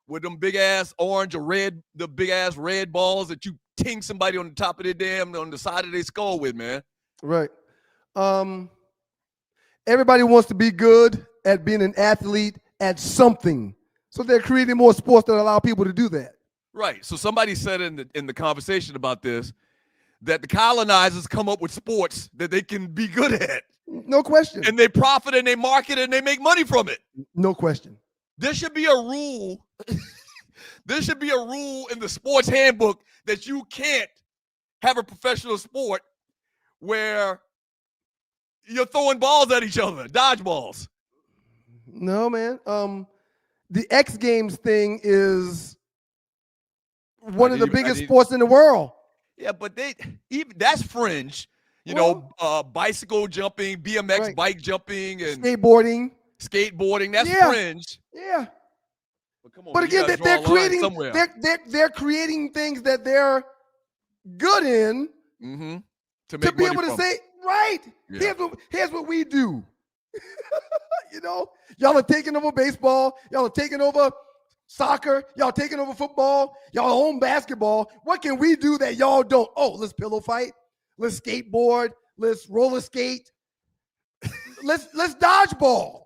Speaker 2: with them big ass orange or red, the big ass red balls that you ting somebody on the top of their on the side of their skull with, man.
Speaker 1: Right. Everybody wants to be good at being an athlete at something. So they're creating more sports that allow people to do that.
Speaker 2: Right. So somebody said in the conversation about this that the colonizers come up with sports that they can be good at.
Speaker 1: No question.
Speaker 2: And they profit and they market and they make money from it.
Speaker 1: No question.
Speaker 2: There should be a rule. There should be a rule in the sports handbook that you can't have a professional sport where you're throwing balls at each other, dodgeballs.
Speaker 1: No, man. The X Games thing is one of the biggest sports in the world.
Speaker 2: Yeah, but that's fringe. You know, bicycle jumping, BMX bike jumping, and
Speaker 1: skateboarding.
Speaker 2: That's fringe.
Speaker 1: Yeah.
Speaker 2: But come on,
Speaker 1: but again, they're creating things that they're good in
Speaker 2: to
Speaker 1: be able to say, right, here's what we do. You know, y'all are taking over baseball, y'all are taking over soccer, y'all taking over football, y'all own basketball. What can we do that y'all don't? Oh, let's pillow fight, let's skateboard, let's roller skate, let's dodgeball.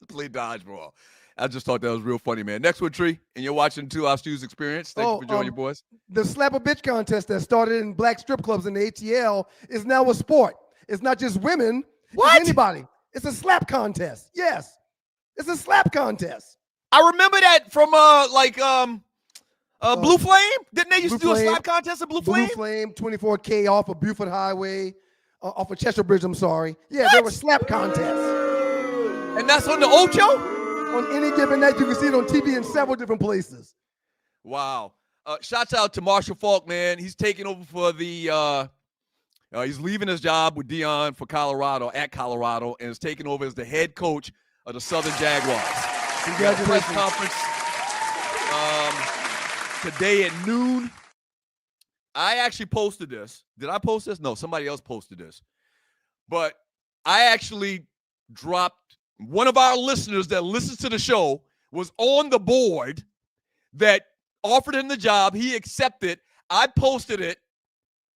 Speaker 2: Play dodgeball. I just thought that was real funny, man. Next one, Tree, and you're watching Two Live Stews Experience. Thank you for joining your boys.
Speaker 1: The Slap a Bitch contest that started in black strip clubs in the ATL is now a sport. It's not just women.
Speaker 2: What?
Speaker 1: It's anybody. It's a slap contest. Yes. It's a slap contest.
Speaker 2: I remember that from Blue Flame. Didn't they used to do a slap contest at Blue Flame?
Speaker 1: Blue Flame, 24K off of Buford Highway, off of Cheshire Bridge, I'm sorry. Yeah, there were slap contests.
Speaker 2: And that's on the Ocho?
Speaker 1: On any given night, you can see it on TV in several different places.
Speaker 2: Wow. Shouts out to Marshall Falk, man. He's taking over for the he's leaving his job with Dion for Colorado, and is taking over as the head coach of the Southern Jaguars.
Speaker 1: Congratulations.
Speaker 2: Press conference today at noon. I actually posted this. Did I post this? No, somebody else posted this. But I actually dropped one of our listeners that listens to the show was on the board that offered him the job. He accepted. I posted it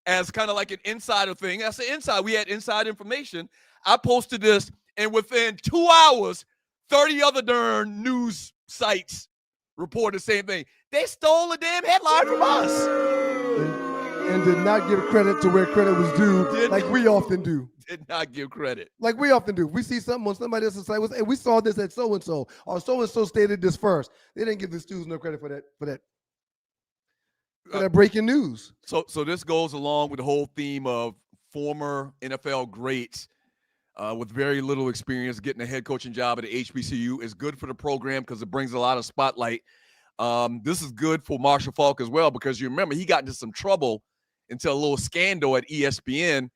Speaker 2: as kind of like an insider thing. I said inside. We had inside information. I posted this, and within 2 hours, 30 other darn news sites reported the same thing. They stole the damn headline from us.
Speaker 1: And did not give credit to where credit was due, like we often do.
Speaker 2: Did not give credit.
Speaker 1: Like we often do. We see something on somebody else's site, and we saw this at so-and-so, or so-and-so stated this first. They didn't give the students no credit for that breaking news.
Speaker 2: So this goes along with the whole theme of former NFL greats with very little experience getting a head coaching job at the HBCU. Is good for the program because it brings a lot of spotlight. This is good for Marshall Faulk as well because you remember he got into some trouble into a little scandal at ESPN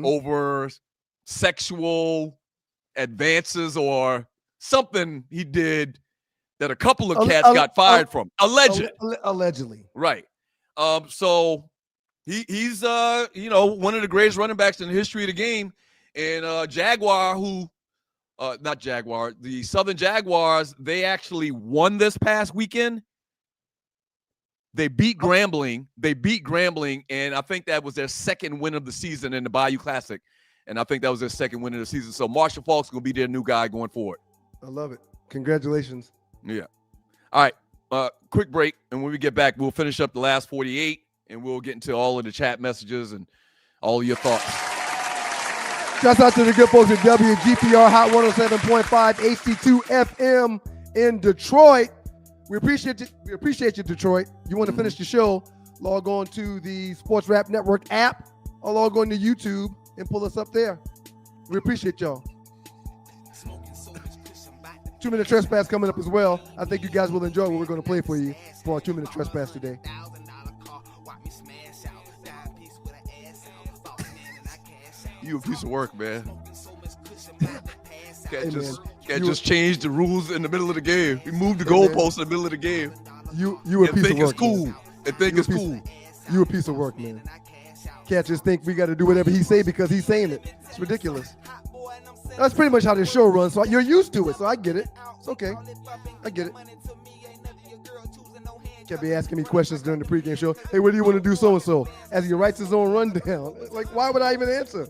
Speaker 2: over sexual advances or something he did that a couple of cats got fired from.
Speaker 1: Allegedly.
Speaker 2: Right. So he's one of the greatest running backs in the history of the game. And the Southern Jaguars, they actually won this past weekend. They beat Grambling. And I think that was their second win of the season in the Bayou Classic. And I think that was their second win of the season. So Marshall Faulk's going to be their new guy going forward.
Speaker 1: I love it. Congratulations.
Speaker 2: Yeah. All right. Quick break. And when we get back, we'll finish up the last 48, and we'll get into all of the chat messages and all of your thoughts.
Speaker 1: Shouts out to the good folks at WGPR Hot 107.5 HD2 FM in Detroit. We appreciate you, Detroit. You want to finish the show, log on to the Sports Rap Network app or log on to YouTube and pull us up there. We appreciate y'all. 2-minute trespass coming up as well. I think you guys will enjoy what we're going to play for you for our 2-minute trespass today.
Speaker 2: You a piece of work, man. Can't just change the rules in the middle of the game. We moved the goalposts in the middle of the game.
Speaker 1: You a piece of work.
Speaker 2: It's cool. And think it's cool.
Speaker 1: You a piece of work, man. Can't just think we got to do whatever he say because he's saying it. It's ridiculous. That's pretty much how this show runs. So you're used to it. So I get it. It's okay. I get it. Can't be asking me questions during the pregame show. Hey, what do you want to do so-and-so? As he writes his own rundown. Like, why would I even answer?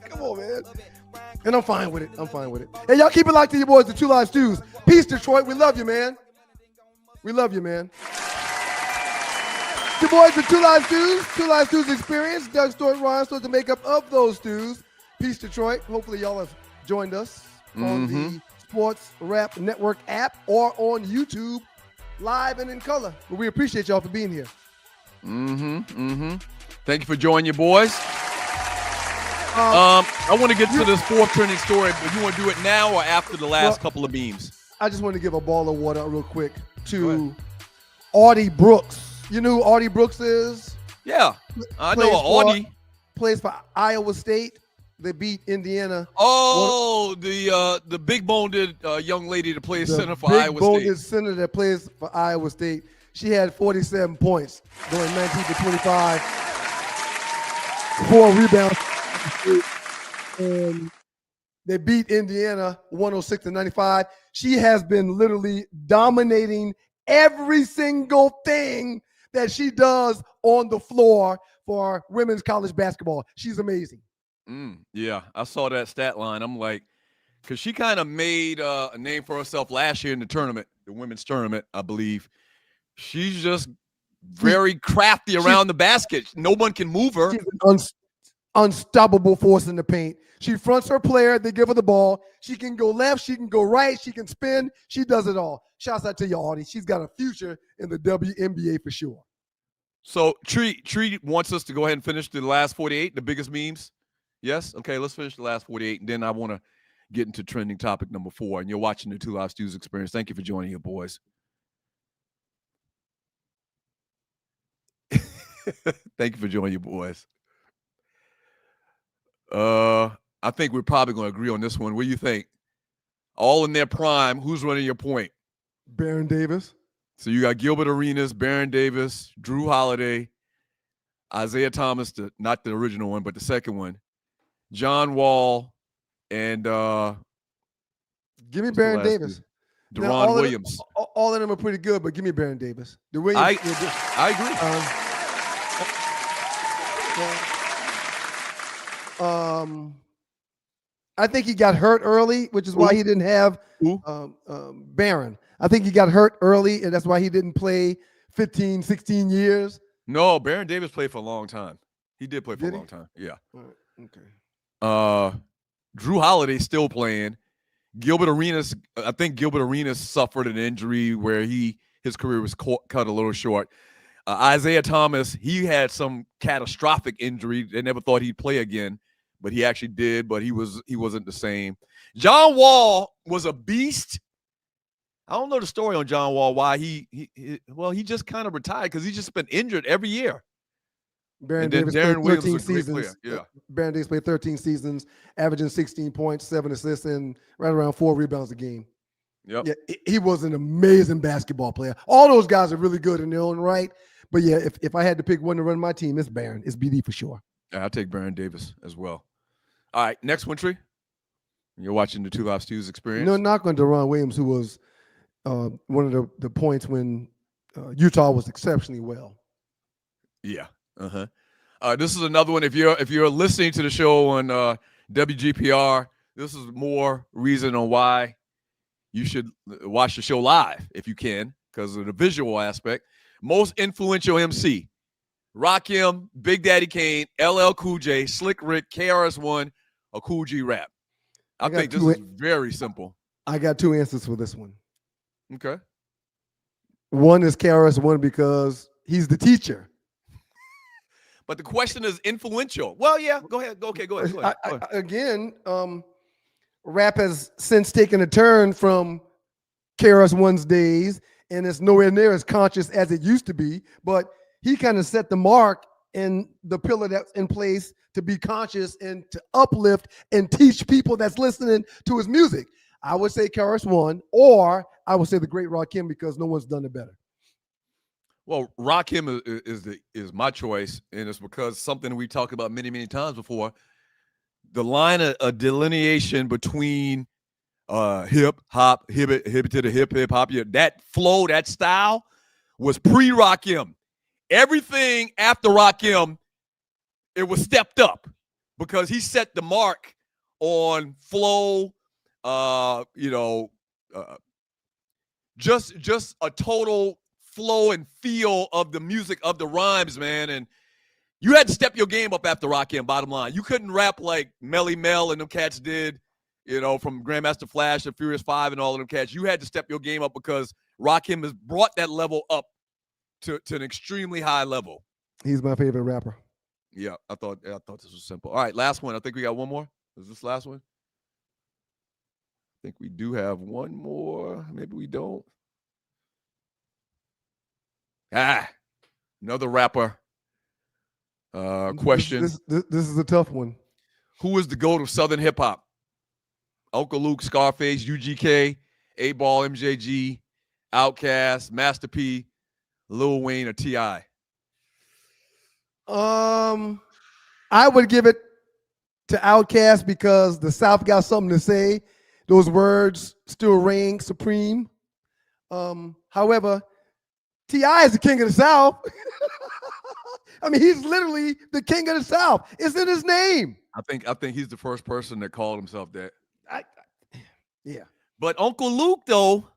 Speaker 1: Come on, man. And I'm fine with it. Hey, y'all keep it locked to your boys, the Two Live Stews. Peace, Detroit. We love you, man. We love you, man. Your boys, the Two Live Stews. Two Live Stews Experience. Doug Stewart, Ryan Stewart, the makeup of those stews. Peace, Detroit. Hopefully y'all have joined us on the Sports Rap Network app or on YouTube, live and in color. But we appreciate y'all for being here.
Speaker 2: Thank you for joining your boys. I want to get to this fourth trending story, but you want to do it now or after the last couple of beams?
Speaker 1: I just want to give a ball of water real quick to Audie Brooks. You know who Audie Brooks is?
Speaker 2: Yeah, I know Audie.
Speaker 1: Plays for Iowa State. They beat Indiana.
Speaker 2: Oh, the big-boned young lady that plays center for Iowa State. The big-boned
Speaker 1: center that plays for Iowa State. She had 47 points, going 19 to 25, 4 rebounds. And they beat Indiana 106 to 95. She has been literally dominating every single thing that she does on the floor for women's college basketball. She's amazing.
Speaker 2: Yeah, I saw that stat line. I'm like, because she kind of made a name for herself last year in the tournament, the women's tournament, I believe. She's just very crafty around the basket. No one can move her.
Speaker 1: She's an unstoppable force in the paint. She fronts her player. They give her the ball. She can go left. She can go right. She can spin. She does it all. Shouts out to you, Audie. She's got a future in the WNBA for sure.
Speaker 2: So Tree wants us to go ahead and finish the last 48, the biggest memes. Yes? Okay, let's finish the last 48, and then I want to get into trending topic number 4. And you're watching the Two Live Stews Experience. Thank you for joining your boys. Thank you for joining your boys. I think we're probably going to agree on this one. What do you think? All in their prime. Who's running your point?
Speaker 1: Baron Davis.
Speaker 2: So you got Gilbert Arenas, Baron Davis, Drew Holiday, Isaiah Thomas, not the original one, but the second one, John Wall, and
Speaker 1: give me Baron Davis. Now,
Speaker 2: Deron Williams.
Speaker 1: All of them are pretty good, but give me Baron Davis. The Williams.
Speaker 2: I agree.
Speaker 1: I think he got hurt early, which is why he didn't have Baron. I think he got hurt early, and that's why he didn't play 15, 16 years.
Speaker 2: No, Baron Davis played for a long time. He did play for a long time. Yeah.
Speaker 1: Okay.
Speaker 2: Drew Holiday still playing. Gilbert Arenas, I think Gilbert Arenas suffered an injury where his career was cut a little short. Isaiah Thomas, he had some catastrophic injury. They never thought he'd play again, but he actually did, but he wasn't the same. John Wall was a beast. I don't know the story on John Wall, why he just kind of retired because he's just been injured every year.
Speaker 1: Baron Davis played 13 seasons.
Speaker 2: Yeah.
Speaker 1: Baron Davis played 13 seasons, averaging 16 points, 7 assists, and right around 4 rebounds a game.
Speaker 2: Yep.
Speaker 1: Yeah, he was an amazing basketball player. All those guys are really good in their own right. But yeah, if I had to pick one to run my team, it's Baron. It's BD for sure.
Speaker 2: Yeah, I'll take Baron Davis as well. All right, next one, Tree. You're watching the Two Live Stews experience.
Speaker 1: No knock on Deron Williams, who was one of the points when Utah was exceptionally well.
Speaker 2: Yeah. This is another one. If you're listening to the show on WGPR, this is more reason on why you should watch the show live if you can, because of the visual aspect. Most influential MC: Rakim, Big Daddy Kane, LL Cool J, Slick Rick, KRS-One, or Cool G Rap. I think this is very simple.
Speaker 1: I got 2 answers for this one.
Speaker 2: Okay.
Speaker 1: One is KRS-One because he's the teacher.
Speaker 2: But the question is influential. Well, yeah, go ahead. Okay, go ahead.
Speaker 1: Again, rap has since taken a turn from KRS-One's days, and it's nowhere near as conscious as it used to be. But he kind of set the mark and the pillar that's in place to be conscious and to uplift and teach people that's listening to his music. I would say KRS-One, or I would say the great Rakim, because no one's done it better.
Speaker 2: Well, Rakim is my choice, and it's because something we talked about many, many times before. The line of delineation between hip hop, hip to the hip hop, that flow, that style was pre-Rakim. Everything after Rakim, it was stepped up because he set the mark on flow. Just a total flow and feel of the music, of the rhymes, man. And you had to step your game up after Rakim, bottom line. You couldn't rap like Melly Mel and them cats did, from Grandmaster Flash and Furious 5 and all of them cats. You had to step your game up because Rakim has brought that level up to an extremely high level.
Speaker 1: He's my favorite rapper.
Speaker 2: Yeah, I thought this was simple. All right, last one. I think we got one more. Is this last one? I think we do have one more. Maybe we don't. Another rapper question.
Speaker 1: This is a tough one.
Speaker 2: Who is the GOAT of Southern hip hop? Uncle Luke, Scarface, UGK, 8-Ball, MJG, Outkast, Master P, Lil Wayne, or T.I.?
Speaker 1: I would give it to Outkast because the South got something to say. Those words still reign supreme. However, T.I. is the king of the South. I mean, he's literally the king of the South. It's in his name.
Speaker 2: I think he's the first person that called himself that.
Speaker 1: Yeah.
Speaker 2: But Uncle Luke, though,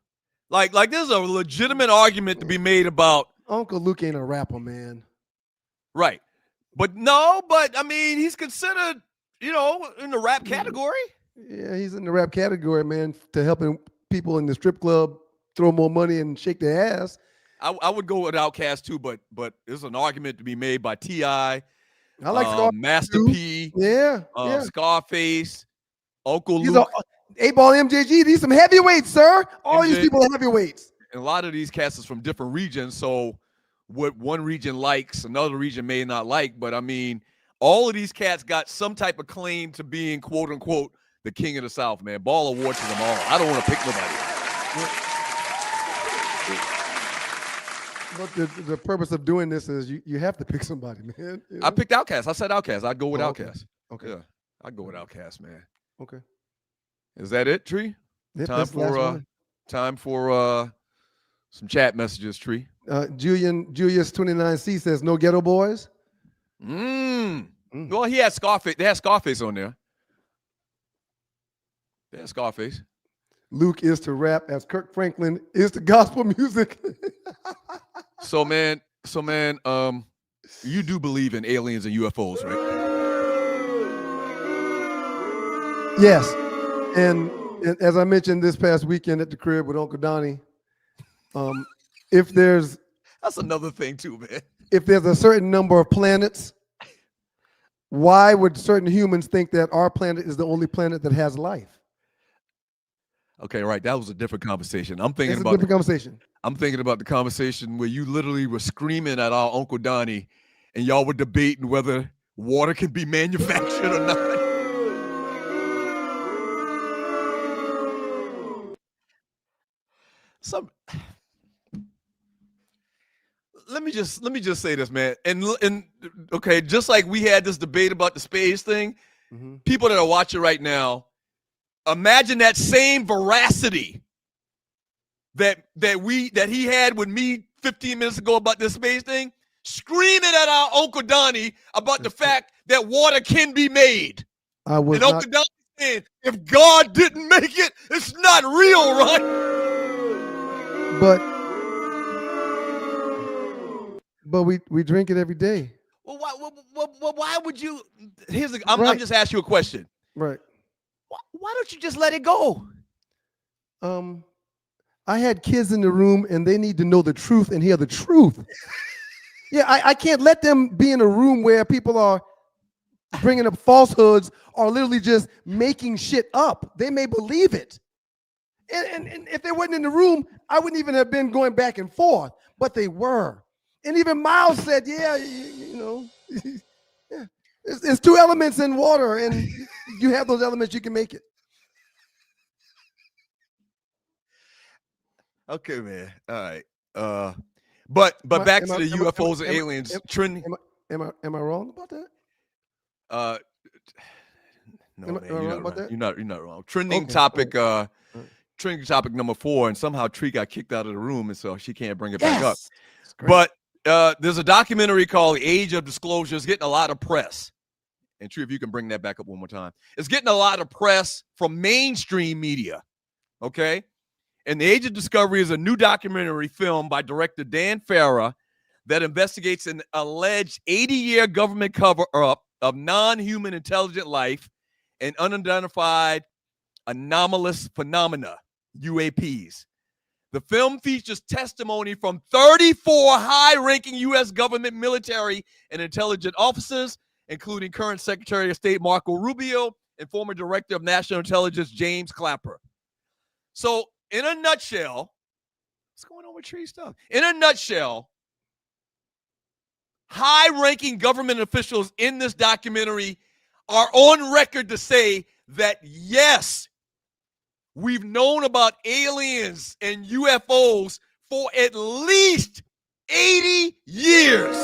Speaker 2: like there's a legitimate argument to be made about
Speaker 1: Uncle Luke ain't a rapper, man.
Speaker 2: Right. But I mean, he's considered, in the rap category.
Speaker 1: Yeah, he's in the rap category, man, to helping people in the strip club throw more money and shake their ass.
Speaker 2: I would go with Outkast too, but there's an argument to be made by T.I.
Speaker 1: I like Scarface
Speaker 2: Master
Speaker 1: too.
Speaker 2: P.
Speaker 1: Yeah,
Speaker 2: Scarface, Uncle Luke.
Speaker 1: 8-Ball, MJG. These some heavyweights, sir. All these people are heavyweights.
Speaker 2: And a lot of these cats is from different regions, so what one region likes, another region may not like. But I mean, all of these cats got some type of claim to being quote unquote the king of the South, man. Ball award to them all. I don't want to pick nobody.
Speaker 1: But the purpose of doing this is you have to pick somebody, man. You know?
Speaker 2: I picked Outkast. I said Outkast. I'd go with
Speaker 1: okay.
Speaker 2: Outkast.
Speaker 1: Okay.
Speaker 2: Yeah, I'd go with Outkast, man.
Speaker 1: Okay.
Speaker 2: Is that it, Tree?
Speaker 1: Yep,
Speaker 2: Time
Speaker 1: that's the last
Speaker 2: for
Speaker 1: one.
Speaker 2: time for some chat messages, Tree.
Speaker 1: Julius 29C says no ghetto boys.
Speaker 2: Well, he had Scarface. They had Scarface on there. They had Scarface.
Speaker 1: Luke is to rap as Kirk Franklin is to gospel music.
Speaker 2: So man, you do believe in aliens and UFOs, right?
Speaker 1: Yes. And as I mentioned this past weekend at the crib with Uncle Donnie,
Speaker 2: that's another thing too, man.
Speaker 1: If there's a certain number of planets, why would certain humans think that our planet is the only planet that has life?
Speaker 2: Okay, right. That was a different conversation. I'm thinking
Speaker 1: It's a
Speaker 2: about
Speaker 1: different conversation.
Speaker 2: I'm thinking about the conversation where you literally were screaming at our Uncle Donnie and y'all were debating whether water can be manufactured or not. Let me just say this, man. And okay, just like we had this debate about the space thing, people that are watching right now, imagine that same veracity that he had with me 15 minutes ago about this space thing, screaming at our Uncle Donnie about the fact that water can be made. And Uncle Donnie saying, if God didn't make it, it's not real, right?
Speaker 1: But we drink it every day.
Speaker 2: Well, why would you? I'm just asking you a question.
Speaker 1: Right.
Speaker 2: Why don't you just let it go?
Speaker 1: I had kids in the room and they need to know the truth and hear the truth. Yeah, I can't let them be in a room where people are bringing up falsehoods or literally just making shit up. They may believe it. And if they weren't in the room, I wouldn't even have been going back and forth, but they were. And even Miles said, yeah, you know, yeah. There's two elements in water, and you have those elements, you can make it.
Speaker 2: Okay, man. All right. But back to the UFOs and aliens trending.
Speaker 1: Am I wrong about that?
Speaker 2: No, man, you're not wrong. Trending topic. Trending topic number 4, and somehow Tree got kicked out of the room, and so she can't bring it back up. But there's a documentary called The Age of Disclosure. It's getting a lot of press. And Tree, if you can bring that back up one more time. It's getting a lot of press from mainstream media. Okay? And The Age of Discovery is a new documentary film by director Dan Farah that investigates an alleged 80-year government cover-up of non-human intelligent life and unidentified anomalous phenomena, UAPs. The film features testimony from 34 high-ranking U.S. government military and intelligence officers, including current Secretary of State Marco Rubio and former Director of National Intelligence James Clapper. So, in a nutshell, what's going on with Tree stuff? In a nutshell, high-ranking government officials in this documentary are on record to say that, yes, we've known about aliens and UFOs for at least 80 years.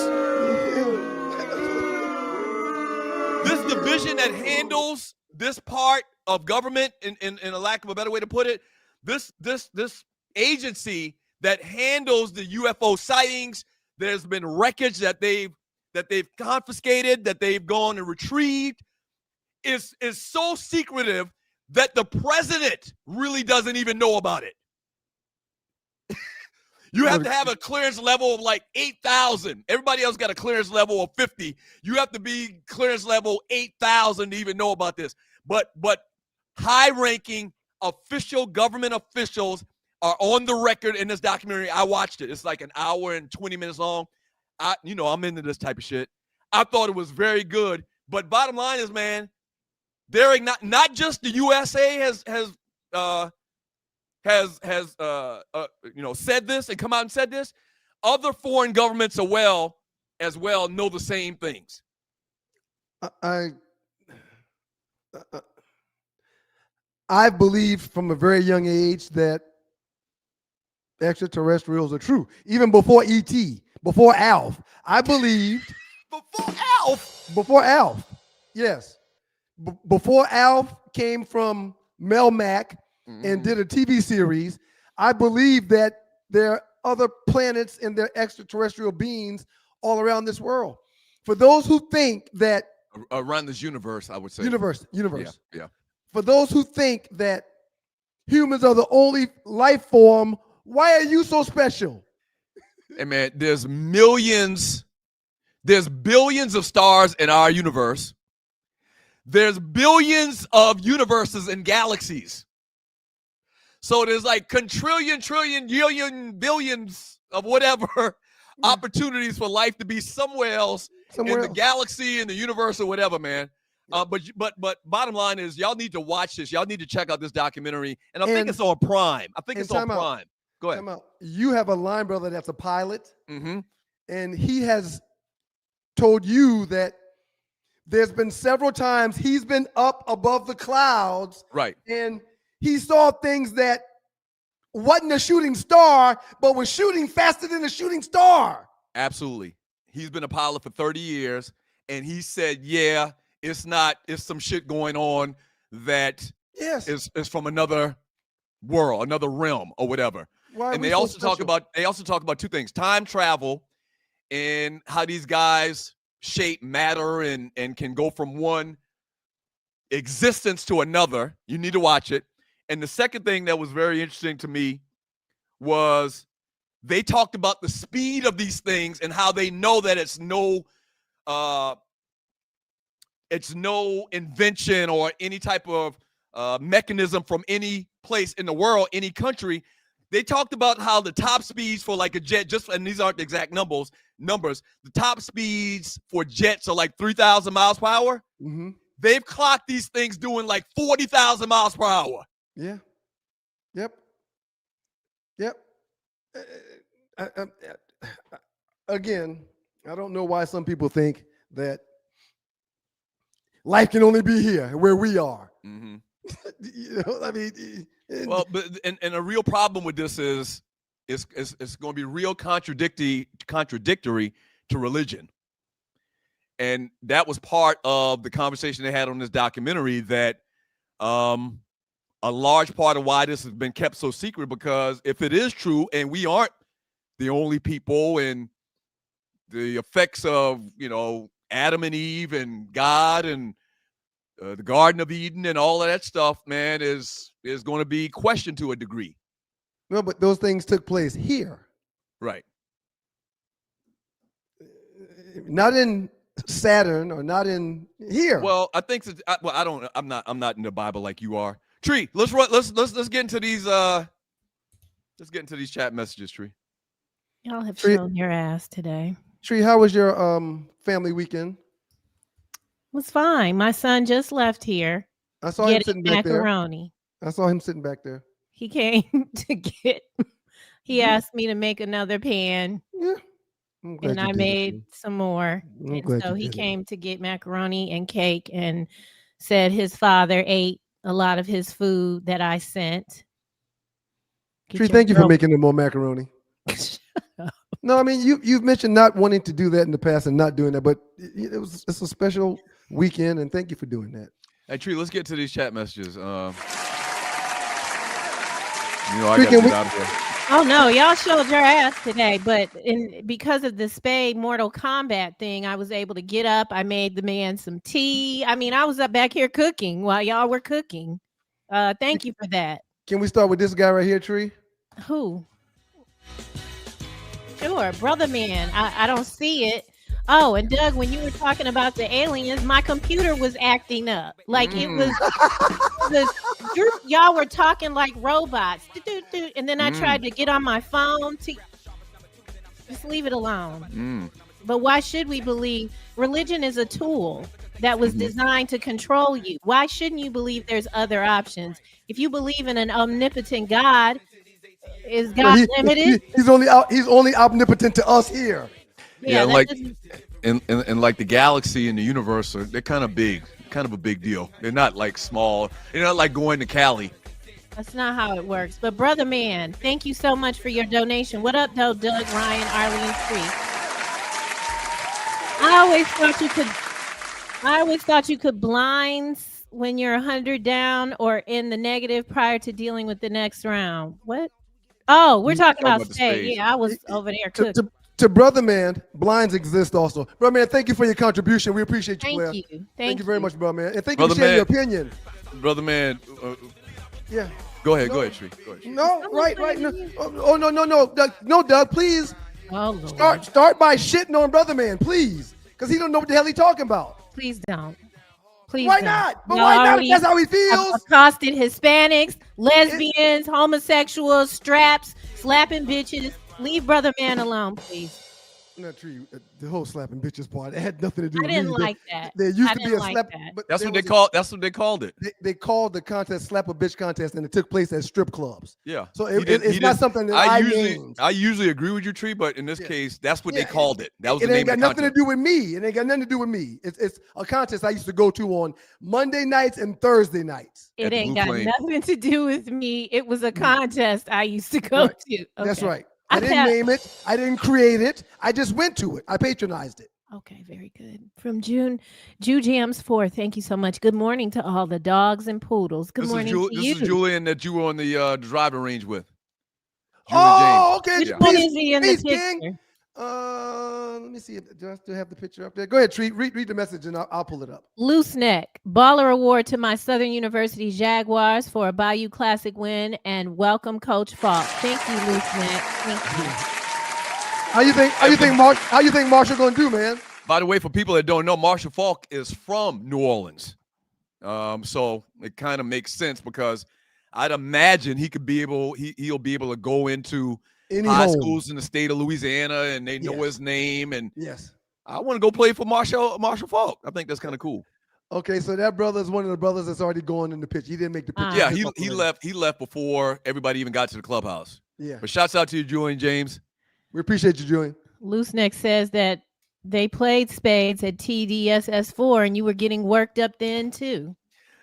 Speaker 2: This division that handles this part of government, in a lack of a better way to put it, this agency that handles the UFO sightings, there's been wreckage that they've confiscated, that they've gone and retrieved, is so secretive that the president really doesn't even know about it. You have to have a clearance level of like 8,000. Everybody else got a clearance level of 50. You have to be clearance level 8,000 to even know about this. But high-ranking official government officials are on the record in this documentary. I watched it. It's like an hour and 20 minutes long. I'm into this type of shit. I thought it was very good. But bottom line is, man, they're not just the USA has said this and come out and said this. Other foreign governments as well know the same things.
Speaker 1: I believe from a very young age that extraterrestrials are true. Even before E.T., before Alf, I believed.
Speaker 2: Before Alf?
Speaker 1: Before Alf, yes. Before Alf came from Melmac and did a TV series, I believe that there are other planets and there are extraterrestrial beings all around this world. For those who think that
Speaker 2: around this universe, I would say.
Speaker 1: Universe.
Speaker 2: Yeah.
Speaker 1: For those who think that humans are the only life form, why are you so special?
Speaker 2: Hey man, there's billions of stars in our universe. There's billions of universes and galaxies. So there's like quintillion, trillion, yillion, billions of whatever opportunities for life to be somewhere else in the galaxy, in the universe, or whatever, man. But bottom line is, y'all need to watch this. Y'all need to check out this documentary, and I think it's on Prime. I think it's on Prime. Go ahead.
Speaker 1: You have a line brother that's a pilot,
Speaker 2: Mm-hmm.
Speaker 1: and he has told you that there's been several times he's been up above the clouds,
Speaker 2: right?
Speaker 1: And he saw things that wasn't a shooting star, but was shooting faster than a shooting star.
Speaker 2: Absolutely. He's been a pilot for 30 years, and he said, yeah, it's some shit going on that is from another world, another realm, or whatever. And they also talk about two things: time travel and how these guys shape matter and can go from one existence to another. You need to watch it. And the second thing that was very interesting to me was they talked about the speed of these things and how they know that it's no invention or any type of mechanism from any place in the world, any country. They talked about how the top speeds for like a jet, and these aren't the exact numbers, the top speeds for jets are like 3,000 miles per hour.
Speaker 1: Mm-hmm.
Speaker 2: They've clocked these things doing like 40,000 miles per hour.
Speaker 1: Yeah. Yep. Again, I don't know why some people think that life can only be here where we are.
Speaker 2: Mm-hmm.
Speaker 1: You know, I mean,
Speaker 2: well, but and a real problem with this is it's going to be real contradictory to religion, and that was part of the conversation they had on this documentary. That a large part of why this has been kept so secret, because if it is true and we aren't the only people, and the effects of Adam and Eve and God and the Garden of Eden and all of that stuff, man, is going to be questioned to a degree.
Speaker 1: No, but those things took place here.
Speaker 2: Right.
Speaker 1: Not in Saturn or not in here.
Speaker 2: Well, I think I'm not in the Bible like you are. Tree, let's get into these chat messages, Tree.
Speaker 13: Y'all have shown your ass today.
Speaker 1: Tree, how was your family weekend?
Speaker 13: It was fine. My son just left here.
Speaker 1: I saw him sitting back there.
Speaker 13: Macaroni.
Speaker 1: I saw him sitting back there.
Speaker 13: He came to get. He asked me to make another pan.
Speaker 1: Yeah.
Speaker 13: And I made some more. And so he came to get macaroni and cake and said his father ate a lot of his food that I sent.
Speaker 1: Tree, thank you for making him more macaroni. No, I mean you've mentioned not wanting to do that in the past and not doing that, but it's a special weekend, and thank you for doing that.
Speaker 2: Hey, Tree, let's get to these chat messages. I got to get out of here.
Speaker 13: Oh no, y'all showed your ass today, but because of the Spade Mortal Kombat thing, I was able to get up. I made the man some tea. I mean, I was up back here cooking while y'all were cooking. Thank you for that.
Speaker 1: Can we start with this guy right here, Tree?
Speaker 13: Who? Sure, brother man. I don't see it. Oh, and Doug, when you were talking about the aliens, my computer was acting up. Like it was y'all were talking like robots. And then I tried to get on my phone to just leave it alone. But why should we believe religion is a tool that was designed to control you? Why shouldn't you believe there's other options? If you believe in an omnipotent God, is God limited?
Speaker 1: He's only omnipotent to us here.
Speaker 2: Yeah, like and like the galaxy and the universe they're kind of big, kind of a big deal. They're not like small. They're not like going to Cali.
Speaker 13: That's not how it works. But brother man, thank you so much for your donation. What up, though, Doug, Ryan, Arlene, Free? I always thought you could blinds when you're 100 down or in the negative prior to dealing with the next round. What? Oh, we're talking about spade. Yeah, I was over there cooking.
Speaker 1: To brother man, blinds exist also. Brother man, thank you for your contribution. We appreciate you, Claire. Thank you very much, brother man. And thank you for sharing your opinion.
Speaker 2: Brother man.
Speaker 1: Yeah.
Speaker 2: Go ahead, Tree. Go ahead.
Speaker 1: No, right. No. Oh, no, Doug, please.
Speaker 13: Oh, Lord.
Speaker 1: Start by shitting on brother man, please, because he don't know what the hell he talking about.
Speaker 13: Please don't. Please.
Speaker 1: Why not? But why not? If that's how he feels.
Speaker 13: Accosted Hispanics, lesbians, homosexuals, straps, slapping bitches. Leave brother man alone, please.
Speaker 1: Not true. The whole slapping bitches part, it had nothing to do with me.
Speaker 13: I didn't like that.
Speaker 1: There used to be a slap.
Speaker 2: But that's what they called it.
Speaker 1: They called the contest slap a bitch contest, and it took place at strip clubs.
Speaker 2: Yeah.
Speaker 1: So it's not something that
Speaker 2: I usually agree with you, Tree, but in this case, that's what they called it. That was the name of the contest.
Speaker 1: It ain't got nothing to do with me. It ain't got nothing to do with me. It's a contest I used to go to on Monday nights and Thursday nights.
Speaker 13: It ain't got nothing to do with me. It was a contest I used to go to. Okay.
Speaker 1: That's right. I didn't name it. I didn't create it. I just went to it. I patronized it.
Speaker 13: Okay, very good. From Jew Jams 4, thank you so much. Good morning to all the dogs and poodles. Good morning to you.
Speaker 2: This is Julian that you were on the driving range with.
Speaker 1: Oh, okay.
Speaker 13: Which one is he in the picture?
Speaker 1: Let me see. Do I still have the picture up there? Go ahead, Treat. Read the message, and I'll pull it up.
Speaker 13: Loose neck. Baller award to my Southern University Jaguars for a Bayou Classic win, and welcome Coach Falk. Thank you, Loose neck. Thank you.
Speaker 1: How you think Marshall gonna do, man?
Speaker 2: By the way, for people that don't know, Marshall Falk is from New Orleans, so it kind of makes sense because I'd imagine he'll be able to go into high schools in the state of Louisiana, and they know his name. And I want to go play for Marshall Falk. I think that's kind of cool.
Speaker 1: Okay, so that brother is one of the brothers that's already going in the pitch. He didn't make the pitch.
Speaker 2: Yeah, he left. He left before everybody even got to the clubhouse.
Speaker 1: Yeah.
Speaker 2: But shouts out to you, Julian James.
Speaker 1: We appreciate you, Julian.
Speaker 13: Loose neck says that they played spades at TDSS4, and you were getting worked up then too.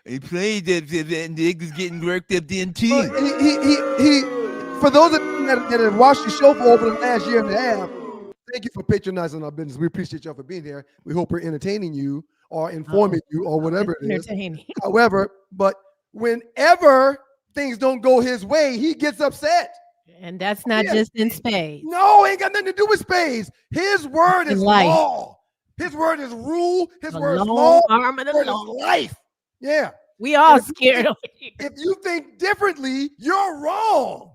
Speaker 2: He played that, and Nick was getting worked up then too.
Speaker 1: He for those of you that have watched the show for over the last year and a half, thank you for patronizing our business. We appreciate y'all for being here. We hope we're entertaining you or informing you or whatever it is. However, but whenever things don't go his way, he gets upset.
Speaker 13: And that's not just in spades.
Speaker 1: No, ain't got nothing to do with spades. His word is law. His word is rule. His word is law. His word is life. Yeah.
Speaker 13: We all scared of it.
Speaker 1: If you think differently, you're wrong.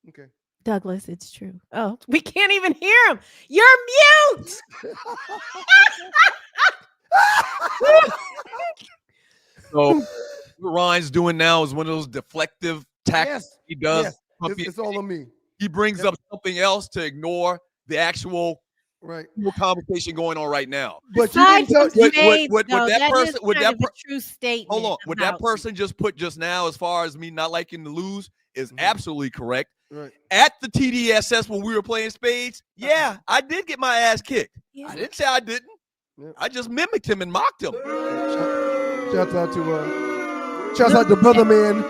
Speaker 1: Okay.
Speaker 13: Douglas, it's true. Oh, we can't even hear him. You're mute.
Speaker 2: So what Ryan's doing now is one of those deflective tactics he does.
Speaker 1: Yes. It's all on me.
Speaker 2: He brings up something else to ignore the actual conversation going on right now.
Speaker 1: But you can tell
Speaker 2: would that person would that
Speaker 13: true statement.
Speaker 2: Hold on. What that person just put just now, as far as me not liking to lose, is absolutely correct.
Speaker 1: Right.
Speaker 2: At the TDSS when we were playing spades, I did get my ass kicked. Yeah. I didn't say I didn't. Yeah. I just mimicked him and mocked him.
Speaker 1: Shouts out to brother man.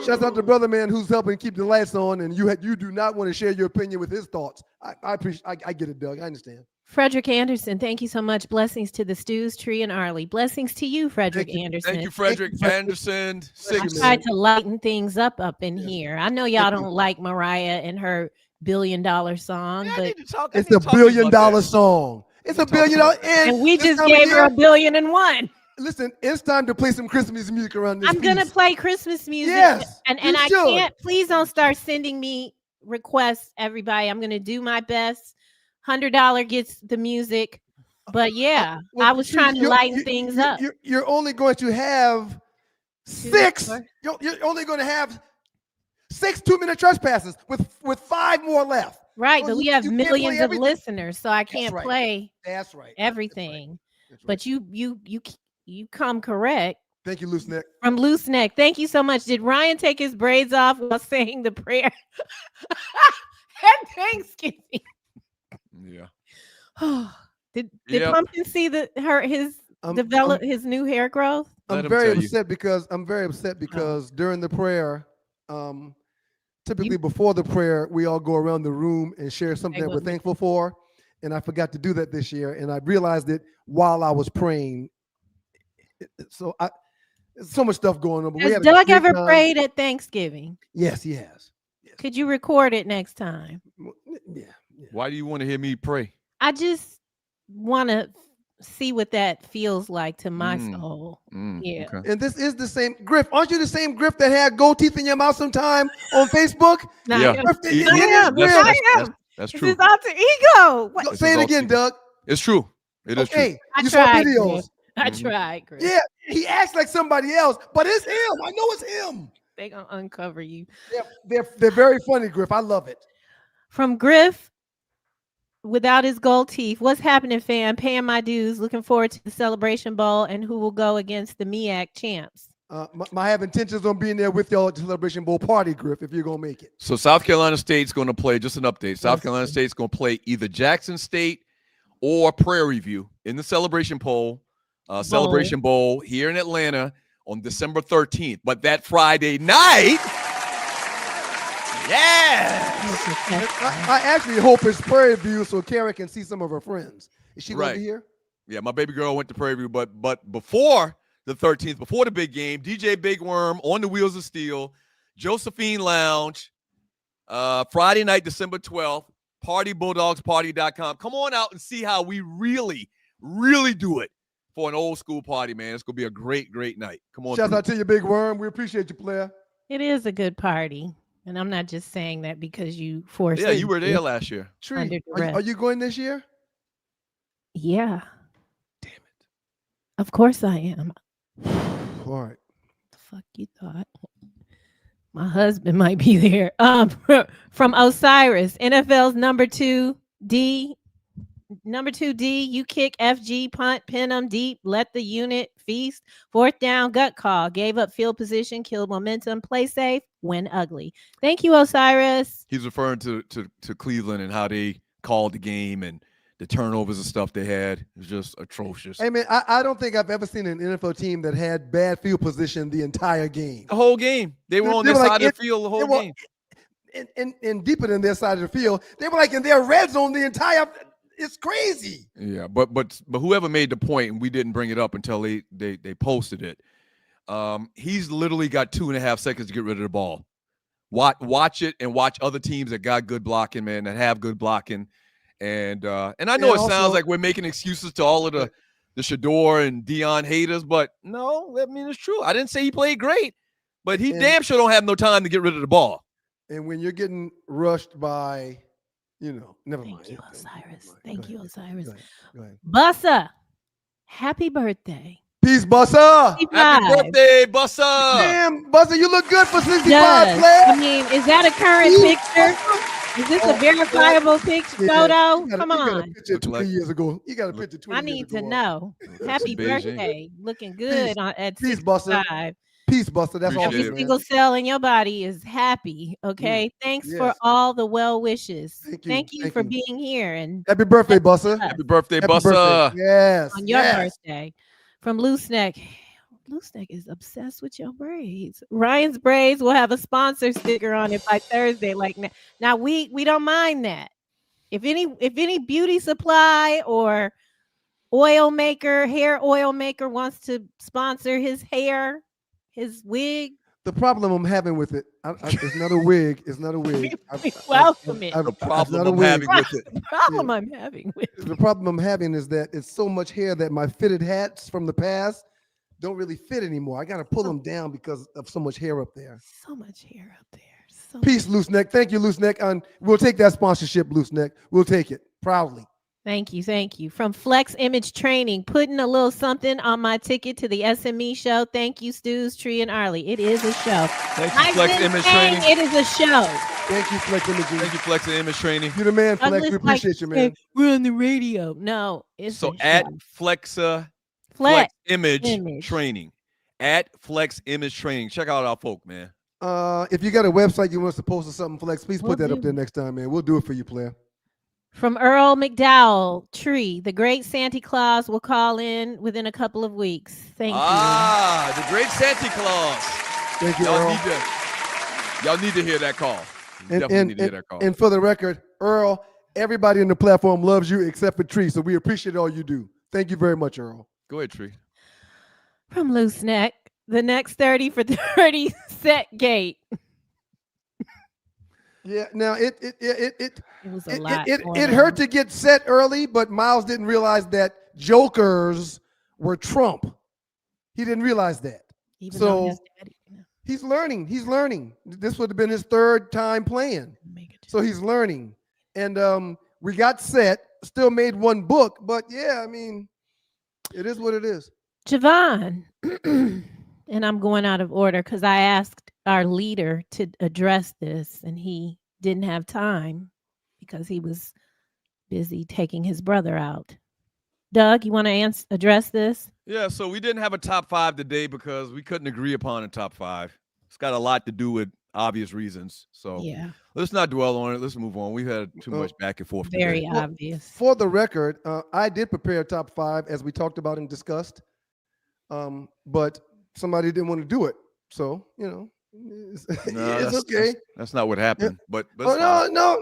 Speaker 1: Shouts out to brother man who's helping keep the lights on, and you do not want to share your opinion with his thoughts. I appreciate. I get it, Doug. I understand.
Speaker 13: Frederick Anderson, thank you so much. Blessings to the Stews, Tree, and Arlie. Blessings to you, Frederick Anderson.
Speaker 2: Thank you, Frederick Anderson.
Speaker 13: I tried to lighten things up in here. I know y'all don't like Mariah and her $1 billion song, but
Speaker 1: it's a $1 billion song. It's a $1 billion,
Speaker 13: and we just gave her $1 billion and one.
Speaker 1: Listen, it's time to play some Christmas music around this.
Speaker 13: I'm gonna play Christmas music.
Speaker 1: Yes,
Speaker 13: and I can't. Please don't start sending me requests, everybody. I'm gonna do my best. $100 gets the music, but I was trying to lighten things up.
Speaker 1: You're only going to have six. You're only going to have 6 2-minute trespasses with 5 more left.
Speaker 13: Right, but we have millions of listeners, so I can't play.
Speaker 1: That's right.
Speaker 13: Everything. That's right. But you come correct.
Speaker 1: Thank you, Loose Neck.
Speaker 13: From Loose Neck. Thank you so much. Did Ryan take his braids off while saying the prayer at Thanksgiving?
Speaker 2: Yeah.
Speaker 13: Did Pumpkin see his new hair growth?
Speaker 1: I'm very upset because during the prayer, typically before the prayer, we all go around the room and share something that we're thankful for. And I forgot to do that this year. And I realized it while I was praying. So so much stuff going on. But
Speaker 13: Has Doug ever prayed at Thanksgiving?
Speaker 1: Yes, he has. Yes.
Speaker 13: Could you record it next time?
Speaker 1: Yeah.
Speaker 2: Why do you want to hear me pray?
Speaker 13: I just want to see what that feels like to my soul. Yeah.
Speaker 2: Okay.
Speaker 1: And this is the same Griff. Aren't you the same Griff that had gold teeth in your mouth sometime on Facebook?
Speaker 2: Yeah. That's true.
Speaker 13: It's his alter ego.
Speaker 1: What? Say it again, Doug.
Speaker 2: It's true. It is true.
Speaker 1: Hey,
Speaker 13: I
Speaker 1: you saw
Speaker 13: tried,
Speaker 1: videos.
Speaker 13: Griff. I tried, Griff.
Speaker 1: Yeah, he acts like somebody else, but it's him. I know it's him.
Speaker 13: They gonna uncover you.
Speaker 1: They're very funny, Griff. I love it.
Speaker 13: From Griff, without his gold teeth, what's happening, fam? Paying my dues. Looking forward to the Celebration Bowl and who will go against the MEAC champs.
Speaker 1: I have intentions on being there with y'all at the Celebration Bowl party, Griff, if you're going to make it.
Speaker 2: So South Carolina State's going to play, just an update. South Carolina State's going to play either Jackson State or Prairie View in the Celebration Bowl here in Atlanta on December 13th. But that Friday night,
Speaker 1: I actually hope it's Prairie View so Kara can see some of her friends. Is she going to be here?
Speaker 2: Yeah, my baby girl went to Prairie View, but before the 13th, before the big game, DJ Big Worm on the Wheels of Steel, Josephine Lounge, Friday night, December 12th, PartyBulldogsParty.com. Come on out and see how we really, really do it for an old school party, man. It's going to be a great, great night. Come on.
Speaker 1: Shout out to you, Big Worm. We appreciate you, player.
Speaker 13: It is a good party. And I'm not just saying that because you forced it.
Speaker 2: Yeah, you were there last year.
Speaker 1: Tree, are you going this year?
Speaker 13: Yeah. Damn it. Of course I am.
Speaker 1: All right.
Speaker 13: The fuck you thought? My husband might be there. From Osiris, NFL's number 2D, you kick FG, punt, pin them deep, let the unit feast. Fourth down, gut call, gave up field position, killed momentum, play safe, win ugly. Thank you, Osiris.
Speaker 2: He's referring to Cleveland and how they called the game and the turnovers and stuff they had. It was just atrocious.
Speaker 1: Hey, man, I don't think I've ever seen an NFL team that had bad field position the entire game.
Speaker 2: The whole game. They were on their side of the field the whole game.
Speaker 1: And deeper than their side of the field. They were like in their red zone the entire – it's crazy.
Speaker 2: Yeah, but whoever made the point, and we didn't bring it up until they posted it, he's literally got 2.5 seconds to get rid of the ball. Watch it and watch other teams that got good blocking, man, that have good blocking. And I know it sounds like we're making excuses to all of the Shedeur and Dion haters, but no, I mean, it's true. I didn't say he played great, but he damn sure don't have no time to get rid of the ball.
Speaker 1: And when you're getting rushed by, never mind.
Speaker 13: Thank you, Osiris. Thank you, Osiris.
Speaker 1: Go ahead.
Speaker 13: Bussa, happy birthday.
Speaker 1: Peace, Bussa.
Speaker 13: 65.
Speaker 2: Happy birthday, Bussa.
Speaker 1: Damn, Bussa, you look good for 65,
Speaker 13: Yes.
Speaker 1: player.
Speaker 13: I mean, is that a current picture? Is this a verifiable picture photo? Come
Speaker 1: You got a
Speaker 13: on.
Speaker 1: picture 20 years ago. You got a picture 20
Speaker 13: I
Speaker 1: years
Speaker 13: need
Speaker 1: ago.
Speaker 13: to know. Happy birthday. Looking good at
Speaker 1: Peace, Bussa.
Speaker 13: 65.
Speaker 1: Peace, Buster. That's all.
Speaker 13: Every single cell in your body is happy. Okay. Thanks for all the well wishes. Thank you for being here. And
Speaker 1: happy birthday, Buster.
Speaker 2: Happy birthday, Buster.
Speaker 1: Yes.
Speaker 13: On your birthday. From Loose Neck. Loose Neck is obsessed with your braids. Ryan's Braids will have a sponsor sticker on it by Thursday. Like now we don't mind that. If any beauty supply or hair oil maker wants to sponsor his hair, his wig.
Speaker 1: The problem I'm having with it, it's not a wig. It's not a wig.
Speaker 13: Welcome it.
Speaker 2: The problem I'm having with it.
Speaker 13: The problem I'm having with it.
Speaker 1: The problem I'm having is that it's so much hair that my fitted hats from the past don't really fit anymore. I got to pull them down because of so much hair up there.
Speaker 13: So much hair up there.
Speaker 1: Peace, Loose Neck. Thank you, Loose Neck. And we'll take that sponsorship, Loose Neck. We'll take it proudly.
Speaker 13: Thank you. Thank you. From Flex Image Training, putting a little something on my ticket to the SME show. Thank you, Stews, Tree, and Arlie. It is a show.
Speaker 2: Thank you, Flex Image Training.
Speaker 13: It is a show.
Speaker 1: Thank you, Flex Image.
Speaker 2: Thank you, Flex Image Training.
Speaker 1: You're the man, Flex. We appreciate you, man.
Speaker 13: We're on the radio. No, it's
Speaker 2: so at Flex Image Training. At Flex Image Training. Check out our folk, man.
Speaker 1: If you got a website you want us to post or something, Flex, please put that up there next time, man. We'll do it for you, player.
Speaker 13: From Earl McDowell, Tree, the great Santa Claus will call in within a couple of weeks. Thank
Speaker 2: Ah, the great Santa Claus.
Speaker 1: Thank you,
Speaker 2: Y'all
Speaker 1: Earl.
Speaker 2: need to hear that call.
Speaker 1: And,
Speaker 2: Definitely need to hear that call.
Speaker 1: and for the record, Earl, everybody on the platform loves you except for Tree, so we appreciate all you do. Thank you very much, Earl.
Speaker 2: Go ahead, Tree.
Speaker 13: you. From Loose Neck, the next 30 for 30 set gate.
Speaker 1: Yeah, now it
Speaker 13: was a lot.
Speaker 1: It hurt to get set early, but Miles didn't realize that jokers were Trump. He didn't realize that.
Speaker 13: Even though
Speaker 1: So
Speaker 13: his daddy,
Speaker 1: he's learning. He's learning. This would have been his third time playing. So he's learning. And we got set, still made one book, but yeah, I mean, it is what it is.
Speaker 13: Javon, and I'm going out of order because I asked our leader to address this, and he didn't have time because he was busy taking his brother out. Doug, you want to address this?
Speaker 2: Yeah, so we didn't have a top 5 today because we couldn't agree upon a top 5. It's got a lot to do with obvious reasons. So
Speaker 13: yeah,
Speaker 2: let's not dwell on it. Let's move on. We've had too much back and forth
Speaker 13: very
Speaker 2: today.
Speaker 13: obvious.
Speaker 1: For the record, I did prepare a top 5 as we talked about and discussed, but somebody didn't want to do it. So, you know, it's okay.
Speaker 2: That's not what happened. But
Speaker 1: no.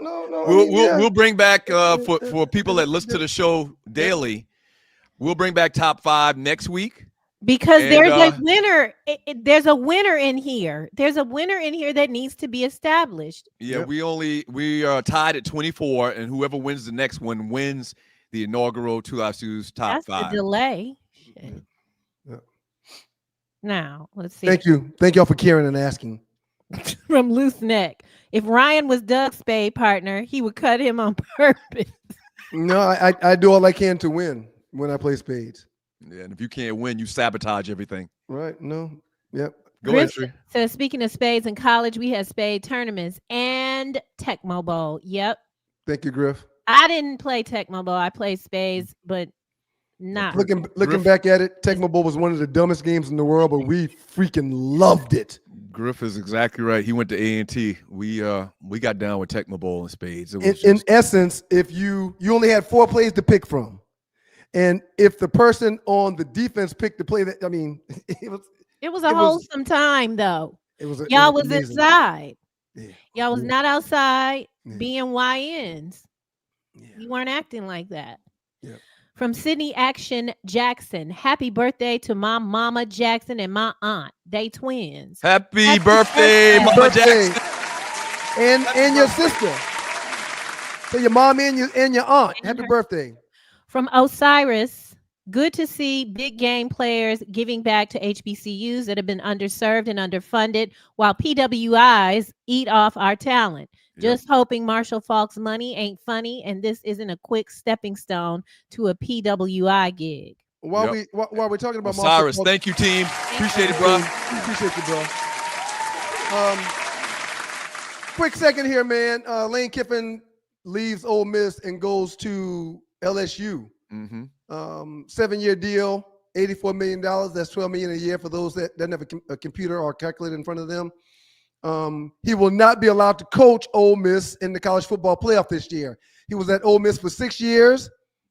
Speaker 2: We'll bring back for people that listen to the show daily. We'll bring back top 5 next week.
Speaker 13: Because there's a winner. There's a winner in here. There's a winner in here that needs to be established.
Speaker 2: Yeah, we are tied at 24, and whoever wins the next one wins the inaugural Two Live Stews top 5.
Speaker 13: That's a delay.
Speaker 1: Yeah.
Speaker 13: Now, let's see.
Speaker 1: Thank you. Thank y'all for caring and asking.
Speaker 13: From Loose Neck. If Ryan was Doug's spade partner, he would cut him on purpose.
Speaker 1: No, I do all I can to win when I play spades.
Speaker 2: Yeah, and if you can't win, you sabotage everything.
Speaker 1: Right. No. Yep.
Speaker 2: Go ahead, Tree.
Speaker 13: So speaking of spades in college, we had spade tournaments and Tecmo Bowl. Yep.
Speaker 1: Thank you, Griff.
Speaker 13: I didn't play Tecmo Bowl. I played spades, but not
Speaker 1: looking back at it. Tecmo Bowl was one of the dumbest games in the world, but we freaking loved it.
Speaker 2: Griff is exactly right. He went to A&T. We got down with Tecmo Bowl and spades.
Speaker 1: In essence, if you only had 4 plays to pick from, and if the person on the defense picked the play, that I mean,
Speaker 13: it was a wholesome time though. Y'all was inside.
Speaker 1: Yeah.
Speaker 13: Y'all was not outside being YNs. Yeah. You weren't acting like that.
Speaker 1: Yeah.
Speaker 13: From Sydney Action Jackson, happy birthday to my mama Jackson and my aunt. They twins.
Speaker 2: Happy birthday, Mama Jackson.
Speaker 1: And your sister. So your mom and your aunt. Happy birthday.
Speaker 13: From Osiris, good to see big game players giving back to HBCUs that have been underserved and underfunded while PWIs eat off our talent. Just hoping Marshall Faulk's money ain't funny and this isn't a quick stepping stone to a PWI gig.
Speaker 1: While we're talking about
Speaker 2: Osiris, thank you, team. Appreciate it, bro.
Speaker 1: Appreciate you, bro. Quick second here, man. Lane Kiffin leaves Ole Miss and goes to LSU. 7-year deal, $84 million. That's $12 million a year for those that doesn't have a computer or calculator in front of them. He will not be allowed to coach Ole Miss in the college football playoff this year. He was at Ole Miss for 6 years.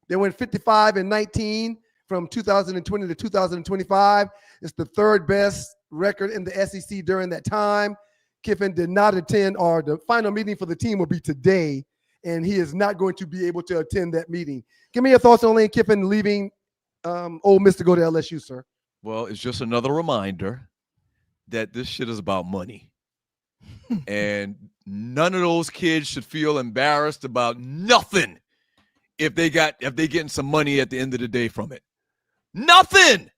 Speaker 1: They went 55-19 from 2020 to 2025. It's the 3rd best record in the SEC during that time. Kiffin did not attend, or the final meeting for the team will be today, and he is not going to be able to attend that meeting. Give me your thoughts on Lane Kiffin leaving Ole Miss to go to LSU, sir.
Speaker 2: Well, it's just another reminder that this shit is about money. And none of those kids should feel embarrassed about nothing if they getting some money at the end of the day from it. Nothing.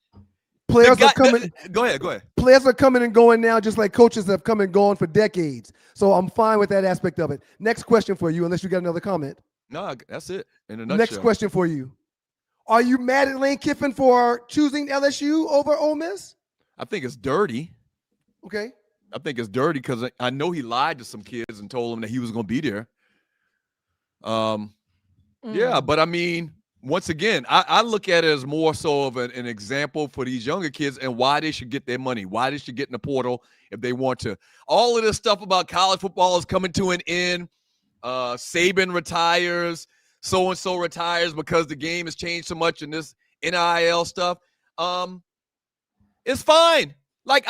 Speaker 1: Players are coming.
Speaker 2: Go ahead.
Speaker 1: Players are coming and going now, just like coaches have come and gone for decades. So I'm fine with that aspect of it. Next question for you, unless you got another comment.
Speaker 2: No, that's it. In a nutshell.
Speaker 1: Next question for you. Are you mad at Lane Kiffin for choosing LSU over Ole Miss?
Speaker 2: I think it's dirty.
Speaker 1: Okay.
Speaker 2: I think it's dirty because I know he lied to some kids and told them that he was going to be there. Yeah, but I mean, once again, I look at it as more so of an example for these younger kids and why they should get their money, why they should get in the portal if they want to. All of this stuff about college football is coming to an end. Saban retires. so-and-so retires because the game has changed so much in this NIL stuff. It's fine. Like,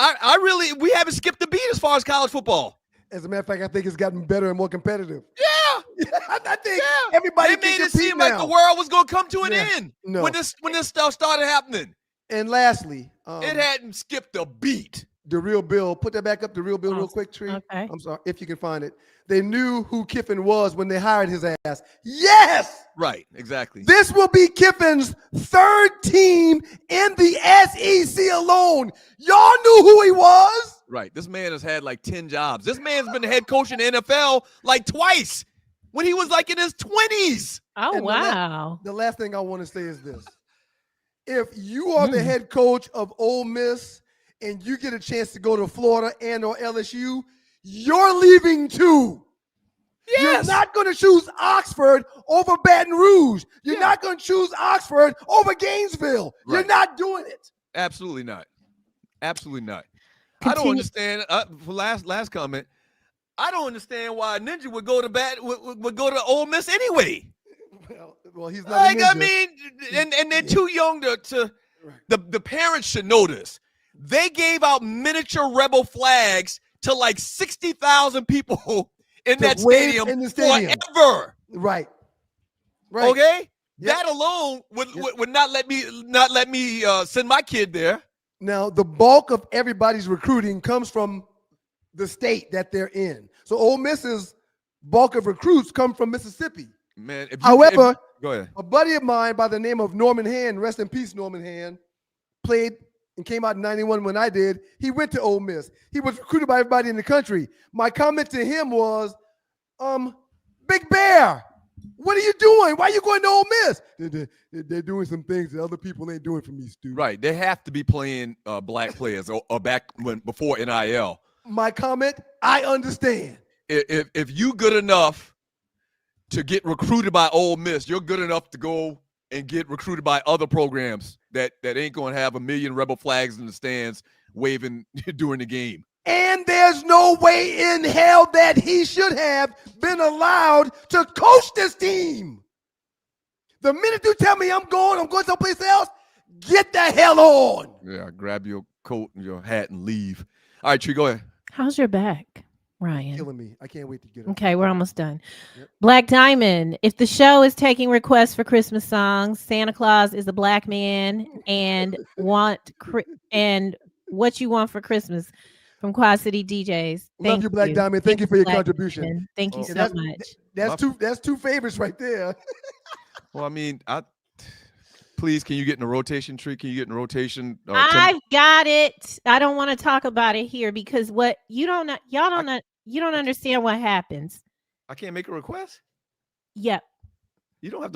Speaker 2: we haven't skipped a beat as far as college football.
Speaker 1: As a matter of fact, I think it's gotten better and more competitive.
Speaker 2: Yeah.
Speaker 1: I think everybody
Speaker 2: made it seem like the world was going to come to an end when this stuff started happening.
Speaker 1: And lastly,
Speaker 2: it hadn't skipped a beat.
Speaker 1: The real Bill, put that back up, the real Bill real quick, Tree.
Speaker 13: Okay.
Speaker 1: I'm sorry, if you can find it. They knew who Kiffin was when they hired his ass. Yes!
Speaker 2: Right, exactly.
Speaker 1: This will be Kiffin's third team in the SEC alone. Y'all knew who he was.
Speaker 2: Right. This man has had like 10 jobs. This man's been the head coach in the NFL like twice when he was like in his 20s.
Speaker 13: Oh,
Speaker 1: And
Speaker 13: wow.
Speaker 1: The last thing I want to say is this. If you are the head coach of Ole Miss and you get a chance to go to Florida and or LSU, you're leaving too.
Speaker 2: Yes.
Speaker 1: You're not going to choose Oxford over Baton Rouge. You're not going to choose Oxford over Gainesville.
Speaker 2: Right.
Speaker 1: You're not doing it.
Speaker 2: Absolutely not. Absolutely not.
Speaker 13: Continue.
Speaker 2: I don't understand. For last comment, I don't understand why Ninja would go to Ole Miss anyway.
Speaker 1: Well, he's not.
Speaker 2: Like,
Speaker 1: a ninja.
Speaker 2: I mean, and they're too young to the parents should know this. They gave out miniature rebel flags to like 60,000 people in
Speaker 1: To
Speaker 2: that
Speaker 1: wave
Speaker 2: stadium,
Speaker 1: in the stadium.
Speaker 2: forever.
Speaker 1: Right.
Speaker 2: Okay?
Speaker 1: Yep.
Speaker 2: That alone would not let me send my kid there.
Speaker 1: Now, the bulk of everybody's recruiting comes from the state that they're in. So Ole Miss's bulk of recruits come from Mississippi.
Speaker 2: Man,
Speaker 1: However,
Speaker 2: go ahead.
Speaker 1: a buddy of mine by the name of Norman Hand, rest in peace, Norman Hand, played and came out in 91 when I did. He went to Ole Miss. He was recruited by everybody in the country. My comment to him was, Big Bear, what are you doing? Why are you going to Ole Miss? They're doing some things that other people ain't doing for me, Stu.
Speaker 2: Right. They have to be playing black players or before NIL.
Speaker 1: My comment, I understand.
Speaker 2: If you good enough to get recruited by Ole Miss, you're good enough to go and get recruited by other programs that ain't going to have a million rebel flags in the stands waving during the game.
Speaker 1: And there's no way in hell that he should have been allowed to coach this team. The minute you tell me I'm going someplace else, get the hell on.
Speaker 2: Yeah, grab your coat and your hat and leave. All right, Tree, go ahead.
Speaker 13: How's your back, Ryan?
Speaker 1: Killing me. I can't wait to get it.
Speaker 13: Okay, we're almost done.
Speaker 1: Yep.
Speaker 13: Black Diamond. If the show is taking requests for Christmas songs, Santa Claus is a black man and what you want for Christmas from Quad City DJs.
Speaker 1: Love you, Black Diamond. Thank you for your
Speaker 13: Black
Speaker 1: contribution.
Speaker 13: Diamond. Thank you so
Speaker 1: that's,
Speaker 13: much.
Speaker 1: That's two favorites right there.
Speaker 2: Well, I mean, please, can you get in a rotation, Tree? Can you get in a rotation?
Speaker 13: I've got it. I don't want to talk about it here because what you don't understand what happens.
Speaker 2: I can't make a request?
Speaker 13: Yep.
Speaker 2: You don't have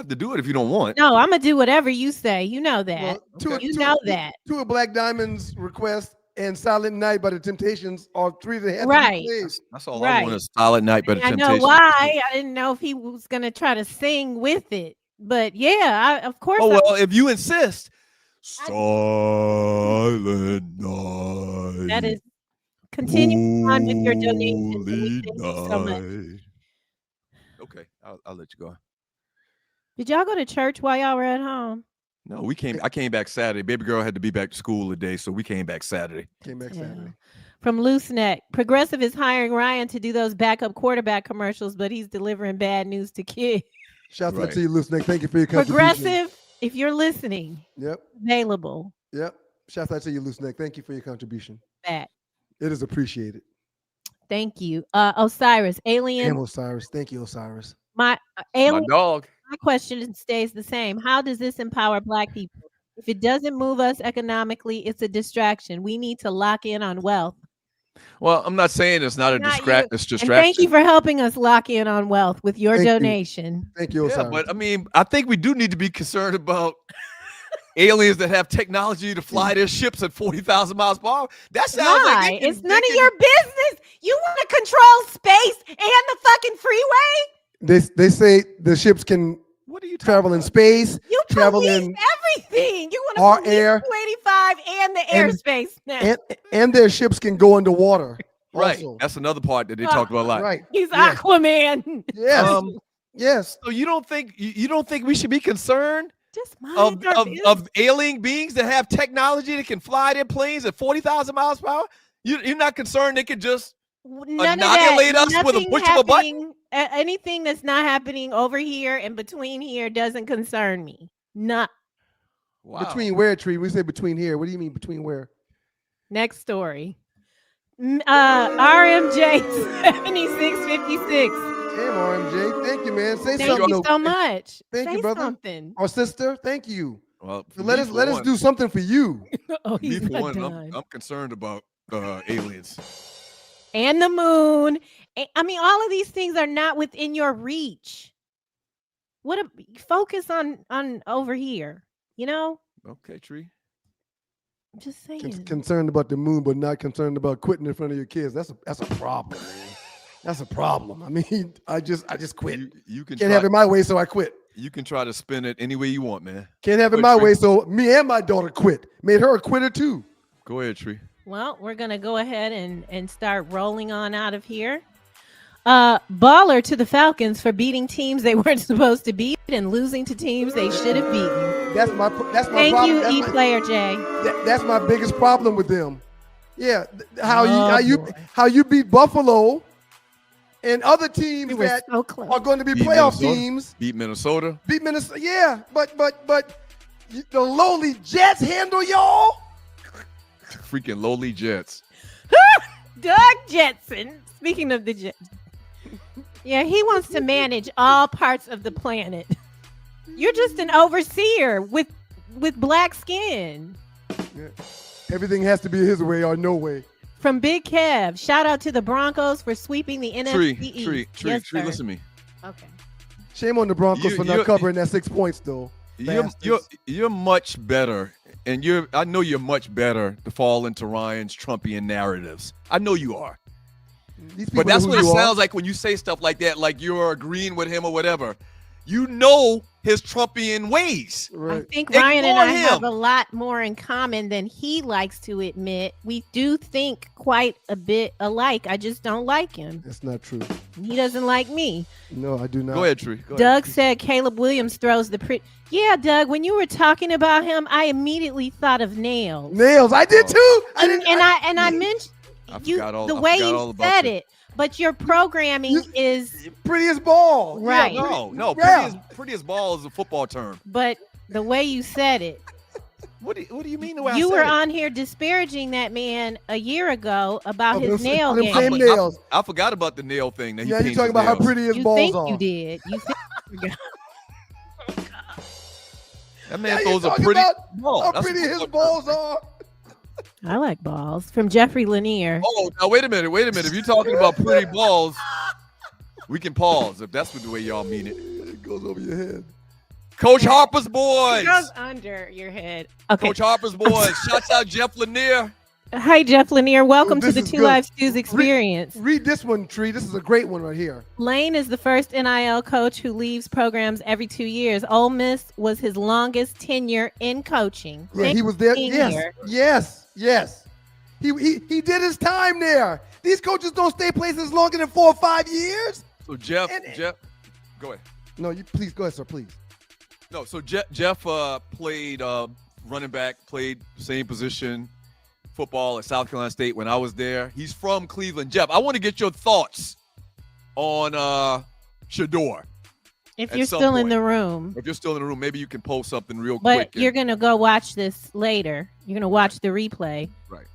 Speaker 2: to do it if you don't want.
Speaker 13: No, I'm gonna do whatever you say. You know that.
Speaker 1: Well,
Speaker 13: know that.
Speaker 1: Two of Black Diamond's requests and Silent Night by the Temptations are three that have
Speaker 13: Right.
Speaker 1: to be played.
Speaker 2: That's all I want is Silent Night by the
Speaker 13: I
Speaker 2: Temptations.
Speaker 13: know why. I didn't know if he was gonna try to sing with it. But yeah, of course.
Speaker 2: Oh, well, if you insist. Silent Night.
Speaker 13: That is continue on with your donations. And we thank you so much.
Speaker 2: Okay, I'll let you go.
Speaker 13: Did y'all go to church while y'all were at home?
Speaker 2: No, I came back Saturday. Baby girl had to be back to school today, so we came back Saturday.
Speaker 13: From Loose Neck. Progressive is hiring Ryan to do those backup quarterback commercials, but he's delivering bad news to kids.
Speaker 1: Shout out to you, listening. Thank you for your contribution.
Speaker 13: Progressive, if you're listening.
Speaker 1: Yep.
Speaker 13: Available.
Speaker 1: Yep. Shout out to you, Loose Neck. Thank you for your contribution.
Speaker 13: That.
Speaker 1: It is appreciated.
Speaker 13: Thank you. Osiris, alien.
Speaker 1: Damn, Osiris. Thank you, Osiris.
Speaker 13: My alien.
Speaker 2: My dog.
Speaker 13: My question stays the same. How does this empower Black people? If it doesn't move us economically, it's a distraction. We need to lock in on wealth.
Speaker 2: Well, I'm not saying it's not a distraction. It's distraction.
Speaker 13: And thank you for helping us lock in on wealth with your donation.
Speaker 1: Thank you, Osiris.
Speaker 2: Yeah, but I mean, I think we do need to be concerned about aliens that have technology to fly their ships at 40,000 miles per hour. That sounds like
Speaker 13: it's none of your business. You want to control space and the fucking freeway?
Speaker 1: They say the ships can travel in space,
Speaker 13: You
Speaker 1: travel
Speaker 13: police
Speaker 1: in
Speaker 13: everything. You
Speaker 1: our
Speaker 13: want to police
Speaker 1: air
Speaker 13: 285 and the airspace now.
Speaker 1: and their ships can go underwater.
Speaker 2: Right.
Speaker 1: Also.
Speaker 2: That's another part that they talked about a lot.
Speaker 1: Right.
Speaker 13: He's Aquaman.
Speaker 1: Yes. Yes.
Speaker 2: So you don't think we should be concerned
Speaker 13: Just
Speaker 2: of alien beings that have technology that can fly their planes at 40,000 miles per hour? You're not concerned they could just annihilate us with a push of a button?
Speaker 13: Anything that's not happening over here and between here doesn't concern me. Not.
Speaker 2: Wow.
Speaker 1: Between where, Tree? We say between here. What do you mean between where?
Speaker 13: Next story. RMJ 7656.
Speaker 1: Damn, RMJ. Thank you, man. Say
Speaker 13: Thank
Speaker 1: something.
Speaker 13: you so much.
Speaker 1: Thank
Speaker 13: Say
Speaker 1: you, brother.
Speaker 13: something.
Speaker 1: Our sister, thank you.
Speaker 2: Well,
Speaker 1: So let us do something for you.
Speaker 13: Oh,
Speaker 2: Me
Speaker 13: he's
Speaker 2: for
Speaker 13: not
Speaker 2: one,
Speaker 13: done.
Speaker 2: I'm concerned about aliens.
Speaker 13: And the moon. I mean, all of these things are not within your reach. Focus on over here, you know?
Speaker 2: Okay, Tree.
Speaker 13: I'm just saying.
Speaker 1: Concerned about the moon, but not concerned about quitting in front of your kids. That's a problem, man. That's a problem. I mean, I just quit.
Speaker 2: You can
Speaker 1: Can't have it my way, so I quit.
Speaker 2: You can try to spin it any way you want, man.
Speaker 1: Can't have it my way, so me and my daughter quit. Made her a quitter too.
Speaker 2: Go ahead, Tree.
Speaker 13: Well, we're gonna go ahead and start rolling on out of here. Baller to the Falcons for beating teams they weren't supposed to beat and losing to teams they should have beaten.
Speaker 1: That's my
Speaker 13: Thank
Speaker 1: problem.
Speaker 13: you,
Speaker 1: That's
Speaker 13: Player J.
Speaker 1: That's my biggest problem with them. Yeah, how you beat Buffalo and other teams that
Speaker 13: so close.
Speaker 1: are going to be
Speaker 2: Beat
Speaker 1: playoff
Speaker 2: Minnesota.
Speaker 1: teams.
Speaker 2: Beat Minnesota.
Speaker 1: Beat Minnesota. Yeah, but the lowly Jets handle y'all.
Speaker 2: Freaking lowly Jets.
Speaker 13: Doug Jetson. Speaking of the Jets. Yeah, he wants to manage all parts of the planet. You're just an overseer with black skin.
Speaker 1: Yeah. Everything has to be his way or no way.
Speaker 13: From Big Kev, shout out to the Broncos for sweeping the NFC East.
Speaker 2: Tree,
Speaker 13: Yes,
Speaker 2: Tree,
Speaker 13: sir.
Speaker 2: listen to me.
Speaker 13: Okay.
Speaker 1: Shame on the Broncos for not covering that 6 points, though.
Speaker 2: You're much better, and I know you're much better to fall into Ryan's Trumpian narratives. I know you are. But that's what it sounds like when you say stuff like that, like you're agreeing with him or whatever. You know his Trumpian ways.
Speaker 1: Right.
Speaker 13: I think Ryan and I
Speaker 2: Ignore
Speaker 13: have
Speaker 2: him.
Speaker 13: a lot more in common than he likes to admit. We do think quite a bit alike. I just don't like him.
Speaker 1: That's not true.
Speaker 13: He doesn't like me.
Speaker 1: No, I do not.
Speaker 2: Go ahead, Tree. Go ahead.
Speaker 13: Doug said Caleb Williams throws the pretty. Yeah, Doug, when you were talking about him, I immediately thought of Nails.
Speaker 1: Nails. I did too.
Speaker 13: I mentioned the way you
Speaker 2: all about
Speaker 13: said
Speaker 2: you.
Speaker 13: it, but your programming is
Speaker 1: Pretty as ball.
Speaker 13: right.
Speaker 2: No.
Speaker 1: Yeah.
Speaker 2: Pretty as ball is a football term.
Speaker 13: But the way you said it,
Speaker 2: What do you mean the way I
Speaker 13: you
Speaker 2: said
Speaker 13: were
Speaker 2: it?
Speaker 13: on here disparaging that man a year ago about his nail
Speaker 1: them
Speaker 13: game.
Speaker 1: same nails.
Speaker 2: I forgot about the nail thing. That he
Speaker 1: Yeah, you
Speaker 2: paints
Speaker 1: talking
Speaker 2: his
Speaker 1: about how
Speaker 2: nails.
Speaker 1: pretty his
Speaker 13: You
Speaker 1: balls
Speaker 13: think
Speaker 1: are.
Speaker 13: you did. You think
Speaker 2: That man
Speaker 1: Yeah,
Speaker 2: throws
Speaker 1: you
Speaker 2: a
Speaker 1: talking
Speaker 2: pretty
Speaker 1: about
Speaker 2: ball.
Speaker 1: how
Speaker 2: That's a
Speaker 1: pretty his
Speaker 2: football
Speaker 1: balls
Speaker 2: term.
Speaker 1: are.
Speaker 13: I like balls from Jeffrey Lanier.
Speaker 2: Oh, now wait a minute. If you're talking about pretty balls, we can pause if that's the way y'all mean it.
Speaker 1: It goes over your head.
Speaker 2: Coach Harper's boys.
Speaker 13: It goes under your head. Okay.
Speaker 2: Coach Harper's boys. Shouts out Jeff Lanier.
Speaker 13: Hi, Jeff Lanier. Welcome to
Speaker 1: this
Speaker 13: the
Speaker 1: is
Speaker 13: Two
Speaker 1: good.
Speaker 13: Live Stews experience.
Speaker 1: Read this one, Tree. This is a great one right here.
Speaker 13: Lane is the first NIL coach who leaves programs every 2 years. Ole Miss was his longest tenure in coaching.
Speaker 1: Yeah, he was there.
Speaker 13: 16 years.
Speaker 1: Yes. He did his time there. These coaches don't stay places longer than 4 or 5 years.
Speaker 2: So Jeff, go ahead.
Speaker 1: No, you please go ahead, sir. Please.
Speaker 2: No, so Jeff played running back, played same position, football at South Carolina State when I was there. He's from Cleveland. Jeff, I want to get your thoughts on Shedeur.
Speaker 13: If
Speaker 2: at
Speaker 13: you're
Speaker 2: some
Speaker 13: still in
Speaker 2: point.
Speaker 13: the room.
Speaker 2: If you're still in the room, maybe you can post something real
Speaker 13: But
Speaker 2: quick.
Speaker 13: you're going to go watch this later. You're going to watch the replay.
Speaker 2: Right.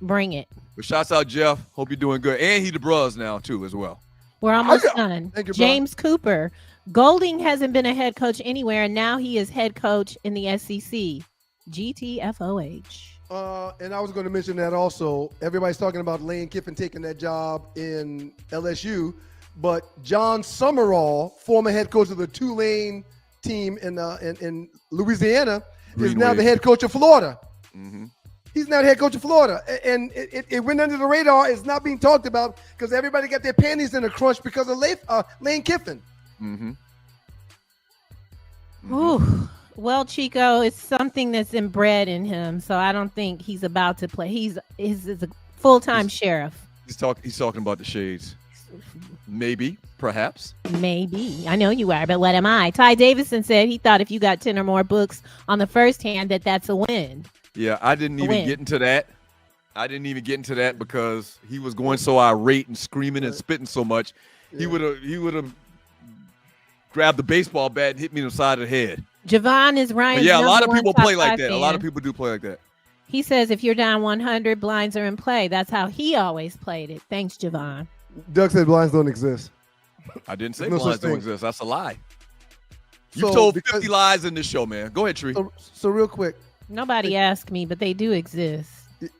Speaker 13: Bring it.
Speaker 2: But shouts out Jeff. Hope you're doing good. And he the bros now too as well.
Speaker 13: We're almost done.
Speaker 1: Thank you, bro.
Speaker 13: James Cooper. Golding hasn't been a head coach anywhere, and now he is head coach in the SEC. GTFOH.
Speaker 1: And I was going to mention that also. Everybody's talking about Lane Kiffin taking that job in LSU, but John Summerall, former head coach of the Tulane team in Louisiana, is now the head coach of Florida.
Speaker 2: Mm-hmm.
Speaker 1: He's now the head coach of Florida, and it went under the radar. It's not being talked about because everybody got their panties in a crunch because of Lane Kiffin.
Speaker 2: Mm-hmm.
Speaker 13: Ooh. Well, Chico, it's something that's inbred in him, so I don't think he's about to play. He's a full-time sheriff.
Speaker 2: He's talking about the shades. Maybe, perhaps.
Speaker 13: Maybe. I know you are, but what am I? Ty Davison said he thought if you got 10 or more books on the first hand, that's a win.
Speaker 2: Yeah, I didn't even get into that. I didn't even get into that because he was going so irate and screaming and spitting so much. Yeah. He would have grabbed the baseball bat and hit me in the side of the head.
Speaker 13: Javon is Ryan's
Speaker 2: a lot of people play like that.
Speaker 13: Fan.
Speaker 2: A lot of people do play like that.
Speaker 13: He says if you're down 100, blinds are in play. That's how he always played it. Thanks, Javon.
Speaker 1: Doug said blinds don't exist.
Speaker 2: I didn't say blinds don't exist. That's a lie. You told 50 lies in this show, man. Go ahead, Tree.
Speaker 1: So real quick.
Speaker 13: Nobody asked me, but they do exist.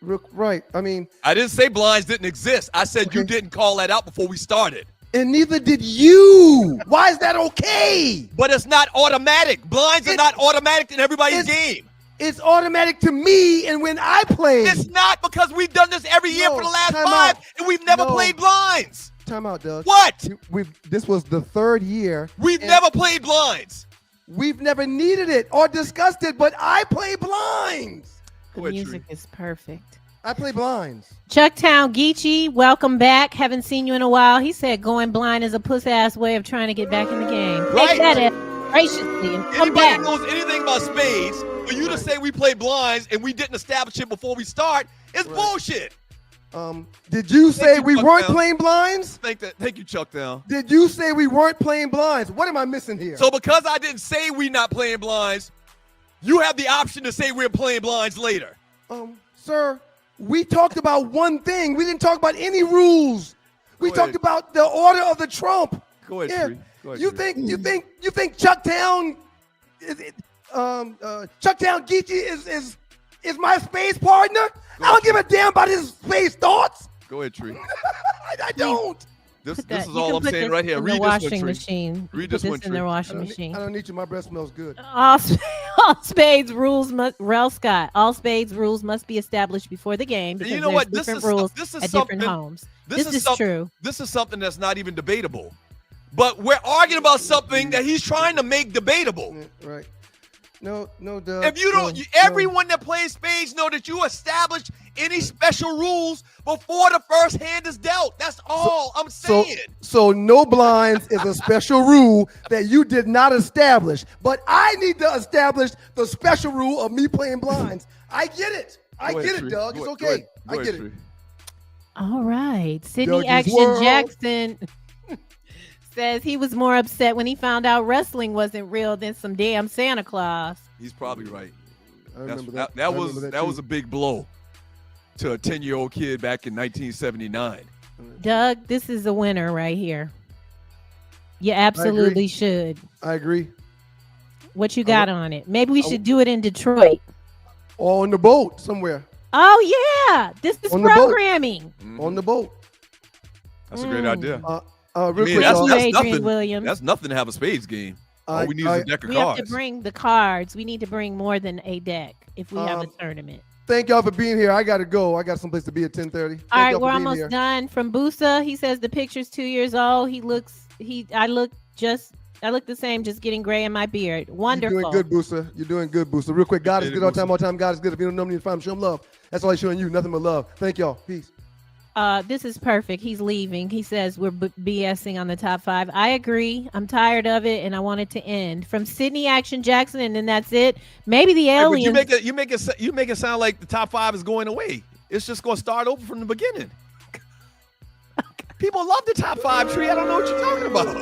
Speaker 1: Right. I mean,
Speaker 2: I didn't say blinds didn't exist. I said you didn't call that out before we started.
Speaker 1: And neither did you. Why is that okay?
Speaker 2: But it's not automatic. Blinds are not automatic in everybody's game.
Speaker 1: It's automatic to me and when I play.
Speaker 2: It's not because we've done this every year for the last 5 and we've never played blinds.
Speaker 1: Time out, Doug.
Speaker 2: What?
Speaker 1: This was the 3rd year.
Speaker 2: We've never played blinds.
Speaker 1: We've never needed it or discussed it, but I play blinds.
Speaker 13: The music is perfect.
Speaker 1: I play blinds.
Speaker 13: Chucktown Geechee, welcome back. Haven't seen you in a while. He said going blind is a puss-ass way of trying to get back in the game.
Speaker 2: Right.
Speaker 13: Take that graciously and come back.
Speaker 2: Anybody knows anything about spades, for you to say we play blinds and we didn't establish it before we start, it's bullshit.
Speaker 1: Did you say we weren't playing blinds?
Speaker 2: Thank you, Chucktown.
Speaker 1: Did you say we weren't playing blinds? What am I missing here?
Speaker 2: So because I didn't say we're not playing blinds, you have the option to say we're playing blinds later.
Speaker 1: Sir, we talked about one thing. We didn't talk about any rules. We talked about the order of the trump.
Speaker 2: Go ahead, Tree. Go ahead,
Speaker 1: You think Chucktown Chucktown Geechee is my space partner? I don't give a damn about his space thoughts.
Speaker 2: Go ahead, Tree.
Speaker 1: I don't.
Speaker 2: This is all I'm saying right here. Read this one,
Speaker 13: machine.
Speaker 2: Read this one,
Speaker 13: in the washing machine.
Speaker 1: I don't need you. My breath smells good.
Speaker 13: All spades rules must. Rel Scott. All spades rules must be established before the game because there's different rules at different homes. This is true.
Speaker 2: This is something that's not even debatable. But we're arguing about something that he's trying to make debatable.
Speaker 1: Right. No, Doug.
Speaker 2: If you don't, everyone that plays spades know that you established any special rules before the first hand is dealt. That's all I'm saying.
Speaker 1: So no blinds is a special rule that you did not establish. But I need to establish the special rule of me playing blinds. I get it. I get it, Doug. It's okay. I get it.
Speaker 13: All right. Sydney Action Jackson says he was more upset when he found out wrestling wasn't real than some damn Santa Claus.
Speaker 2: He's probably right.
Speaker 1: I remember that.
Speaker 2: That was a big blow to a 10-year-old kid back in 1979.
Speaker 13: Doug, this is a winner right here. You absolutely should.
Speaker 1: I agree.
Speaker 13: What you got on it? Maybe we should do it in Detroit.
Speaker 1: Or on the boat somewhere.
Speaker 13: Oh, yeah. This is programming.
Speaker 1: On the boat.
Speaker 2: That's a great idea.
Speaker 1: Real quick,
Speaker 2: that's nothing to have a spades game. All we need is a deck of cards.
Speaker 13: We have to bring the cards. We need to bring more than a deck if we have a tournament.
Speaker 1: Thank y'all for being here. I got to go. I got someplace to be at 10:30.
Speaker 13: All right, we're almost done. From Busa, he says the picture's 2 years old. I look the same, just getting gray in my beard. Wonderful.
Speaker 1: You're doing good, Busa. Real quick, God is good all the time. All time, God is good. If you don't know me, find him, show him love. That's all he's showing you. Nothing but love. Thank y'all. Peace.
Speaker 13: This is perfect. He's leaving. He says we're BSing on the top 5. I agree. I'm tired of it, and I want it to end. From Sydney Action Jackson, and then that's it. Maybe the aliens.
Speaker 2: You make it sound like the top 5 is going away. It's just going to start over from the beginning. People love the top 5, Tree. I don't know what you're talking about.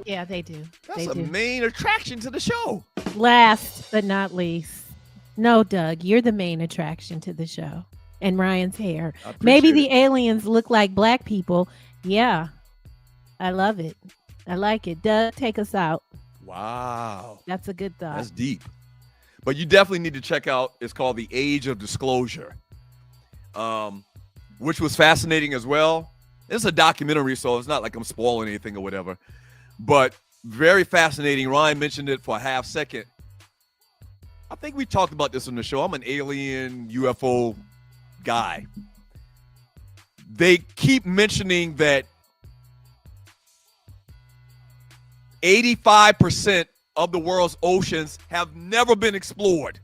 Speaker 13: Yeah, they do.
Speaker 2: That's a main attraction to the show.
Speaker 13: Last but not least. No, Doug, you're the main attraction to the show. And Ryan's hair. Maybe the aliens look like black people. Yeah. I love it. I like it. Doug, take us out.
Speaker 2: Wow.
Speaker 13: That's a good thought.
Speaker 2: That's deep. But you definitely need to check out, it's called The Age of Disclosure, which was fascinating as well. It's a documentary, so it's not like I'm spoiling anything or whatever. But very fascinating. Ryan mentioned it for a half second. I think we talked about this on the show. I'm an alien UFO guy. They keep mentioning that 85% of the world's oceans have never been explored.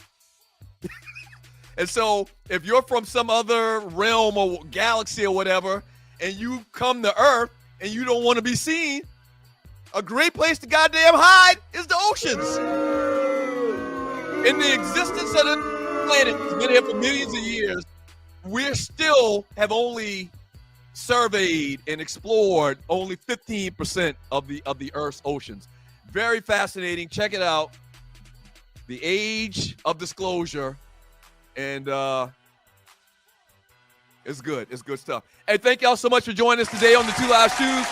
Speaker 2: And so if you're from some other realm or galaxy or whatever, and you come to Earth and you don't want to be seen, a great place to goddamn hide is the oceans. In the existence of the planet, it's been here for millions of years, we still have only surveyed and explored only 15% of the Earth's oceans. Very fascinating. Check it out. The Age of Disclosure. And it's good. It's good stuff. Hey, thank y'all so much for joining us today on the Two Live Shoes.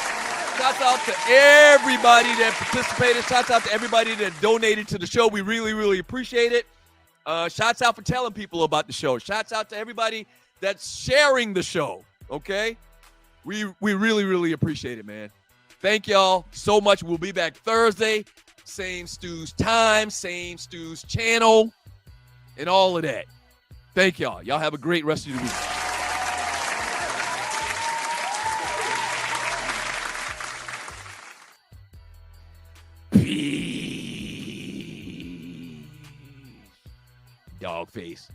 Speaker 2: Shouts out to everybody that participated. Shouts out to everybody that donated to the show. We really, really appreciate it. Shouts out for telling people about the show. Shouts out to everybody that's sharing the show. Okay? We really, really appreciate it, man. Thank y'all so much. We'll be back Thursday. Same Stu's time, same Stu's channel, and all of that. Thank y'all. Y'all have a great rest of the week. Peace. Dog face.